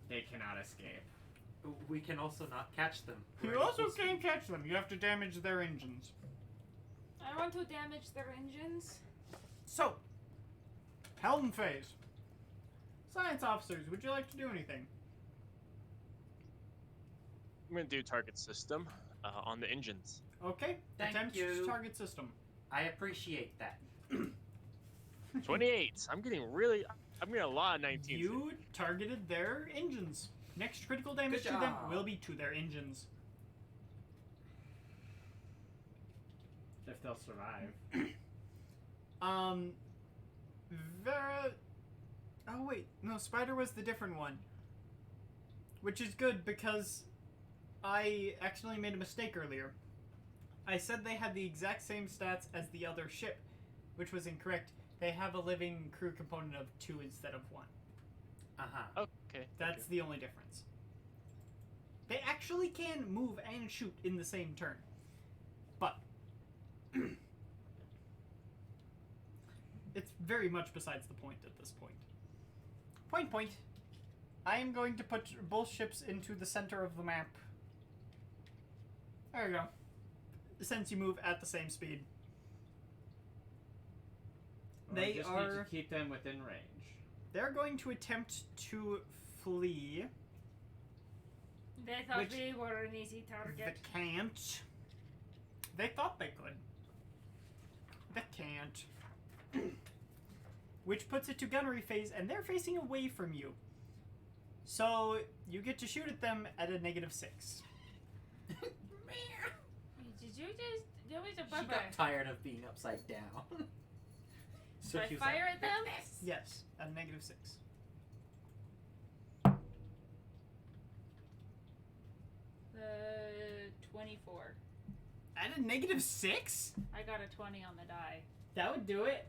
They cannot escape. We can also not catch them. We're You at also equal speed. can't catch them. You have to damage their engines. I want to damage their engines. So, helm phase. Science officers, would you like to do anything? I'm gonna do target system on the engines. Okay, Thank attempt you. target system. I appreciate that. 28. I'm getting a lot of 19s. You targeted their engines. Next critical damage Good to them job. will be to their engines. If they'll survive. Vera... Oh wait, no, Spider was the different one. Which is good because I accidentally made a mistake earlier. I said they had the exact same stats as the other ship, which was incorrect. They have a living crew component of 2 instead of 1. Uh-huh. Okay. That's the only difference. They actually can move and shoot in the same turn. But it's very much besides the point at this point. Point. I am going to put both ships into the center of the map. There you go. Since you move at the same speed. We They just need are... to keep them within range. They're going to attempt to flee. They thought Which- we were an easy They target. can't. They thought they could. They can't. Which puts it to gunnery phase, and they're facing away from you. So, you get to shoot at them at a -6. Did you just... That was a She bumper. got tired of being upside down. So I she was fire like, at them? Yes, at a -6. The 24. At a -6? I got a 20 on the die. That would do it.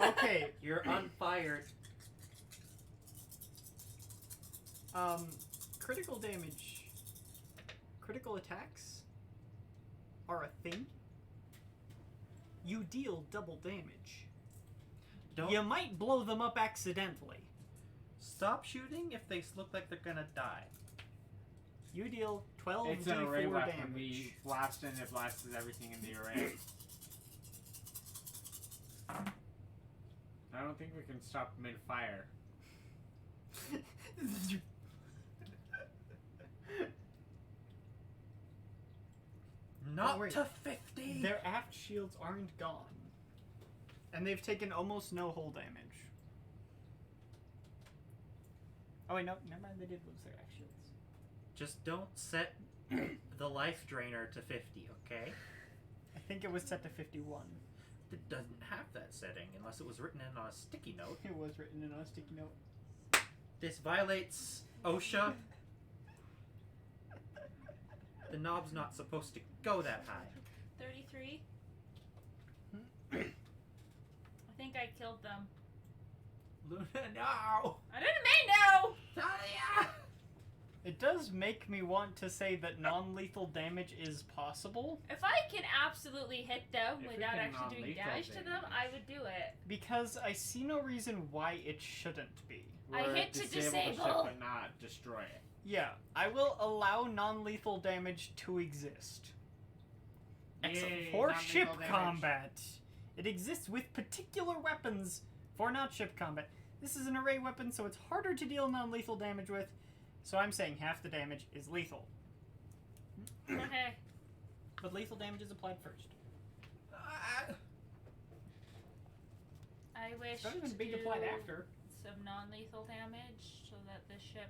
Okay, You're unfired. critical damage. Critical attacks? are a thing, you deal double damage. Don't You might blow them up accidentally. stop shooting if they look like they're gonna die. You deal 12 It's an array d4 weapon. damage. We blast and it blasts everything in the array. I don't think we can stop mid-fire. Not worry. to 50! Their aft shields aren't gone. And they've taken almost no hull damage. Oh wait, no, never mind, they did lose their aft shields. Just don't set the life drainer to 50, okay? I think it was set to 51. It doesn't have that setting unless it was written in on a sticky note. It was written in on a sticky note. This violates OSHA. The knob's not supposed to go that high. 33. I think I killed them. Luna, no! I didn't mean no! Talia! It does make me want to say that non-lethal damage is possible, If I can absolutely hit them If we without can actually doing non-lethal damage to them, I would do it. because I see no reason why it shouldn't be. I We're hit to disable the ship disable. but not destroy it. Yeah, I will allow non-lethal damage to exist. Excellent. Yay, For non-lethal ship damage. combat. It exists with particular weapons for not ship combat. This is an array weapon, so it's harder to deal non-lethal damage with. So I'm saying half the damage is lethal. Okay. But lethal damage is applied first. I wish It's not even to being do applied after. some non-lethal damage so that the ship,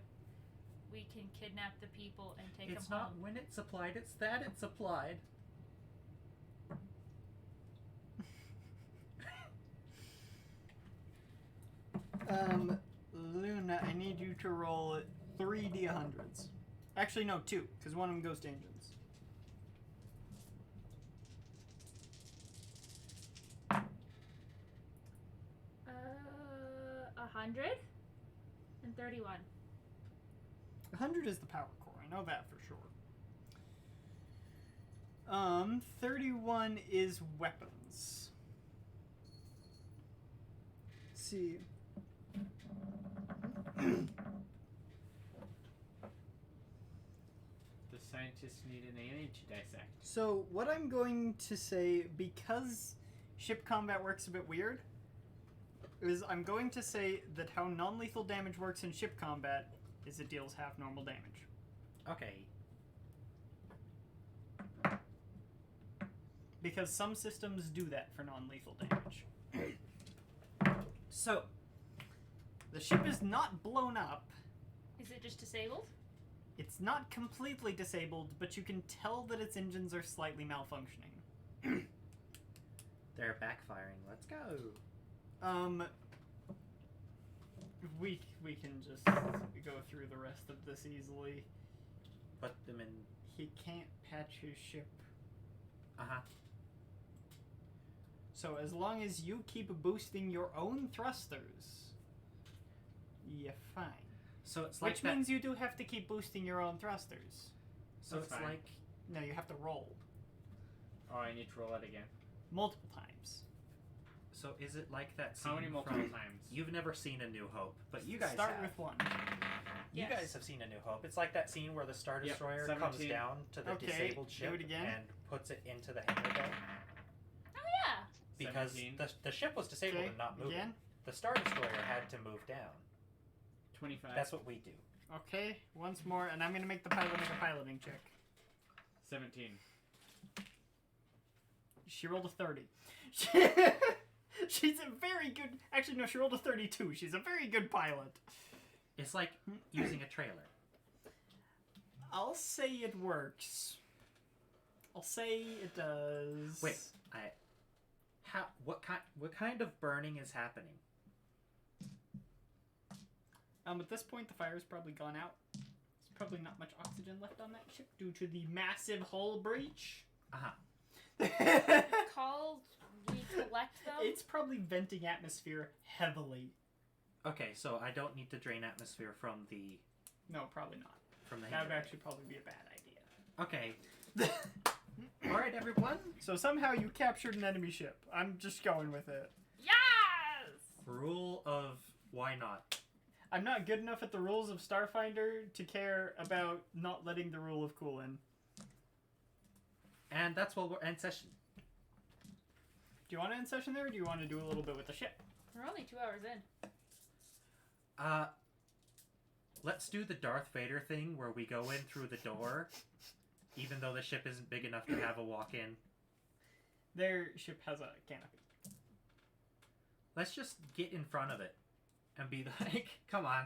we can kidnap the people and take It's them not home. when it's applied, it's that it's applied. Luna, I need you to roll 3 D100s. Actually, no, 2, because one of them goes to engines. Uh, 131. 100 is the power core, I know that for sure. 31 is weapons. Let's see. The scientists need an alien to dissect. So, what I'm going to say, because ship combat works a bit weird, is I'm going to say that how non-lethal damage works in ship combat is it deals half normal damage. Okay. Because some systems do that for non-lethal damage. So, the ship is not blown up. Is it just disabled? It's not completely disabled, but you can tell that its engines are slightly malfunctioning. They're backfiring. Let's go. We can just go through the rest of this easily. Put them in. He can't patch his ship. Uh-huh. So as long as you keep boosting your own thrusters, you're fine. So it's like Which that. means you do have to keep boosting your own thrusters. So That's it's fine. like. No, you have to roll Oh, I need to roll it again. multiple times. So is it like that scene How many multiple from? times? You've never seen A New Hope, but you guys start have. with one. You Yes. guys have seen A New Hope. It's like that scene where the Star Yep, Destroyer comes 17. down to the Okay, disabled do ship it again. and puts it into the hangar bay Oh yeah. because 17. the ship was disabled Okay, and not moving. again. The Star Destroyer had to move down. 25. That's what we do. Okay, once more, and I'm gonna make the pilot make a piloting check. 17. She rolled a 30. She's a very good. Actually, no, she rolled a 32. She's a very good pilot. It's like using a trailer. I'll say it works. I'll say it does. Wait, what kind of burning is happening? At this point, the fire's probably gone out. There's probably not much oxygen left on that ship due to the massive hull breach. Called we collect them. It's probably venting atmosphere heavily. Okay, so I don't need to drain atmosphere from the No, probably not. from the That would hangar. actually probably be a bad idea. Okay, All right, everyone. So somehow you captured an enemy ship. I'm just going with it. Yes! Rule of why not? I'm not good enough at the rules of Starfinder to care about not letting the rule of cool in. And that's what we're end session. Do you want to end session there, or do you want to do a little bit with the ship? We're only 2 hours in. Let's do the Darth Vader thing where we go in through the door, even though the ship isn't big enough to have a walk-in. Their ship has a canopy. Let's just get in front of it and be like, come on.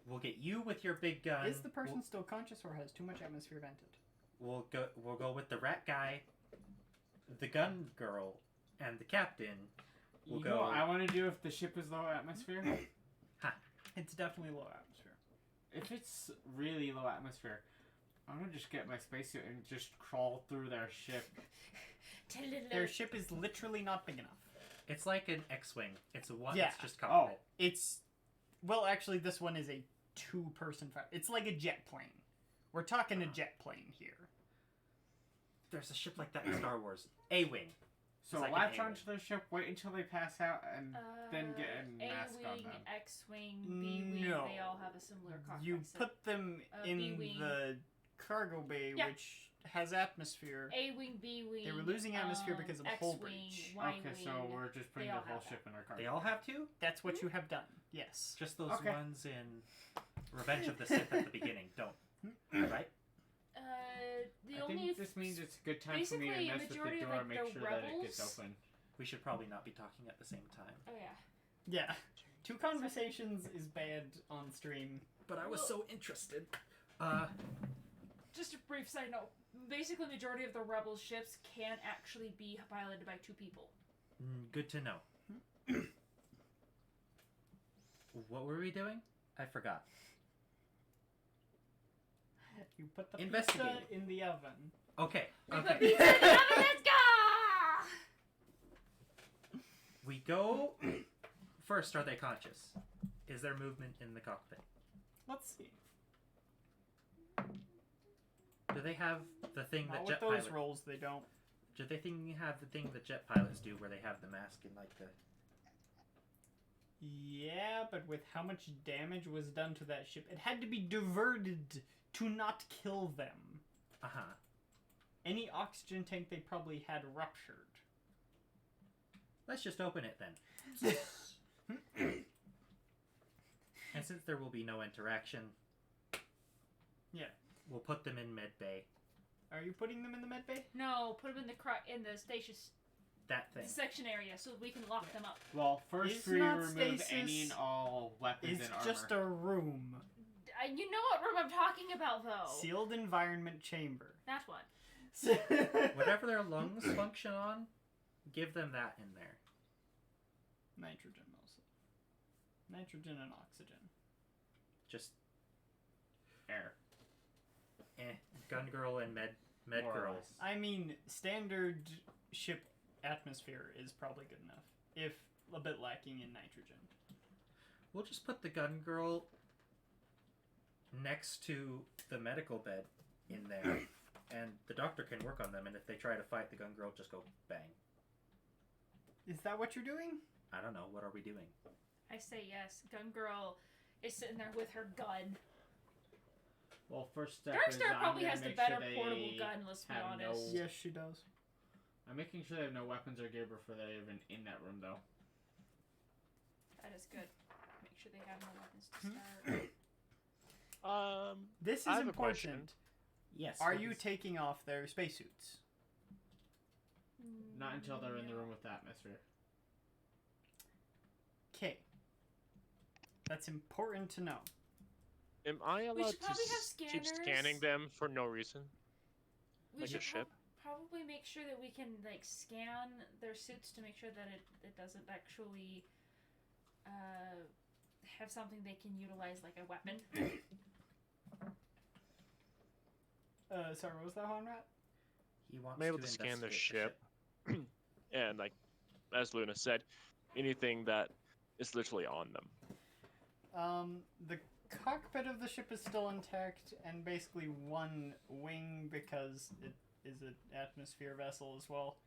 We'll get you with your big gun. Is the person still conscious or has too much atmosphere vented? We'll go with the rat guy, the gun girl, and the captain. We'll You know what I want to do if the ship is low atmosphere? It's definitely low atmosphere. If it's really low atmosphere, I'm gonna just get my spacesuit and just crawl through their ship. Their ship is literally not big enough. It's like an X-wing. It's a one. Yeah. It's just cockpit. It's... Well, actually, this one is a 2-person fighter. It's like a jet plane. We're talking a jet plane here. There's a ship like that in Star Wars. A-wing. So It's like latch an onto their ship, wait until they pass out, and then get a mask on A-wing, them. X-wing, B-wing, No. they all have a similar cockpit. You put them in B-wing. the cargo bay, Yeah. which has atmosphere. A-wing, B-wing. They were losing atmosphere because of the hull X-wing, breach. Y-wing. Okay, so we're just putting They the all whole have ship in our car. They all have to? That's what you have done. Yes. Just those Okay. ones in Revenge of the Sith at the beginning. Don't. Right? The I only think this means it's a good time for me to basically, a mess with the majority of, door like, and make the sure that it gets rebels- open. We should probably not be talking at the same time. Oh yeah. Yeah. 2 conversations is bad on stream. But I was Well- so interested. Just a brief side note. Basically, majority of the rebel ships can actually be piloted by 2 people. Good to know. What were we doing? I forgot. You put the pizza Investigating. in the oven. Okay. We put Okay. pizza in the oven, let's go! We go. First, are they conscious? Is there movement in the cockpit? Let's see. Do they have the thing Not that with jet those pilot? rolls, they don't. Do they have the thing that jet pilots do, where they have the mask and like the? Yeah, but with how much damage was done to that ship, it had to be diverted to not kill them. Any oxygen tank they probably had ruptured. Let's just open it then. And since there will be no interaction, Yeah. we'll put them in med bay. Are you putting them in the med bay? No, put them in the station That thing. section area so we can lock them up. Well, first It's we not remove stasis. any and all weapons It's and armor. just a room. You know what room I'm talking about, though. Sealed environment chamber. That one. Whatever their lungs function on, give them that in there. Nitrogen mostly. Nitrogen and oxygen. Just air. gun girl and med More or girl. less. I mean, standard ship atmosphere is probably good enough, if a bit lacking in nitrogen. We'll just put the gun girl next to the medical bed in there, and the doctor can work on them. And if they try to fight, the gun girl just go bang. Is that what you're doing? I don't know. What are we doing? I say yes. Gun girl is sitting there with her gun. Well, first step is Darkstar I'm probably gonna has the make better sure portable they gun, let's be have honest. no- Yes, she does. I'm making sure they have no weapons or gear before they're even in that room, though. That is good. Make sure they have no weapons to start. This is I have a important. Yes. Are what you is- taking off their spacesuits? Not until they're in the room with the atmosphere. Okay. That's important to know. Am I allowed should to probably have keep scanners. scanning them for no reason? We Like a should ship? probably make sure that we can like scan their suits to make sure that it doesn't actually have something they can utilize like a weapon. Sorry, what was that, Honrat? He wants I'm able to scan the investigate ship, and like as Luna said, anything that is literally on them. The cockpit of the ship is still intact, and basically one wing because it is an atmosphere vessel as well.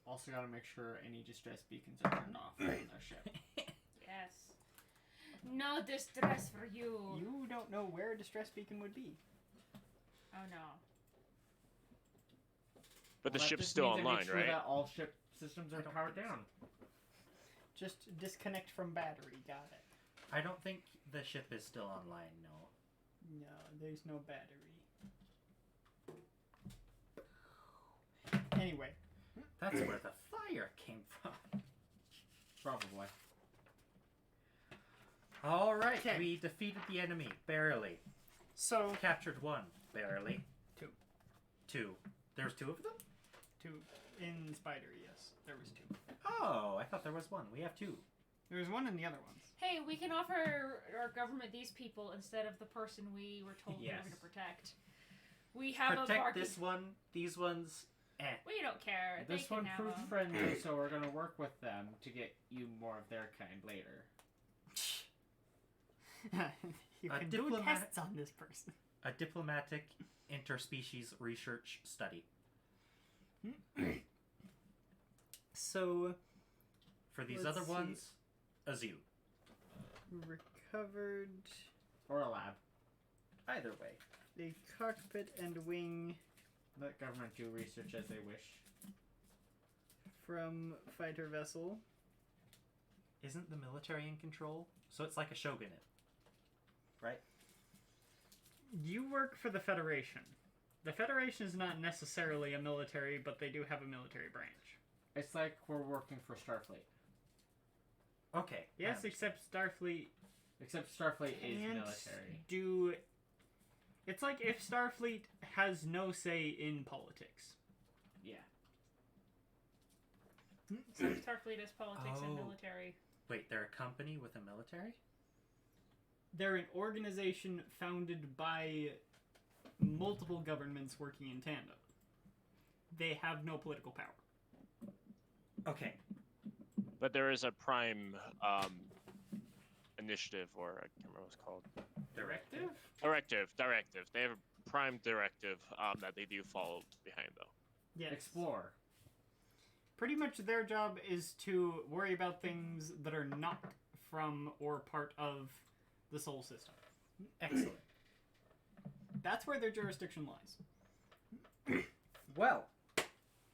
Also, gotta make sure any distress beacons are turned off on the ship. Yes. No distress for you. You don't know where a distress beacon would be. Oh no. But the Well, that ship's just still means it online, makes sure right? That all ship systems are I don't powered think so. down. Just disconnect from battery. Got it. I don't think the ship is still online. No. No, there's no battery. Anyway, That's where the fire came from. Probably. All right, Okay. we defeated the enemy barely. so Captured one barely. Two. There's two of them? in Spider, yes, there was 2. Oh, I thought there was one. We have two. There was one in the other ones. Hey, we can offer our government these people instead of the person we were told we were Yes. going to protect. We have a Protect bargain. this one. These ones. We don't care. This they one can have proved them. friendly, so we're gonna work with them to get you more of their kind later. You A can do diplomat- tests on this person. A diplomatic interspecies research study. So, For these Let's other see. ones, a zoo. recovered Or a lab. Either way. the cockpit and wing Let government do research as they wish. from fighter vessel. Isn't the military in control? So it's like a shogunate. Right? You work for the Federation. The Federation is not necessarily a military, but they do have a military branch. It's like we're working for Starfleet. Okay. Yes, except Starfleet Except Starfleet is can't military. do. It's like if Starfleet has no say in politics. Yeah. So Starfleet is politics and Oh. military. Wait, they're a company with a military? They're an organization founded by multiple governments working in tandem. They have no political power. Okay. But there is a prime initiative, or I can't remember what it's called. Directive? Directive. They have a prime directive that they do follow behind, though. Yes. Explore. Pretty much their job is to worry about things that are not from or part of the Sol system. Excellent. That's where their jurisdiction lies. Well,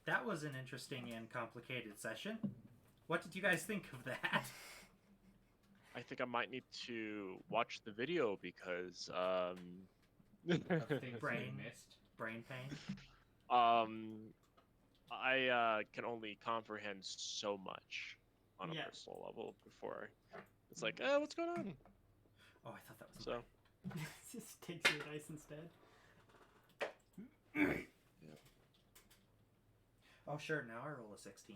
that was an interesting and complicated session. What did you guys think of that? I think I might need to watch the video because Of things Brain. we missed. Brain pain? I can only comprehend so much on a Yeah. personal level before it's like, what's going on? Oh, I thought that was So Just takes your dice instead. Oh, sure, now I roll a 16.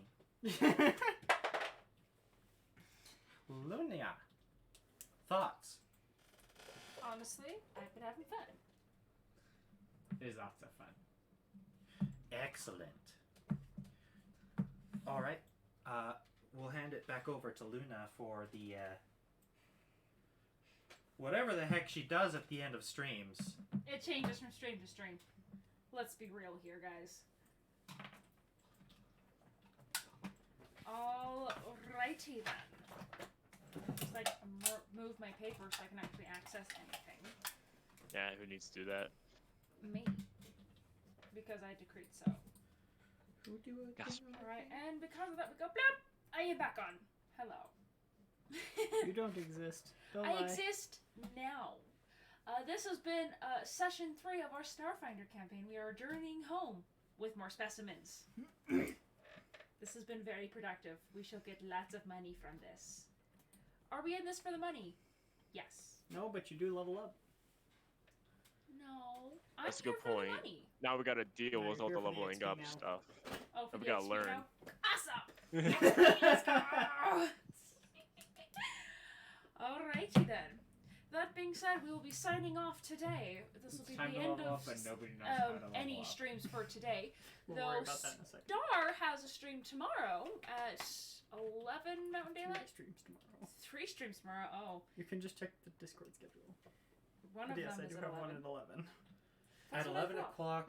Lunia. Thoughts? Honestly, I've been having fun. It is lots of fun. Excellent. Alright, we'll hand it back over to Luna for the, whatever the heck she does at the end of streams. It changes from stream to stream. Let's be real here, guys. Alrighty then. Just like move my paper so I can actually access anything. yeah, who needs to do that? Me. Because I decreed so. Who do I Gasp. Alright, and because of that we go blop! I am back on. Hello. You don't exist. Don't I lie. exist now. This has been session 3 of our Starfinder campaign. We are journeying home with more specimens. This has been very productive. We shall get lots of money from this. Are we in this for the money? Yes. No, but you do level up. No. That's a I'm good here for point. the money. Now we gotta deal Now with you're all the here for the leveling XP up now. stuff. Oh, for We the gotta XP learn. now? Awesome! Let's go! Alrighty then. that being said, we will be signing off today. This will It's be time the to end level of up, and nobody knows how to level any up. streams for today. We'll Though worry about that in a second. Star has a stream tomorrow at 11 Mountain Three Daylight. streams tomorrow. 3 streams tomorrow. Oh, You can just check the Discord schedule. one But of yes, them I is do at have 11. one at 11. That's At what I 11 thought. o'clock,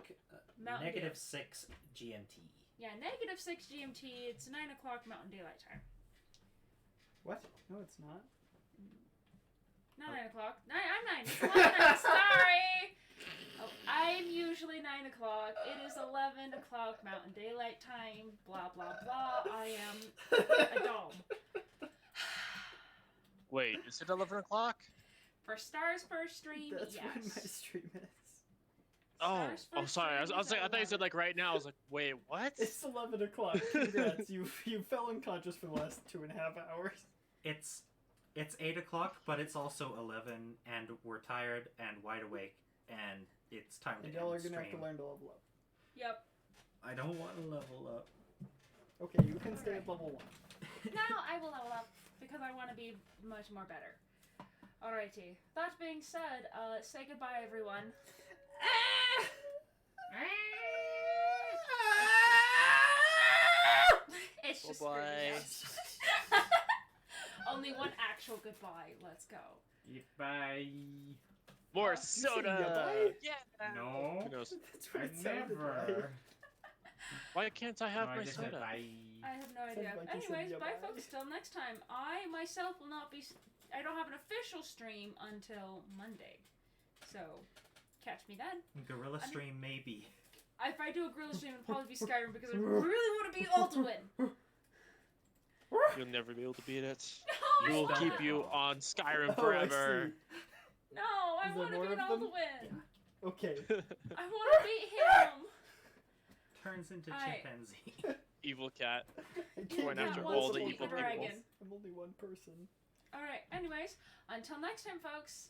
Mountain negative Daylight. 6 GMT. Yeah, negative 6 GMT. It's 9 o'clock Mountain Daylight time. What? No, it's not. Not 9 o'clock. I'm 9. It's 11. Sorry. Oh, I'm usually 9 o'clock. It is 11 o'clock Mountain Daylight time. Blah blah blah. I am a dog. Wait, is it 11 o'clock? For Star's first stream, That's yes. when my stream is. Oh, Star's oh, first sorry. I stream was is like, at I thought you said 11. like right now. I was like, wait, what? It's 11 o'clock. Congrats. you fell unconscious for the last 2.5 hours. It's 8 o'clock, but it's also 11, and we're tired and wide awake, and it's time to And end y'all are the gonna have stream. to learn to level up. Yep. I don't want to level up. Okay, you can stay at level 1. Now I will level up because I want to be much more better. Alrighty. That being said, say goodbye, everyone. It's just Bye-bye. screaming out. Only one actual goodbye. Let's go. Bye. More you said soda. goodbye? Yeah. No. Who knows? That's what I it sounded never. like. Why can't I have No, I my just said soda? bye. I have no idea. Sounds like you said Anyways, bye goodbye. folks. Till next time. I myself will not be. I don't have an official stream until Monday, so catch me then. Gorilla I mean- stream maybe. If I do a gorilla stream, it'll probably be Skyrim because I really want to beat Ultawin. You'll never be able to beat it. No, We will I keep won't. you on Skyrim Oh, forever. No, I Is there want to more beat of them? Ultawin. Okay. I want to beat him. Turns into Hi. chimpanzee. Evil cat. I Going can't after do all the multiple evil people. dragon. I'm only one person. Alright, anyways, until next time, folks.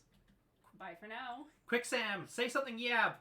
Bye for now. Quick, Sam, say something, Yab.